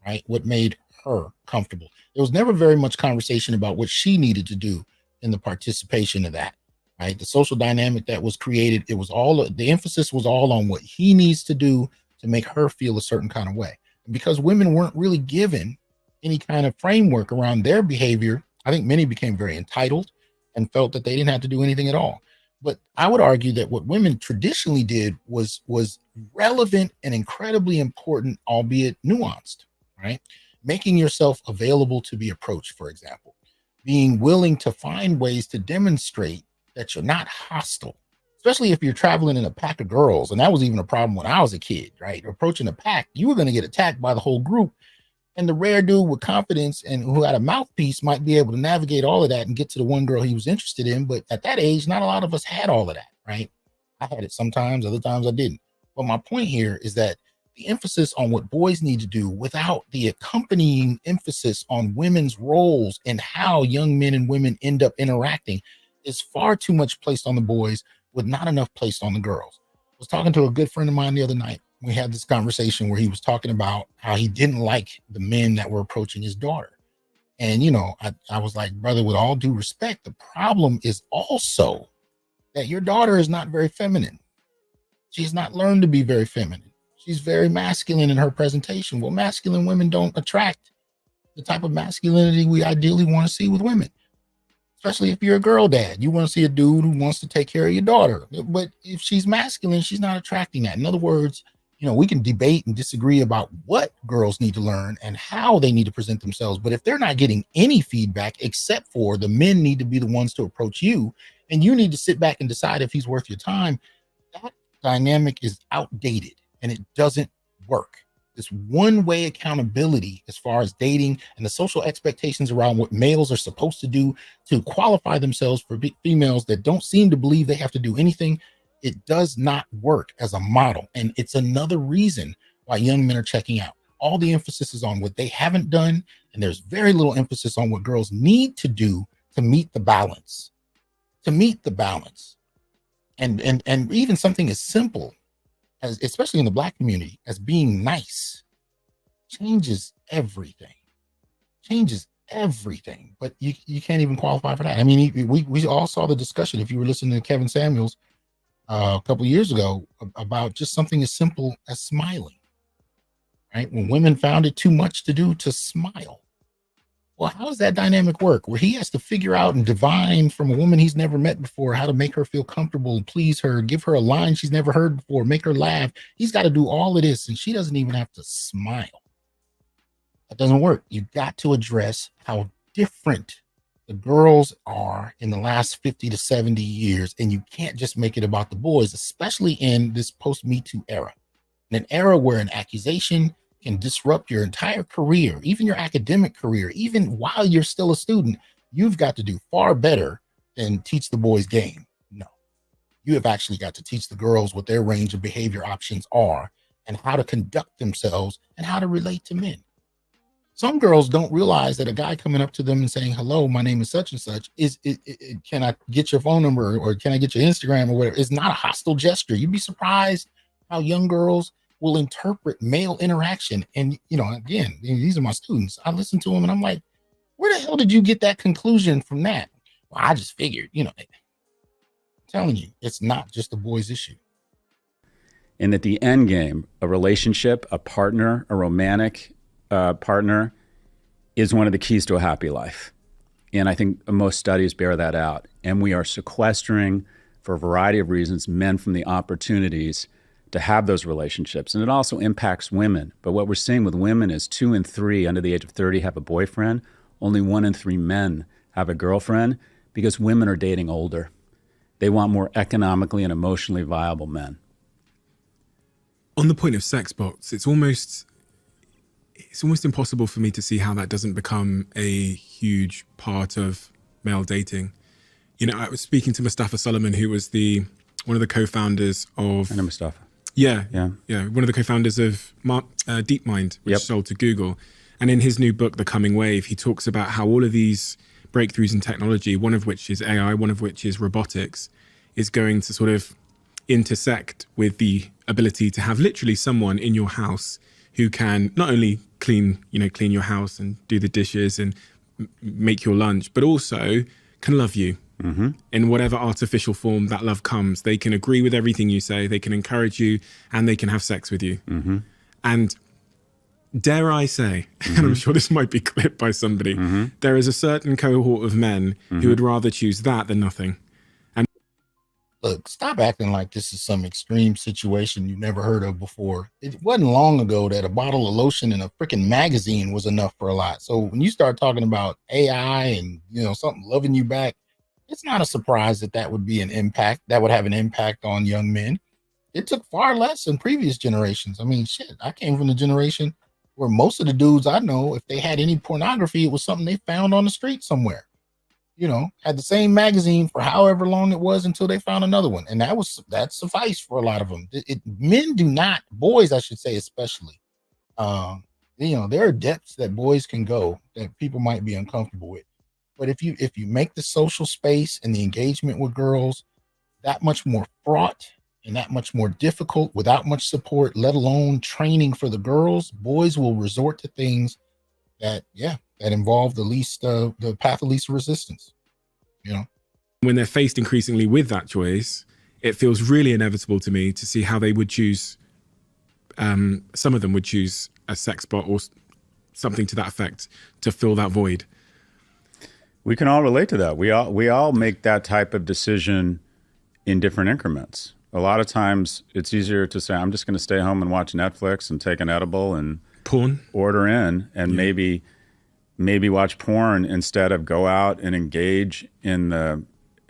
right? What made her comfortable. There was never very much conversation about what she needed to do in the participation of that, right? The social dynamic that was created, the emphasis was all on what he needs to do to make her feel a certain kind of way. And because women weren't really given any kind of framework around their behavior, I think many became very entitled and felt that they didn't have to do anything at all. But I would argue that what women traditionally did was relevant and incredibly important, albeit nuanced, right? Making yourself available to be approached, for example, being willing to find ways to demonstrate that you're not hostile, especially if you're traveling in a pack of girls. And that was even a problem when I was a kid, right? Approaching a pack, you were going to get attacked by the whole group. And the rare dude with confidence and who had a mouthpiece might be able to navigate all of that and get to the one girl he was interested in. But at that age, not a lot of us had all of that, right? I had it sometimes, other times I didn't. But my point here is that the emphasis on what boys need to do without the accompanying emphasis on women's roles and how young men and women end up interacting is far too much placed on the boys with not enough placed on the girls. I was talking to a good friend of mine the other night. We had this conversation where he was talking about how he didn't like the men that were approaching his daughter. And, I was like, brother, with all due respect, the problem is also that your daughter is not very feminine. She's not learned to be very feminine. She's very masculine in her presentation. Well, masculine women don't attract the type of masculinity we ideally want to see with women, especially if you're a girl dad. You want to see a dude who wants to take care of your daughter. But if she's masculine, she's not attracting that. In other words, we can debate and disagree about what girls need to learn and how they need to present themselves. But if they're not getting any feedback except for the men need to be the ones to approach you, and you need to sit back and decide if he's worth your time, that dynamic is outdated and it doesn't work. This one-way accountability as far as dating and the social expectations around what males are supposed to do to qualify themselves for females that don't seem to believe they have to do anything It does not work as a model. And it's another reason why young men are checking out. All the emphasis is on what they haven't done, and there's very little emphasis on what girls need to do to meet the balance. And even something as simple as, especially in the Black community, as being nice changes everything. But you can't even qualify for that. I mean, we all saw the discussion, if you were listening to Kevin Samuels a couple of years ago, about just something as simple as smiling, right? When women found it too much to do to smile. Well, how does that dynamic work? Where he has to figure out and divine from a woman he's never met before how to make her feel comfortable and please her, give her a line she's never heard before, make her laugh. He's got to do all of this, and she doesn't even have to smile. That doesn't work. You've got to address how different the girls are in the last 50 to 70 years, and you can't just make it about the boys, especially in this post-Me Too era. In an era where an accusation can disrupt your entire career, even your academic career, even while you're still a student, you've got to do far better than teach the boys game. No, you have actually got to teach the girls what their range of behavior options are and how to conduct themselves and how to relate to men. Some girls don't realize that a guy coming up to them and saying, hello, my name is such and such, can I get your phone number or can I get your Instagram or whatever? It's not a hostile gesture. You'd be surprised how young girls will interpret male interaction. And, again, these are my students. I listen to them and I'm like, where the hell did you get that conclusion from that? Well, I just figured, I'm telling you, it's not just a boys' issue. And at the end game, a relationship, a partner, a romantic partner is one of the keys to a happy life. And I think most studies bear that out. And we are sequestering, for a variety of reasons, men from the opportunities to have those relationships. And it also impacts women. But what we're seeing with women is 2 in 3 under the age of 30 have a boyfriend. Only 1 in 3 men have a girlfriend because women are dating older. They want more economically and emotionally viable men. On the point of sex bots, it's almost impossible for me to see how that doesn't become a huge part of male dating. I was speaking to Mustafa Solomon, who was one of the co-founders of... I know Mustafa. Yeah. One of the co-founders of DeepMind, which sold to Google. And in his new book, The Coming Wave, he talks about how all of these breakthroughs in technology, one of which is AI, one of which is robotics, is going to sort of intersect with the ability to have literally someone in your house who can not only clean your house and do the dishes and make your lunch, but also can love you. Mm-hmm. In whatever artificial form that love comes. They can agree with everything you say, they can encourage you, and they can have sex with you. Mm-hmm. And dare I say, and I'm sure this might be clipped by somebody, there is a certain cohort of men who would rather choose that than nothing. And look, stop acting like this is some extreme situation you've never heard of before. It wasn't long ago that a bottle of lotion and a freaking magazine was enough for a lot. So when you start talking about AI and something loving you back, it's not a surprise that would be an impact, that would have an impact on young men. It took far less in previous generations. I mean, shit, I came from the generation where most of the dudes I know, if they had any pornography, it was something they found on the street somewhere. Had the same magazine for however long it was until they found another one. And that sufficed for a lot of them. Men do not, boys, I should say, especially, there are depths that boys can go that people might be uncomfortable with. But if you make the social space and the engagement with girls that much more fraught and that much more difficult without much support, let alone training for the girls, boys will resort to things that involve the path of least resistance. When they're faced increasingly with that choice, it feels really inevitable to me to see how they would choose. Some of them would choose a sex bot or something to that effect to fill that void. We can all relate to that. We all make that type of decision in different increments. A lot of times it's easier to say, I'm just going to stay home and watch Netflix and take an edible and porn, order in, and maybe watch porn instead of go out and engage in the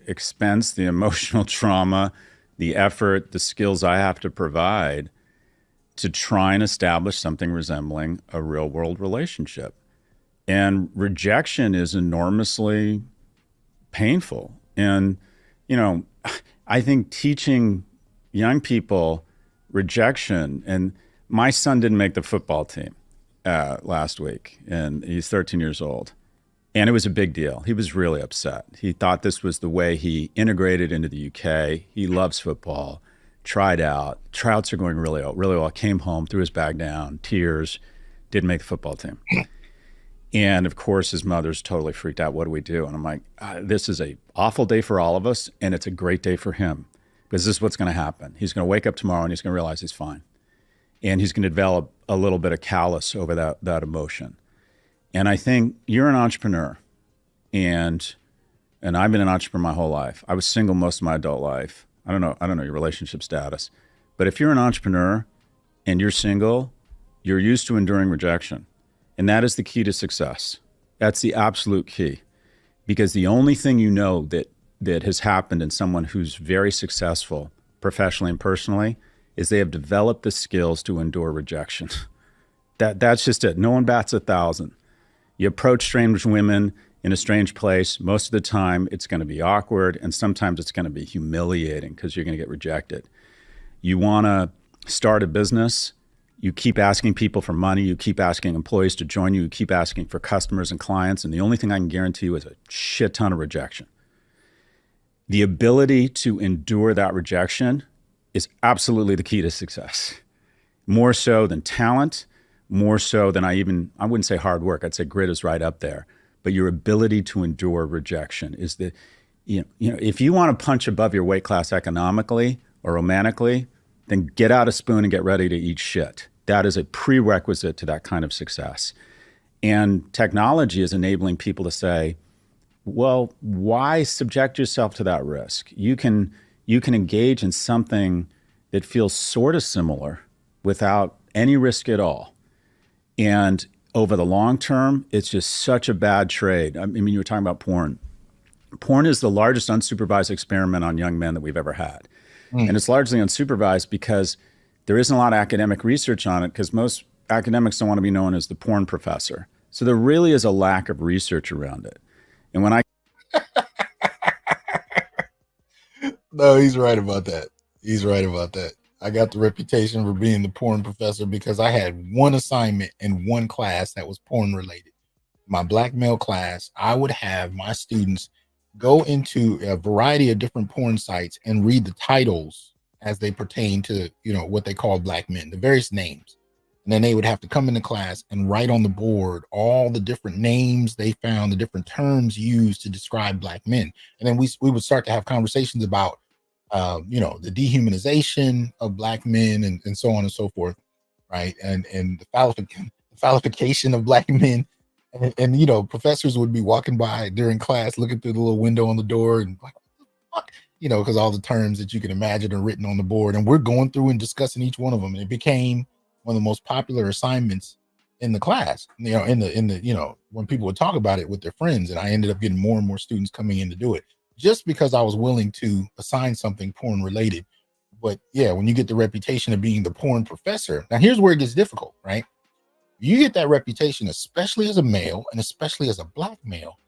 expense, the emotional trauma, the effort, the skills I have to provide to try and establish something resembling a real world relationship. And rejection is enormously painful. And, I think teaching young people, rejection, and my son didn't make the football team last week, and he's 13 years old. And it was a big deal. He was really upset. He thought this was the way he integrated into the UK. He loves football, tried out. Tryouts are going really well. Came home, threw his bag down, tears, didn't make the football team. And of course, his mother's totally freaked out. What do we do? And I'm like, this is an awful day for all of us, and it's a great day for him, because this is what's going to happen. He's going to wake up tomorrow and he's going to realize he's fine. And he's going to develop a little bit of callous over that emotion. And I think you're an entrepreneur, and I've been an entrepreneur my whole life. I was single most of my adult life. I don't know your relationship status, but if you're an entrepreneur and you're single, you're used to enduring rejection. And that is the key to success. That's the absolute key, because the only thing you know that has happened in someone who's very successful professionally and personally is they have developed the skills to endure rejection. That's just it. No one bats 1,000. You approach strange women in a strange place. Most of the time, it's going to be awkward, and sometimes it's going to be humiliating because you're going to get rejected. You want to start a business. You keep asking people for money. You keep asking employees to join you. You keep asking for customers and clients. And the only thing I can guarantee you is a shit ton of rejection. The ability to endure that rejection is absolutely the key to success. More so than talent, more so than I wouldn't say hard work. I'd say grit is right up there. But your ability to endure rejection is if you want to punch above your weight class economically or romantically, then get out a spoon and get ready to eat shit. That is a prerequisite to that kind of success. And technology is enabling people to say, well, why subject yourself to that risk? You can engage in something that feels sort of similar without any risk at all. And over the long term, it's just such a bad trade. I mean, you were talking about porn. Porn is the largest unsupervised experiment on young men that we've ever had. And it's largely unsupervised because there isn't a lot of academic research on it, because most academics don't want to be known as the porn professor. So there really is a lack of research around it. And when I... No, he's right about that. He's right about that. I got the reputation for being the porn professor because I had one assignment in one class that was porn related. My black male class, I would have my students go into a variety of different porn sites and read the titles as they pertain to, what they call black men, the various names. And then they would have to come into class and write on the board all the different names they found, the different terms used to describe black men. And then we would start to have conversations about, the dehumanization of black men and so on and so forth, right? And the phallification of black men. And professors would be walking by during class, looking through the little window on the door and like, what the fuck? Because all the terms that you can imagine are written on the board. And we're going through and discussing each one of them. And it became one of the most popular assignments in the class, when people would talk about it with their friends. And I ended up getting more and more students coming in to do it just because I was willing to assign something porn related. But yeah, when you get the reputation of being the porn professor, now here's where it gets difficult, right? You get that reputation, especially as a male and especially as a black male,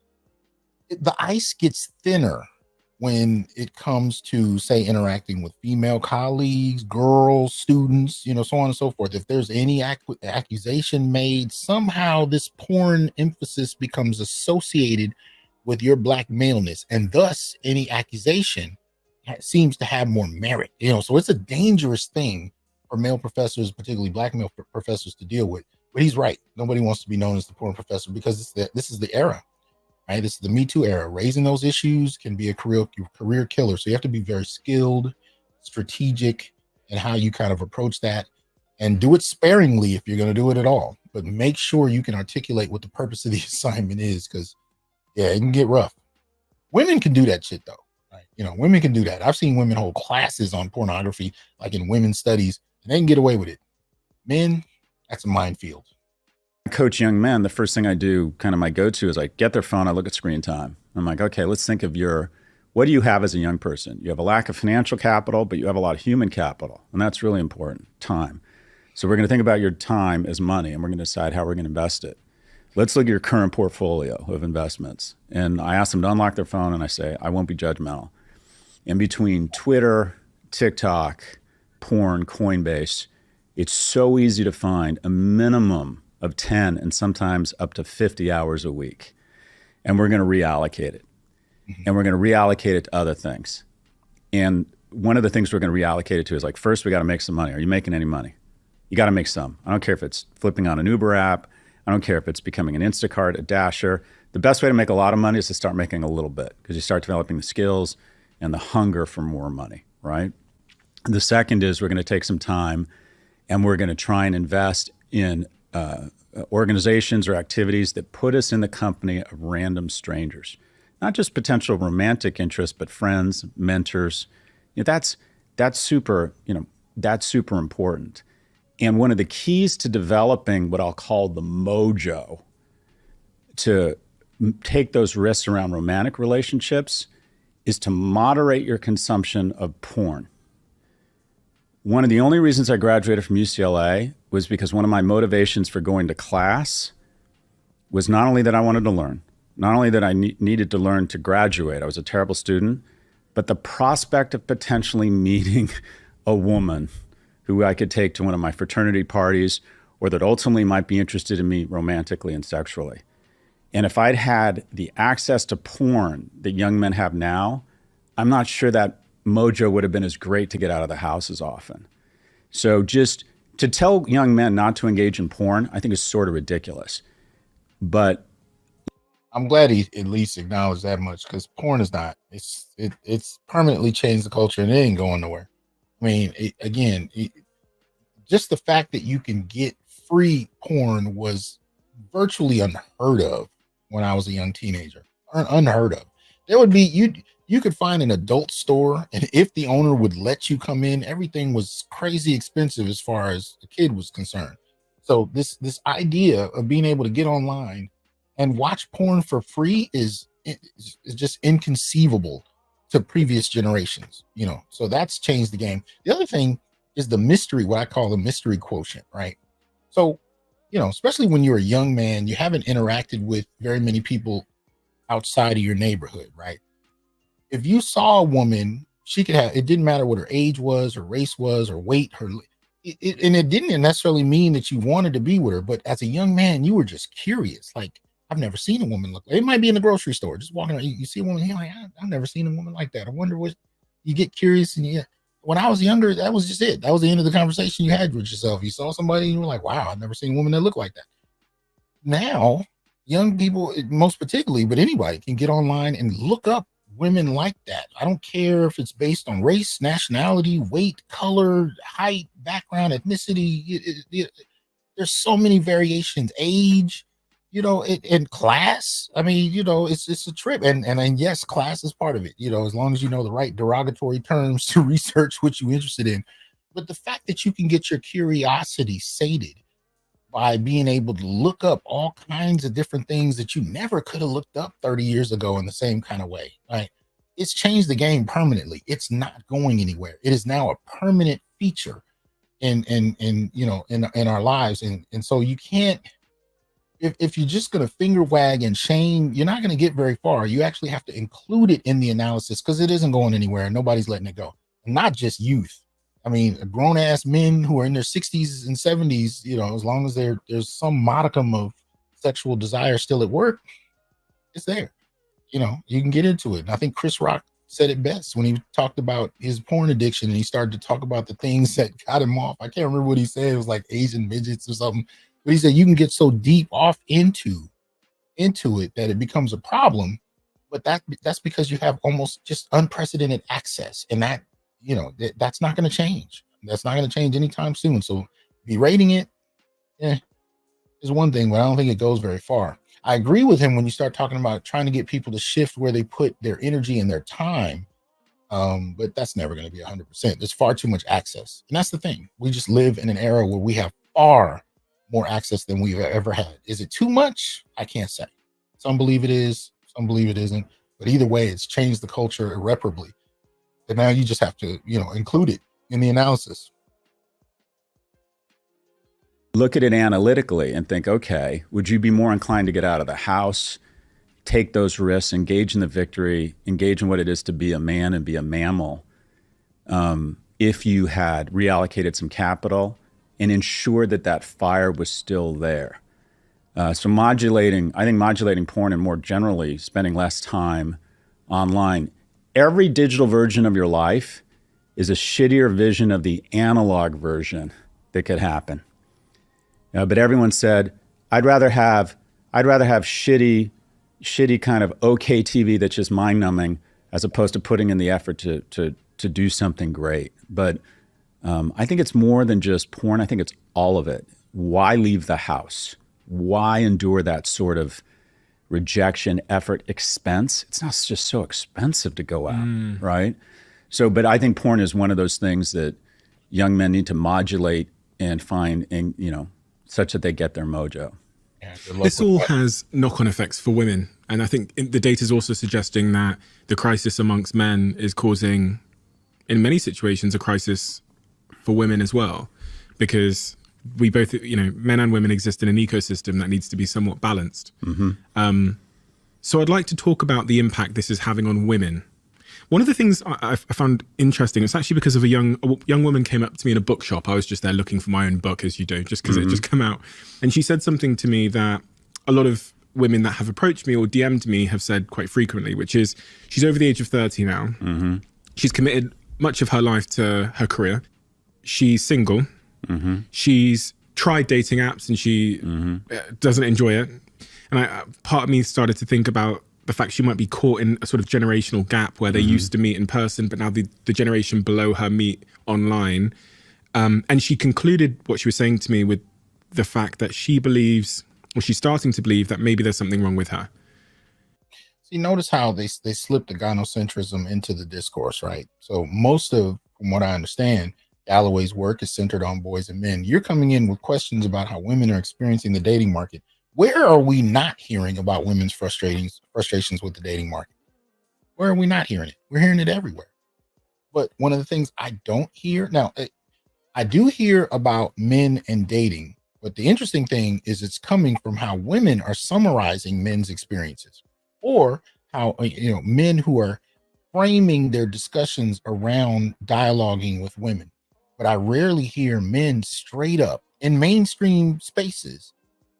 the ice gets thinner when it comes to, say, interacting with female colleagues, girls, students, so on and so forth. If there's any accusation made, somehow this porn emphasis becomes associated with your black maleness, and thus any accusation seems to have more merit. So it's a dangerous thing for male professors, particularly black male professors, to deal with. But he's right. Nobody wants to be known as the porn professor because this is the era, right? This is the Me Too era. Raising those issues can be a career killer. So you have to be very skilled, strategic in how you kind of approach that, and do it sparingly if you're going to do it at all. But make sure you can articulate what the purpose of the assignment is, because, yeah, it can get rough. Women can do that shit, though. Right? Women can do that. I've seen women hold classes on pornography, like in women's studies, and they can get away with it. Men, that's a minefield. I coach young men. The first thing I do, kind of my go-to, is I get their phone, I look at screen time. I'm like, okay, let's think of what do you have as a young person? You have a lack of financial capital, but you have a lot of human capital. And that's really important, time. So we're going to think about your time as money, and we're going to decide how we're going to invest it. Let's look at your current portfolio of investments. And I ask them to unlock their phone, and I say, I won't be judgmental. In between Twitter, TikTok, porn, Coinbase, it's so easy to find a minimum of 10 and sometimes up to 50 hours a week. And we're going to reallocate it. And we're going to reallocate it to other things. And one of the things we're going to reallocate it to is like, first, we got to make some money. Are you making any money? You got to make some. I don't care if it's flipping on an Uber app. I don't care if it's becoming an Instacart, a Dasher. The best way to make a lot of money is to start making a little bit, because you start developing the skills and the hunger for more money, right? The second is we're going to take some time and we're going to try and invest in organizations or activities that put us in the company of random strangers, not just potential romantic interests, but friends, mentors. That's super important. And one of the keys to developing what I'll call the mojo to take those risks around romantic relationships is to moderate your consumption of porn. One of the only reasons I graduated from UCLA was because one of my motivations for going to class was not only that I wanted to learn, not only that I needed to learn to graduate, I was a terrible student, but the prospect of potentially meeting a woman who I could take to one of my fraternity parties or that ultimately might be interested in me romantically and sexually. And if I'd had the access to porn that young men have now, I'm not sure that mojo would have been as great to get out of the house as often. So just to tell young men not to engage in porn, I think is sort of ridiculous. But I'm glad he at least acknowledged that much, because porn is not, it's permanently changed the culture and it ain't going nowhere. I mean, just the fact that you can get free porn was virtually unheard of when I was a young teenager. Unheard of. There would be, you could find an adult store, and if the owner would let you come in, everything was crazy expensive as far as the kid was concerned. So this idea of being able to get online and watch porn for free is just inconceivable to previous generations, so that's changed the game. The other thing is the mystery, what I call the mystery quotient, right? So, especially when you're a young man, you haven't interacted with very many people outside of your neighborhood, right? If you saw a woman, she could have, it didn't matter what her age was, her race was, her weight, and it didn't necessarily mean that you wanted to be with her, but as a young man, you were just curious, like, I've never seen a woman look. It might be in the grocery store, just walking around. You see a woman, you're like, I've never seen a woman like that. I wonder what. You get curious, and when I was younger, that was just it. That was the end of the conversation you had with yourself. You saw somebody, and you were like, wow, I've never seen a woman that looked like that. Now, young people, most particularly, but anybody can get online and look up women like that. I don't care if it's based on race, nationality, weight, color, height, background, ethnicity. There's so many variations, age. In class, I mean, it's a trip. And yes, class is part of it, as long as you know the right derogatory terms to research what you're interested in. But the fact that you can get your curiosity sated by being able to look up all kinds of different things that you never could have looked up 30 years ago in the same kind of way, right? It's changed the game permanently. It's not going anywhere. It is now a permanent feature in our lives. And so you can't, if you're just going to finger wag and shame, you're not going to get very far. You actually have to include it in the analysis, because it isn't going anywhere and nobody's letting it go. And not just youth. I mean, grown ass men who are in their 60s and 70s, as long as there's some modicum of sexual desire still at work, it's there. You can get into it. And I think Chris Rock said it best when he talked about his porn addiction, and he started to talk about the things that got him off. I can't remember what he said. It was like Asian midgets or something. But he said you can get so deep off into it that it becomes a problem. But that's because you have almost just unprecedented access, and that that's not going to change. That's not going to change anytime soon. So berating it is one thing, but I don't think it goes very far. I agree with him when you start talking about trying to get people to shift where they put their energy and their time. But that's never going to be 100%. There's far too much access. And that's the thing. We just live in an era where we have far more access than we've ever had. Is it too much? I can't say. Some believe it is, some believe it isn't. But either way, it's changed the culture irreparably. And now you just have to, include it in the analysis. Look at it analytically and think, okay, would you be more inclined to get out of the house, take those risks, engage in the victory, engage in what it is to be a man and be a mammal, if you had reallocated some capital and ensured that that fire was still there. So modulating porn and more generally spending less time online. Every digital version of your life is a shittier vision of the analog version that could happen. But everyone said, I'd rather have shitty kind of okay TV that's just mind numbing as opposed to putting in the effort to do something great. But I think it's more than just porn. I think it's all of it. Why leave the house? Why endure that sort of rejection, effort, expense? It's not just so expensive to go out, right? So, but I think porn is one of those things that young men need to modulate and find, such that they get their mojo. Yeah, this all has knock-on effects for women. And I think the data is also suggesting that the crisis amongst men is causing, in many situations, a crisis for women as well. Because we both, men and women exist in an ecosystem that needs to be somewhat balanced. So I'd like to talk about the impact this is having on women. One of the things I found interesting, it's actually because of a young woman came up to me in a bookshop. I was just there looking for my own book, as you do, just because it just come out. And she said something to me that a lot of women that have approached me or DM'd me have said quite frequently, which is she's over the age of 30 now. She's committed much of her life to her career. She's single. She's tried dating apps and she doesn't enjoy it. And part of me started to think about the fact she might be caught in a sort of generational gap where they used to meet in person, but now the generation below her meet online. And she concluded what she was saying to me with the fact that she believes, or she's starting to believe, that maybe there's something wrong with her. See, notice how they slipped the gynocentrism into the discourse, right? So from what I understand, Galloway's work is centered on boys and men. You're coming in with questions about how women are experiencing the dating market. Where are we not hearing about women's frustrations with the dating market? Where are we not hearing it? We're hearing it everywhere. But one of the things I don't hear now, I do hear about men and dating, but the interesting thing is it's coming from how women are summarizing men's experiences, or how men who are framing their discussions around dialoguing with women. But I rarely hear men straight up in mainstream spaces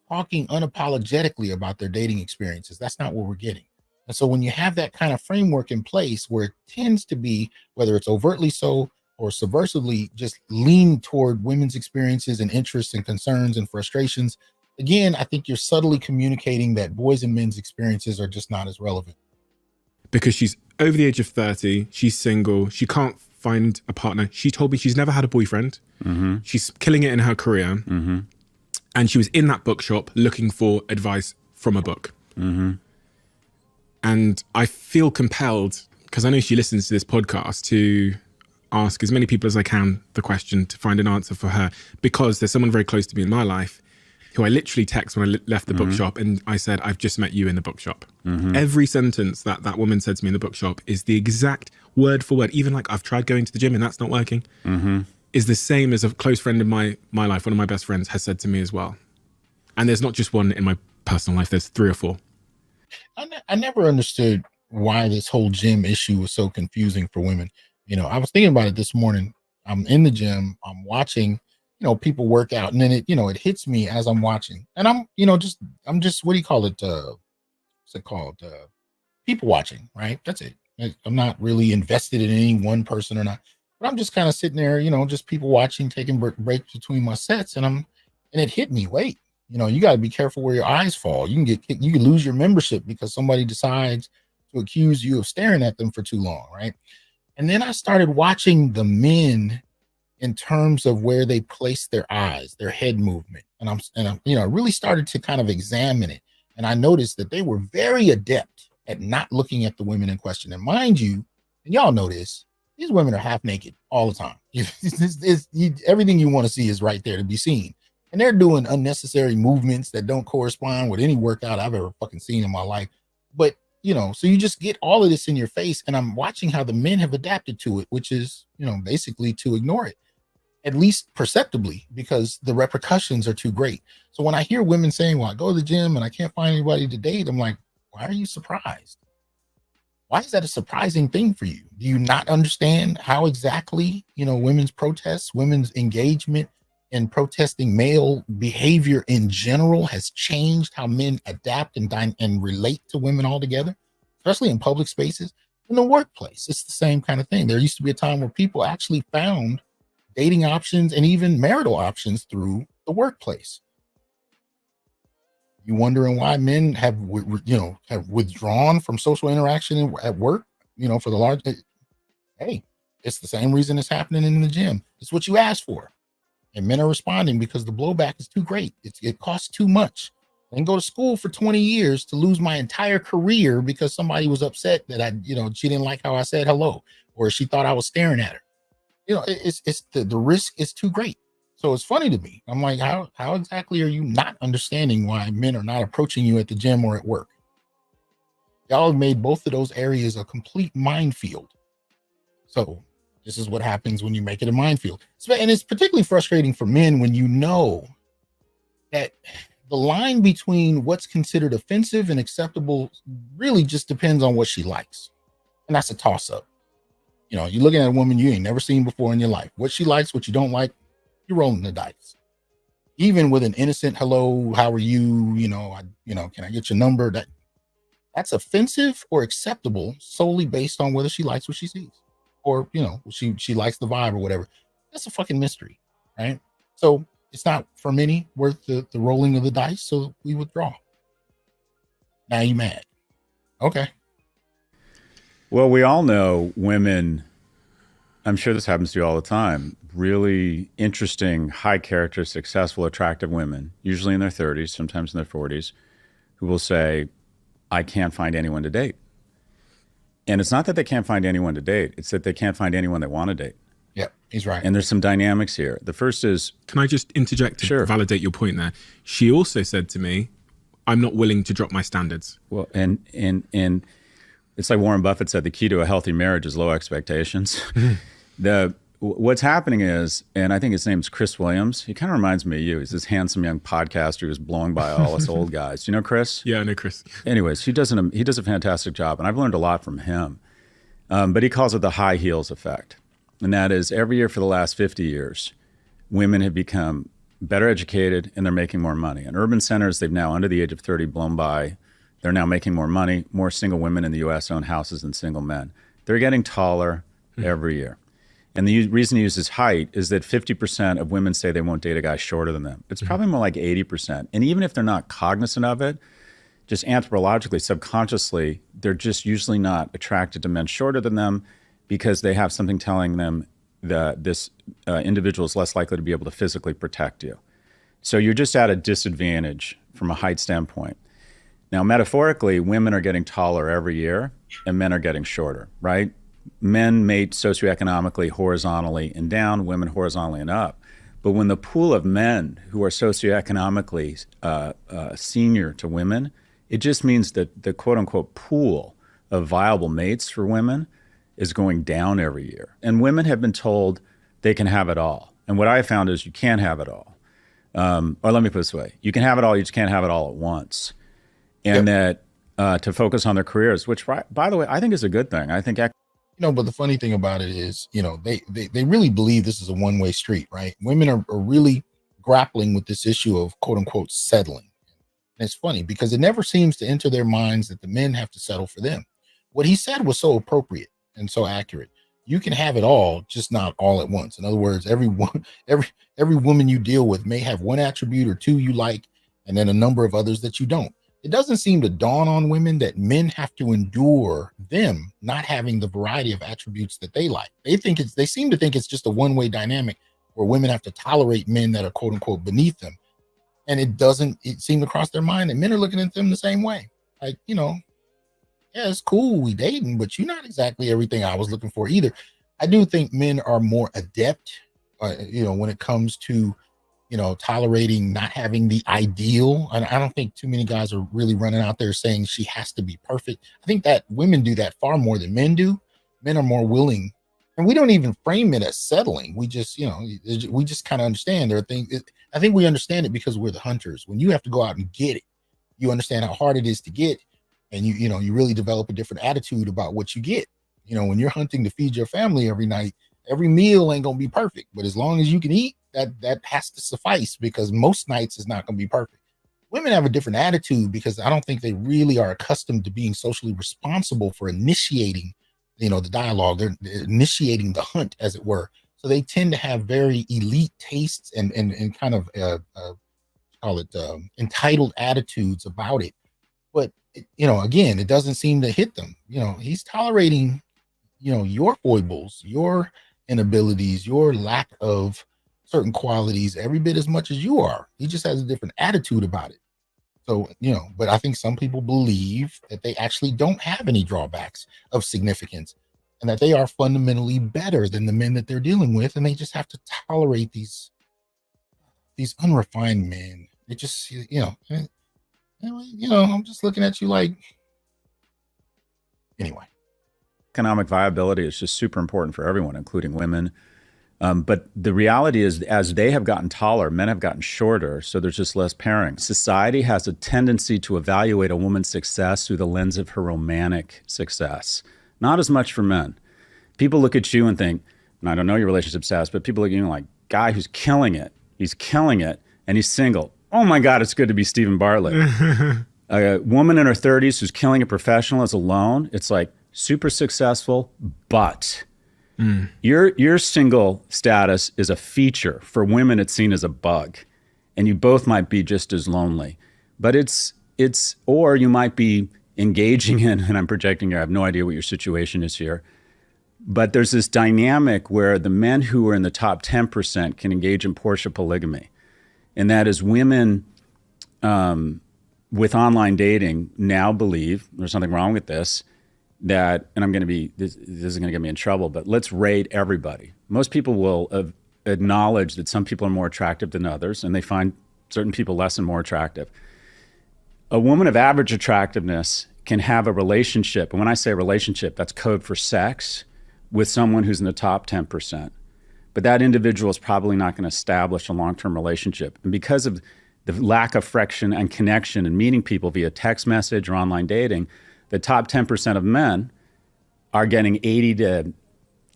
talking unapologetically about their dating experiences. That's not what we're getting. And so when you have that kind of framework in place where it tends to be, whether it's overtly so or subversively, just lean toward women's experiences and interests and concerns and frustrations, again, I think you're subtly communicating that boys and men's experiences are just not as relevant. Because she's over the age of 30, she's single, she can't find a partner. She told me she's never had a boyfriend. She's killing it in her career. And she was in that bookshop looking for advice from a book. And I feel compelled, because I know she listens to this podcast, to ask as many people as I can the question to find an answer for her, because there's someone very close to me in my life who I literally text when I left the bookshop, and I said, I've just met you in the bookshop. Every sentence that woman said to me in the bookshop is the exact word for word, even like I've tried going to the gym and that's not working, is the same as a close friend in my life, one of my best friends, has said to me as well. And there's not just one in my personal life, there's 3 or 4. I never understood why this whole gym issue was so confusing for women. I was thinking about it this morning. I'm in the gym, I'm watching, people work out, and then it hits me as I'm watching. And I'm just, what do you call it? What's it called? People watching, right? That's it. I'm not really invested in any one person or not, but I'm just kind of sitting there, just people watching, taking breaks between my sets. And it hit me. Wait, you got to be careful where your eyes fall. You can lose your membership because somebody decides to accuse you of staring at them for too long, right? And then I started watching the men in terms of where they place their eyes, their head movement. And I really started to kind of examine it. And I noticed that they were very adept at not looking at the women in question. And mind you, and y'all know this, these women are half naked all the time. Everything you want to see is right there to be seen. And they're doing unnecessary movements that don't correspond with any workout I've ever fucking seen in my life. But, so you just get all of this in your face. And I'm watching how the men have adapted to it, which is, basically to ignore it, at least perceptibly, because the repercussions are too great. So when I hear women saying, well, I go to the gym and I can't find anybody to date, I'm like, why are you surprised? Why is that a surprising thing for you? Do you not understand how exactly, women's protests, women's engagement in protesting male behavior in general has changed how men adapt and relate to women altogether, especially in public spaces? In the workplace, it's the same kind of thing. There used to be a time where people actually found dating options and even marital options through the workplace. You wondering why men have withdrawn from social interaction at work, for the large, hey, it's the same reason it's happening in the gym. It's what you asked for. And men are responding because the blowback is too great. It costs too much. I didn't go to school for 20 years to lose my entire career because somebody was upset that she didn't like how I said hello, or she thought I was staring at her. It's the risk is too great. So it's funny to me. I'm like, how exactly are you not understanding why men are not approaching you at the gym or at work? Y'all have made both of those areas a complete minefield. So this is what happens when you make it a minefield. And it's particularly frustrating for men when you know that the line between what's considered offensive and acceptable really just depends on what she likes. And that's a toss-up. You're looking at a woman you ain't never seen before in your life. What she likes, what you don't like, you're rolling the dice. Even with an innocent hello, how are you? Can I get your number? That's offensive or acceptable solely based on whether she likes what she sees, or she likes the vibe or whatever. That's a fucking mystery, right? So it's not for many worth the rolling of the dice. So we withdraw. Now you mad? Okay. Well, we all know women. I'm sure this happens to you all the time. Really interesting, high character, successful, attractive women, usually in their 30s, sometimes in their 40s, who will say, I can't find anyone to date. And it's not that they can't find anyone to date. It's that they can't find anyone they want to date. Yeah, he's right. And there's some dynamics here. The first is... Can I just interject to validate your point there? She also said to me, I'm not willing to drop my standards. Well, and it's like Warren Buffett said, the key to a healthy marriage is low expectations. What's happening is, and I think his name's Chris Williams. He kind of reminds me of you. He's this handsome young podcaster who's blowing by all us old guys. Do you know Chris? Yeah, I know Chris. Anyways, he does a fantastic job, and I've learned a lot from him. But he calls it the high heels effect. And that is every year for the last 50 years, women have become better educated and they're making more money. In urban centers, they've now, under the age of 30, blown by. They're now making more money. More single women in the U.S. own houses than single men. They're getting taller every year. And the reason he uses height is that 50% of women say they won't date a guy shorter than them. It's probably more like 80%. And even if they're not cognizant of it, just anthropologically, subconsciously, they're just usually not attracted to men shorter than them because they have something telling them that this individual is less likely to be able to physically protect you. So you're just at a disadvantage from a height standpoint. Now, metaphorically, women are getting taller every year and men are getting shorter, right? Men mate socioeconomically horizontally and down, women horizontally and up. But when the pool of men who are socioeconomically senior to women, it just means that the quote unquote pool of viable mates for women is going down every year. And women have been told they can have it all. And what I found is you can't have it all. Or let me put it this way, you can have it all, you just can't have it all at once. And that to focus on their careers, which, by the way, I think is a good thing. I think but the funny thing about it is, they really believe this is a one-way street, right? Women are really grappling with this issue of quote unquote settling. And it's funny because it never seems to enter their minds that the men have to settle for them. What he said was so appropriate and so accurate. You can have it all, just not all at once. In other words, every woman you deal with may have one attribute or two you like, and then a number of others that you don't. It doesn't seem to dawn on women that men have to endure them not having the variety of attributes that they like. They seem to think it's just a one-way dynamic where women have to tolerate men that are quote unquote beneath them. And it seem to cross their mind that men are looking at them the same way. Like, yeah, it's cool, we dating, but you're not exactly everything I was looking for either. I do think men are more adept, when it comes to, tolerating not having the ideal. And I don't think too many guys are really running out there saying she has to be perfect. I think that women do that far more than men do. Men are more willing, and we don't even frame it as settling. We just, we just kind of understand there are things. I think we understand it because we're the hunters. When you have to go out and get it, you understand how hard it is to get, and you really develop a different attitude about what you get. When you're hunting to feed your family every night, every meal ain't gonna be perfect, but as long as you can eat, that has to suffice, because most nights is not gonna be perfect. Women have a different attitude because I don't think they really are accustomed to being socially responsible for initiating, the dialogue. They're initiating the hunt, as it were. So they tend to have very elite tastes and kind of call it entitled attitudes about it. But again, it doesn't seem to hit them. He's tolerating, your foibles, your inabilities, your lack of certain qualities every bit as much as you are. He just has a different attitude about it. So, but I think some people believe that they actually don't have any drawbacks of significance, and that they are fundamentally better than the men that they're dealing with, and they just have to tolerate these unrefined men. It just, I'm just looking at you like, anyway. Economic viability is just super important for everyone, including women. But the reality is, as they have gotten taller, men have gotten shorter, so there's just less pairing. Society has a tendency to evaluate a woman's success through the lens of her romantic success. Not as much for men. People look at you and think, and I don't know your relationship status, but people look at you like, guy who's killing it. He's killing it, and he's single. Oh my God, it's good to be Stephen Bartlett. A woman in her 30s who's killing it professional is alone. It's like super successful, but your single status is a feature. For women, it's seen as a bug, and you both might be just as lonely. But or you might be engaging in, and I'm projecting here, I have no idea what your situation is here, but there's this dynamic where the men who are in the top 10% can engage in Portia polygamy. And that is, women with online dating now believe, there's something wrong with this, that, and this is going to get me in trouble, but let's rate everybody. Most people will acknowledge that some people are more attractive than others, and they find certain people less and more attractive. A woman of average attractiveness can have a relationship, and when I say relationship, that's code for sex, with someone who's in the top 10%. But that individual is probably not going to establish a long-term relationship. And because of the lack of friction and connection and meeting people via text message or online dating, the top 10% of men are getting 80+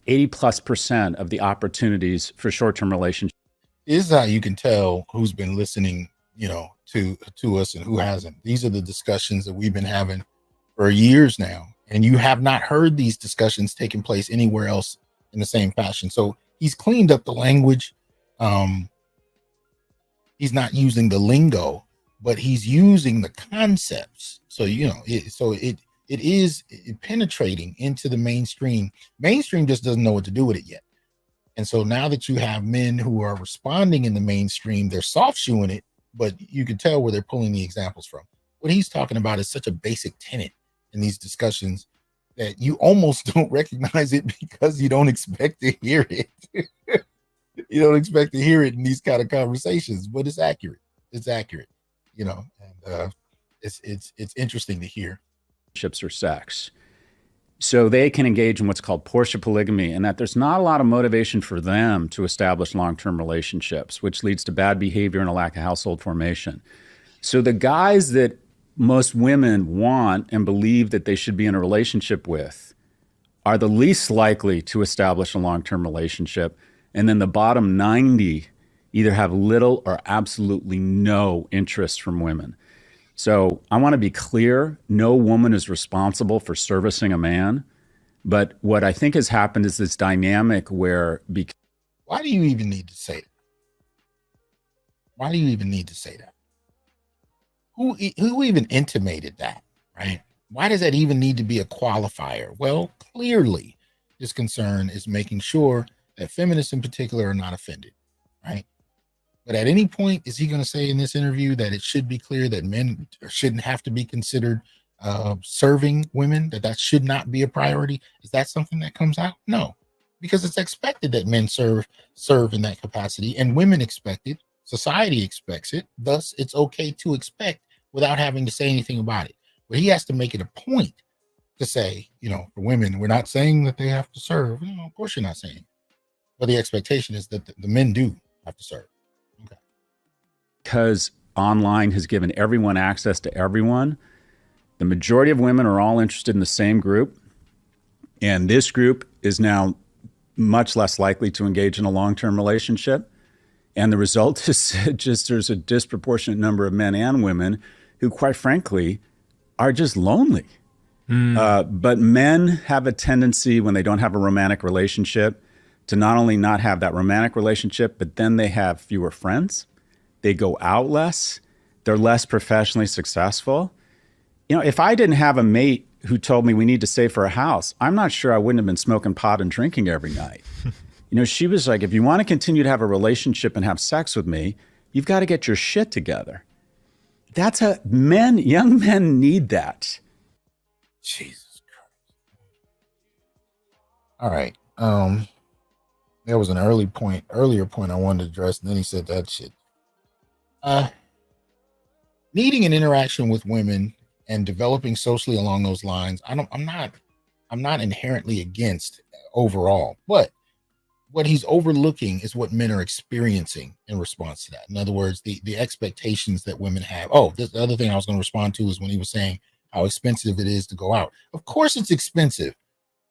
% of the opportunities for short-term relationships. This is how you can tell who's been listening, to us and who hasn't. These are the discussions that we've been having for years now, and you have not heard these discussions taking place anywhere else in the same fashion. So he's cleaned up the language. He's not using the lingo, but he's using the concepts. So, it is penetrating into the mainstream. Mainstream just doesn't know what to do with it yet. And so now that you have men who are responding in the mainstream, they're soft shoeing it, but you can tell where they're pulling the examples from. What he's talking about is such a basic tenet in these discussions that you almost don't recognize it because you don't expect to hear it. You don't expect to hear it in these kind of conversations, but it's accurate. It's accurate, and it's interesting to hear. Or sex. So they can engage in what's called Portia polygamy, and that there's not a lot of motivation for them to establish long-term relationships, which leads to bad behavior and a lack of household formation. So the guys that most women want and believe that they should be in a relationship with are the least likely to establish a long-term relationship. And then the bottom 90 either have little or absolutely no interest from women. So I want to be clear, no woman is responsible for servicing a man. But what I think has happened is this dynamic where... Why do you even need to say that? Why do you even need to say that? Who even intimated that, right? Why does that even need to be a qualifier? Well, clearly his concern is making sure that feminists in particular are not offended, right? But at any point, is he going to say in this interview that it should be clear that men shouldn't have to be considered serving women, that should not be a priority? Is that something that comes out? No, because it's expected that men serve in that capacity, and women expect it. Society expects it. Thus, it's okay to expect without having to say anything about it. But he has to make it a point to say, for women, we're not saying that they have to serve. Of course you're not saying. But the expectation is that the men do have to serve. Because online has given everyone access to everyone, The majority of women are all interested in the same group. And this group is now much less likely to engage in a long-term relationship. And the result is just there's a disproportionate number of men and women who, quite frankly, are just lonely. But men have a tendency, when they don't have a romantic relationship, to not only not have that romantic relationship, but then they have fewer friends. They go out less. They're less professionally successful. You know, if I didn't have a mate who told me we need to save for a house, I'm not sure I wouldn't have been smoking pot and drinking every night. You know, she was like, if you want to continue to have a relationship and have sex with me, you've got to get your shit together. That's young men need that. Jesus Christ. All right. There was an earlier point I wanted to address, and then he said that shit. Needing an interaction with women and developing socially along those lines, I'm not inherently against overall, but what he's overlooking is what men are experiencing in response to that. In other words, the expectations that women have. Oh, the other thing I was going to respond to is when he was saying how expensive it is to go out. Of course it's expensive.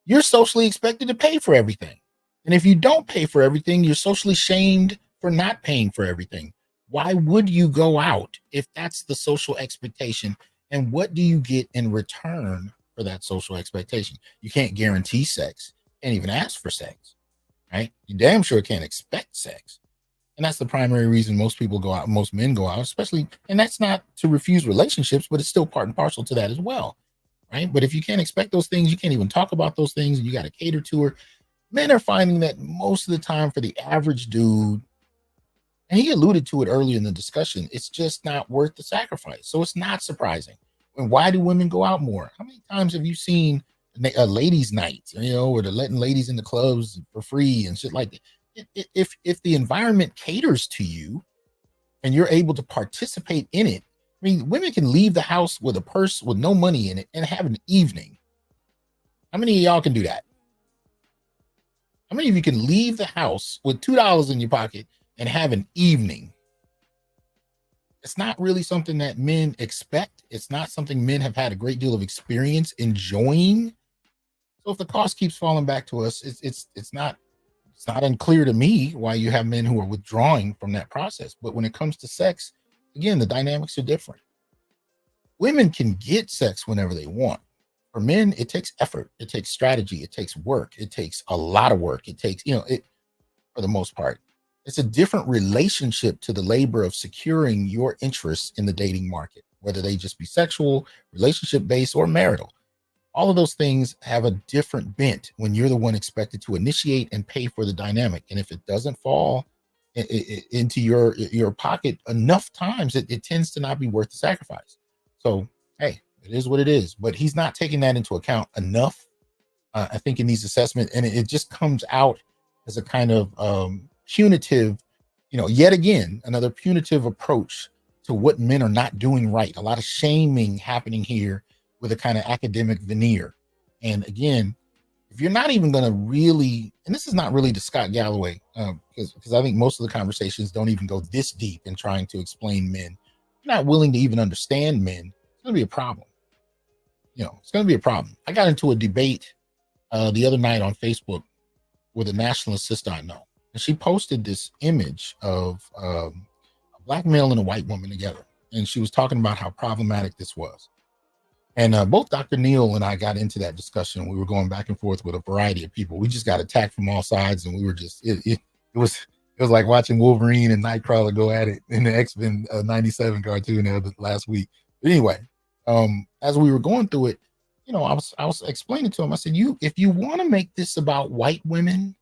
You're socially expected to pay for everything. And if you don't pay for everything, you're socially shamed for not paying for everything. Why would you go out if that's the social expectation? And what do you get in return for that social expectation? You can't guarantee sex. Can't even ask for sex, right? You damn sure can't expect sex. And that's the primary reason most people go out, most men go out, especially, and that's not to refuse relationships, but it's still part and parcel to that as well, right? But if you can't expect those things, you can't even talk about those things, and you got to cater to her. Men are finding that most of the time for the average dude, and he alluded to it earlier in the discussion, it's just not worth the sacrifice. So it's not surprising. And why do women go out more? How many times have you seen a ladies' night, you know, or they're letting ladies in the clubs for free and shit like that? If the environment caters to you and you're able to participate in it, I mean, women can leave the house with a purse with no money in it and have an evening. How many of y'all can do that? How many of you can leave the house with $2 in your pocket and have an evening? It's not really something that men expect. It's not something men have had a great deal of experience enjoying. So if the cost keeps falling back to us, it's not unclear to me why you have men who are withdrawing from that process. But when it comes to sex, again, the dynamics are different. Women can get sex whenever they want. For men, it takes effort. It takes strategy. It takes work. It takes a lot of work. It takes, for the most part, it's a different relationship to the labor of securing your interests in the dating market, whether they just be sexual, relationship-based, or marital. All of those things have a different bent when you're the one expected to initiate and pay for the dynamic. And if it doesn't fall into your pocket enough times, it tends to not be worth the sacrifice. So, hey, it is what it is. But he's not taking that into account enough, I think, in these assessments. And it just comes out as a kind of punitive, yet again, another punitive approach to what men are not doing right. A lot of shaming happening here with a kind of academic veneer. And again, if you're not even going to really, and this is not really to Scott Galloway, because I think most of the conversations don't even go this deep in trying to explain men. If you're not willing to even understand men, it's going to be a problem. It's going to be a problem. I got into a debate the other night on Facebook with a nationalist sister I know. And she posted this image of a black male and a white woman together. And she was talking about how problematic this was. And both Dr. Neal and I got into that discussion. We were going back and forth with a variety of people. We just got attacked from all sides, and we were just it was like watching Wolverine and Nightcrawler go at it in the X-Men 97 cartoon last week. But anyway, as we were going through it, I was explaining to him. I said, if you want to make this about white women,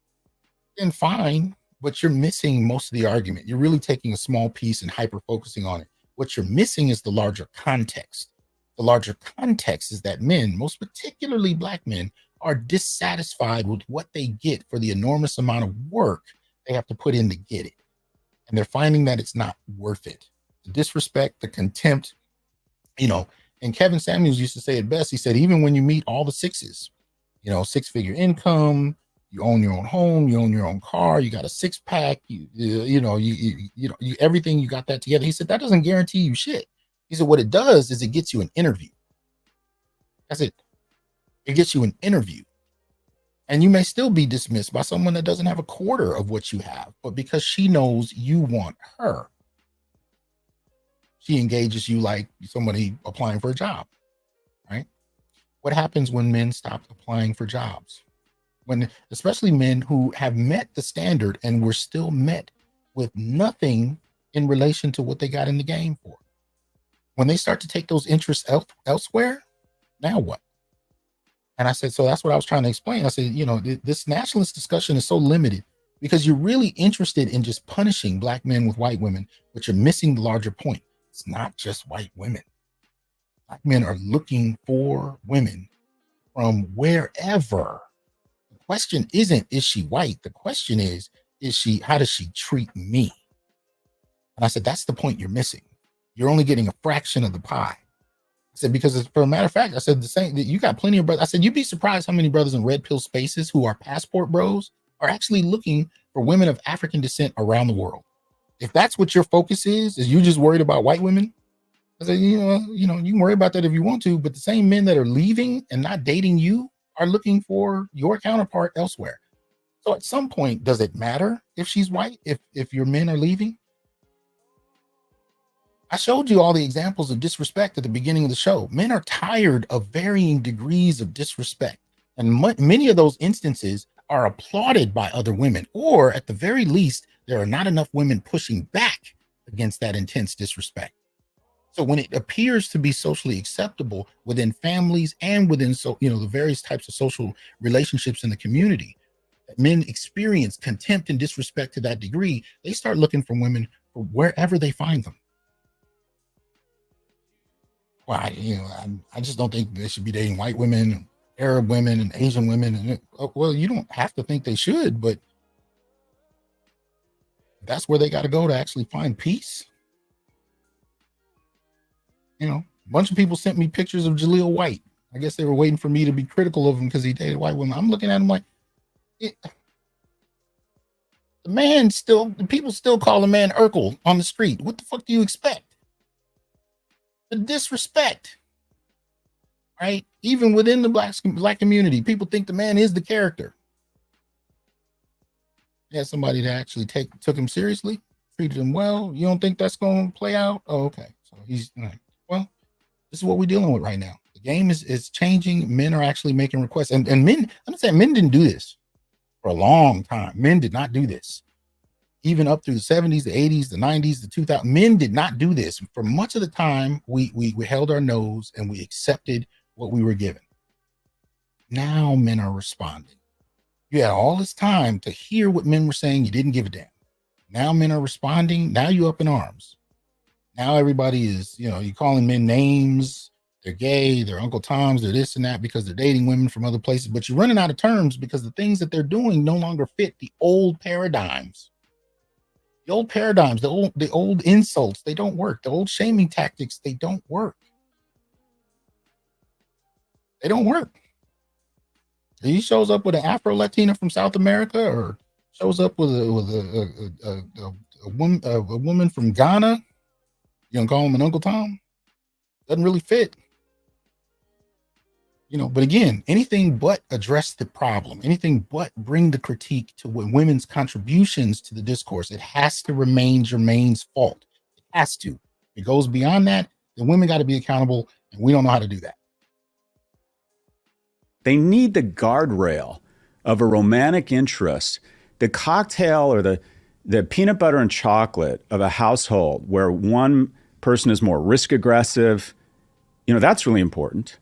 then fine, but you're missing most of the argument. You're really taking a small piece and hyper focusing on it. What you're missing is the larger context. The larger context is that men, most particularly black men, are dissatisfied with what they get for the enormous amount of work they have to put in to get it. And they're finding that it's not worth it. The disrespect, the contempt, and Kevin Samuels used to say it best. He said, even when you meet all the sixes, 6-figure income, you own your own home, you own your own car, you got a 6-pack, you everything, you got that together. He said, that doesn't guarantee you shit. He said, what it does is it gets you an interview. That's it. It gets you an interview. And you may still be dismissed by someone that doesn't have a quarter of what you have, but because she knows you want her, she engages you like somebody applying for a job, right? What happens when men stop applying for jobs? When, especially men who have met the standard and were still met with nothing in relation to what they got in the game for. When they start to take those interests elsewhere, now what? And I said, so that's what I was trying to explain. I said, you know, this nationalist discussion is so limited because you're really interested in just punishing black men with white women, but you're missing the larger point. It's not just white women. Black men are looking for women from wherever. The question isn't, is she white? The question is how does she treat me? And I said, that's the point you're missing. You're only getting a fraction of the pie. I said, because for a matter of fact, I said the same, that you got plenty of brothers. I said, you'd be surprised how many brothers in red pill spaces who are passport bros are actually looking for women of African descent around the world. If that's what your focus is you just worried about white women, I said, you know, you can worry about that if you want to, but the same men that are leaving and not dating you are looking for your counterpart elsewhere. So at some point, does it matter if she's white, if your men are leaving? I showed you all the examples of disrespect at the beginning of the show. Men are tired of varying degrees of disrespect. And many of those instances are applauded by other women, or at the very least, there are not enough women pushing back against that intense disrespect. So when it appears to be socially acceptable within families and within, the various types of social relationships in the community, men experience contempt and disrespect to that degree, they start looking for women for wherever they find them. Well, I just don't think they should be dating white women, Arab women, and Asian women. And well, you don't have to think they should, but that's where they got to go to actually find peace. You know, a bunch of people sent me pictures of Jaleel White. I guess they were waiting for me to be critical of him because he dated white women. I'm looking at him like, people still call the man Urkel on the street. What the fuck do you expect? The disrespect, right? Even within the black community, people think the man is the character. He had somebody that actually took him seriously, treated him well. You don't think that's going to play out? Oh, okay. So he's well. This is what we're dealing with right now. The game is changing. Men are actually making requests, and men. I'm saying men didn't do this for a long time. Men did not do this. Even up through the 70s, the 80s, the 90s, the 2000s, men did not do this. For much of the time, we held our nose and we accepted what we were given. Now men are responding. You had all this time to hear what men were saying. You didn't give a damn. Now men are responding. Now you up in arms. Now everybody is, you're calling men names. They're gay. They're Uncle Toms. They're this and that because they're dating women from other places. But you're running out of terms because the things that they're doing no longer fit the old paradigms. The old paradigms, the old insults, they don't work. The old shaming tactics, they don't work. They don't work. He shows up with an Afro-Latina from South America, or shows up with a woman from Ghana. You gonna call him an Uncle Tom? Doesn't really fit. But again, anything but address the problem, anything but bring the critique to women's contributions to the discourse. It has to remain Jermaine's fault. It has to. If it goes beyond that, then women got to be accountable, and we don't know how to do that. They need the guardrail of a romantic interest, the cocktail or the peanut butter and chocolate of a household where one person is more risk aggressive. That's really important.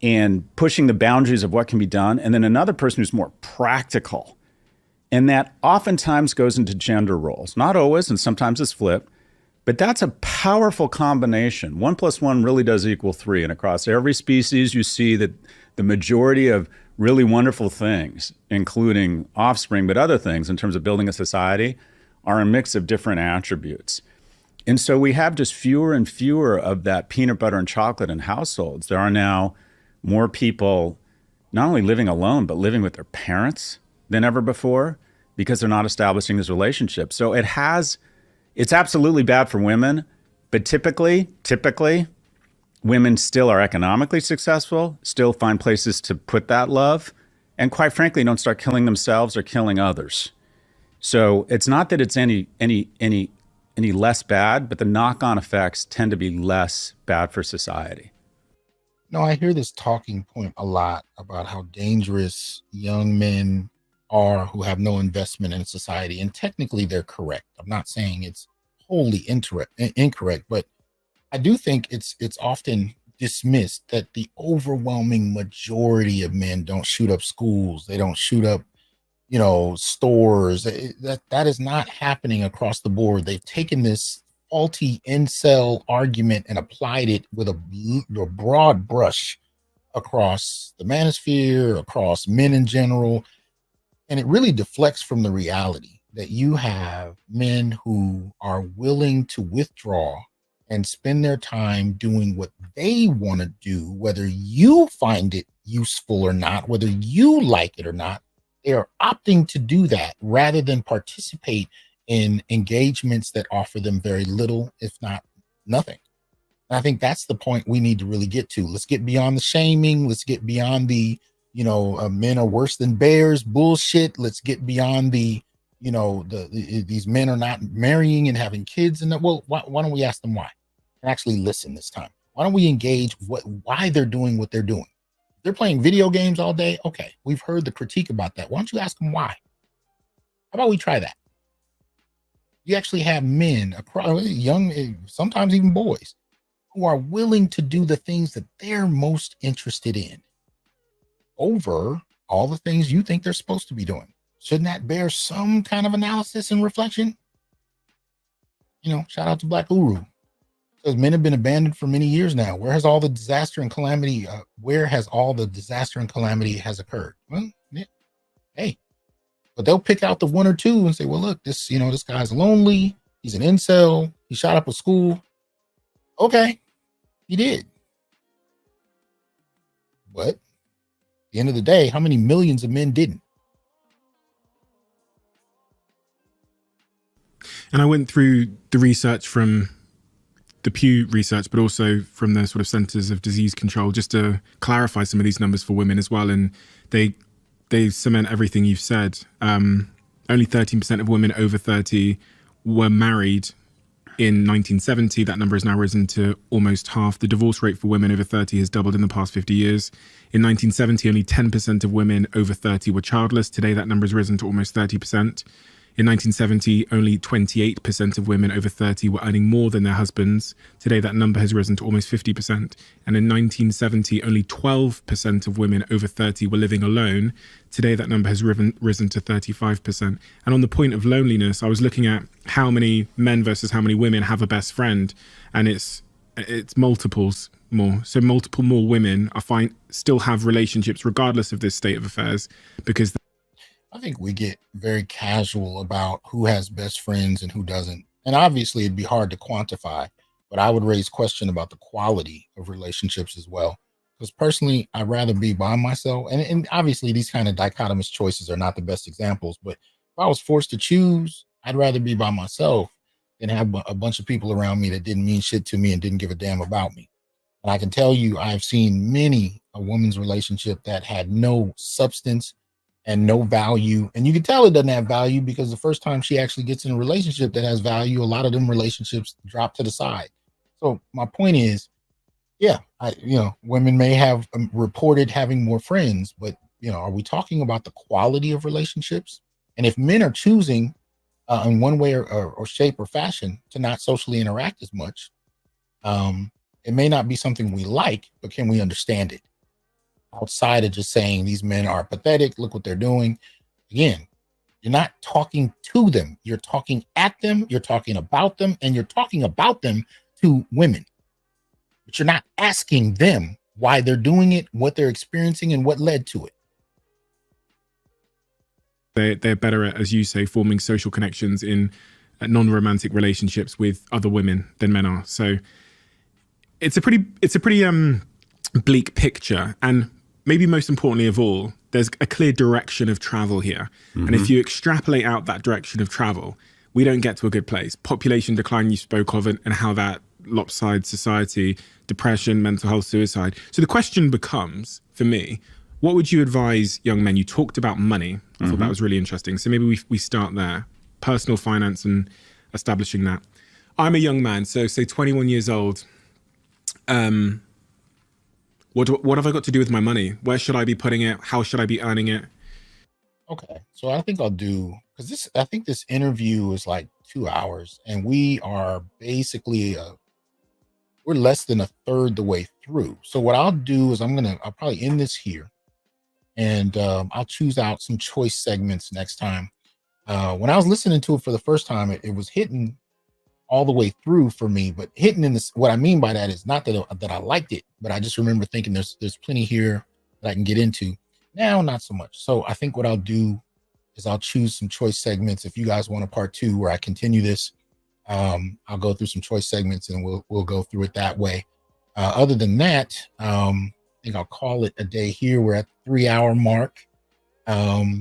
And pushing the boundaries of what can be done. And then another person who's more practical. And that oftentimes goes into gender roles. Not always, and sometimes it's flipped. But that's a powerful combination. 1 + 1 really does equal 3. And across every species, you see that the majority of really wonderful things, including offspring, but other things in terms of building a society, are a mix of different attributes. And so we have just fewer and fewer of that peanut butter and chocolate in households. There are now more people not only living alone, but living with their parents than ever before because they're not establishing this relationship. So it's absolutely bad for women, but typically, women still are economically successful, still find places to put that love, and quite frankly, don't start killing themselves or killing others. So it's not that it's any less bad, but the knock-on effects tend to be less bad for society. No, I hear this talking point a lot about how dangerous young men are who have no investment in society. And technically they're correct. I'm not saying it's wholly incorrect, but I do think it's often dismissed that the overwhelming majority of men don't shoot up schools. They don't shoot up, stores. That is not happening across the board. They've taken this faulty incel argument and applied it with a broad brush across the manosphere, across men in general. And it really deflects from the reality that you have men who are willing to withdraw and spend their time doing what they want to do, whether you find it useful or not, whether you like it or not. They are opting to do that rather than participate in engagements that offer them very little, if not nothing. And I think that's the point we need to really get to. Let's get beyond the shaming. Let's get beyond the, men are worse than bears bullshit. Let's get beyond the, these men are not marrying and having kids. And well, why don't we ask them why? And actually listen this time. Why don't we engage why they're doing what they're doing? They're playing video games all day. Okay, we've heard the critique about that. Why don't you ask them why? How about we try that? You actually have men, young, sometimes even boys, who are willing to do the things that they're most interested in over all the things you think they're supposed to be doing. Shouldn't that bear some kind of analysis and reflection? Shout out to Black Guru. Because men have been abandoned for many years now. Where has all the disaster and calamity has occurred? Well, yeah. Hey, but they'll pick out the one or two and say, well, look, this guy's lonely. He's an incel. He shot up a school. Okay, he did. But at the end of the day, how many millions of men didn't? And I went through the research from the Pew research, but also from the sort of Centers of Disease Control, just to clarify some of these numbers for women as well. And they cement everything you've said. Only 13% of women over 30 were married in 1970. That number has now risen to almost half. The divorce rate for women over 30 has doubled in the past 50 years. In 1970, only 10% of women over 30 were childless. Today, that number has risen to almost 30%. In 1970, only 28% of women over 30 were earning more than their husbands. Today, that number has risen to almost 50%. And in 1970, only 12% of women over 30 were living alone. Today, that number has risen to 35%. And on the point of loneliness, I was looking at how many men versus how many women have a best friend. And it's multiples more. So multiple more women still have relationships regardless of this state of affairs, because I think we get very casual about who has best friends and who doesn't. And obviously it'd be hard to quantify, but I would raise question about the quality of relationships as well. Because personally, I'd rather be by myself. And obviously these kind of dichotomous choices are not the best examples, but if I was forced to choose, I'd rather be by myself than have a bunch of people around me that didn't mean shit to me and didn't give a damn about me. And I can tell you, I've seen many a woman's relationship that had no substance and no value. And you can tell it doesn't have value because the first time she actually gets in a relationship that has value, a lot of them relationships drop to the side. So my point is, yeah, women may have reported having more friends, but are we talking about the quality of relationships? And if men are choosing in one way or shape or fashion to not socially interact as much, it may not be something we like, but can we understand it? Outside of just saying these men are pathetic, look what they're doing. Again, you're not talking to them. You're talking at them. You're talking about them, and you're talking about them to women. But you're not asking them why they're doing it, what they're experiencing, and what led to it. They're better at, as you say, forming social connections in non-romantic relationships with other women than men are. So it's a pretty bleak picture. And maybe most importantly of all, there's a clear direction of travel here. Mm-hmm. And if you extrapolate out that direction of travel, we don't get to a good place. Population decline you spoke of and how that lopsided society, depression, mental health, suicide. So the question becomes, for me, what would you advise young men? You talked about money. I thought that was really interesting. So maybe we start there. Personal finance and establishing that. I'm a young man, so say 21 years old. What have I got to do with my money? Where should I be putting it? How should I be earning it? Okay, so I think I'll do, because I think this interview is like 2 hours, and we are basically we're less than a third the way through. So what I'll do is I'll probably end this here, and I'll choose out some choice segments next time. When I was listening to it for the first time, it was hitting all the way through for me, but hitting in this, what I mean by that is not that I liked it, but I just remember thinking there's plenty here that I can get into. Now, not so much. So I think what I'll do is I'll choose some choice segments. If you guys want a part 2 where I continue this, I'll go through some choice segments and we'll go through it that way. Other than that, I think I'll call it a day here. We're at the 3-hour mark.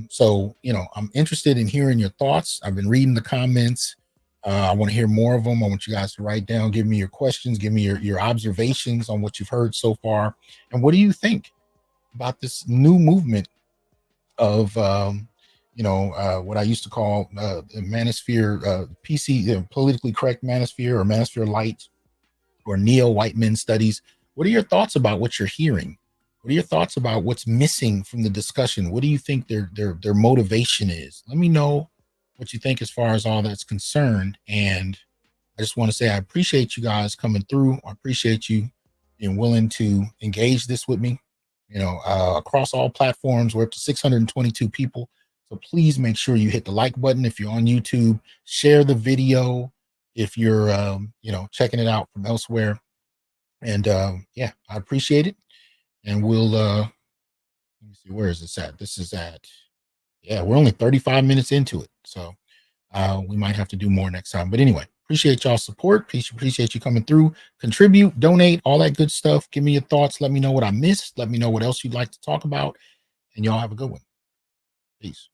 So, I'm interested in hearing your thoughts. I've been reading the comments. I want to hear more of them. I want you guys to write down, give me your questions, give me your observations on what you've heard so far. And what do you think about this new movement of, what I used to call the manosphere, PC, politically correct manosphere, or manosphere light, or neo-white men studies? What are your thoughts about what you're hearing? What are your thoughts about what's missing from the discussion? What do you think their motivation is? Let me know what you think as far as all that's concerned. And I just want to say I appreciate you guys coming through. I appreciate you being willing to engage this with me. Across all platforms, we're up to 622 people. So please make sure you hit the like button if you're on YouTube. Share the video if you're, checking it out from elsewhere. And I appreciate it. And we'll, let me see, where is this at? This is at, we're only 35 minutes into it. So we might have to do more next time. But anyway, appreciate y'all's support. Appreciate you coming through. Contribute, donate, all that good stuff. Give me your thoughts. Let me know what I missed. Let me know what else you'd like to talk about. And y'all have a good one. Peace.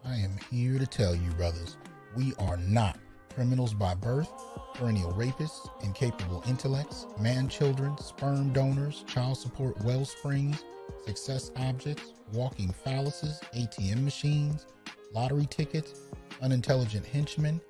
I am here to tell you, brothers, we are not criminals by birth, perennial rapists, incapable intellects, man-children, sperm donors, child support wellsprings, success objects, walking phalluses, ATM machines, lottery tickets, unintelligent henchmen,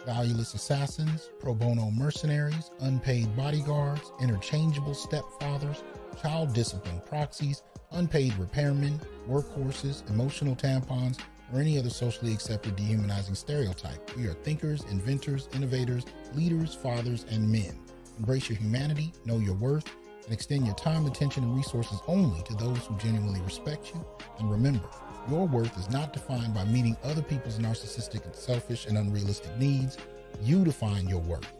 valueless assassins, pro bono mercenaries, unpaid bodyguards, interchangeable stepfathers, child discipline proxies, unpaid repairmen, workhorses, emotional tampons, or any other socially accepted dehumanizing stereotype. We are thinkers, inventors, innovators, leaders, fathers, and men. Embrace your humanity, know your worth, and extend your time, attention, and resources only to those who genuinely respect you. And remember, your worth is not defined by meeting other people's narcissistic and selfish and unrealistic needs. You define your worth.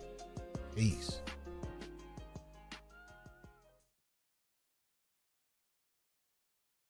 Peace.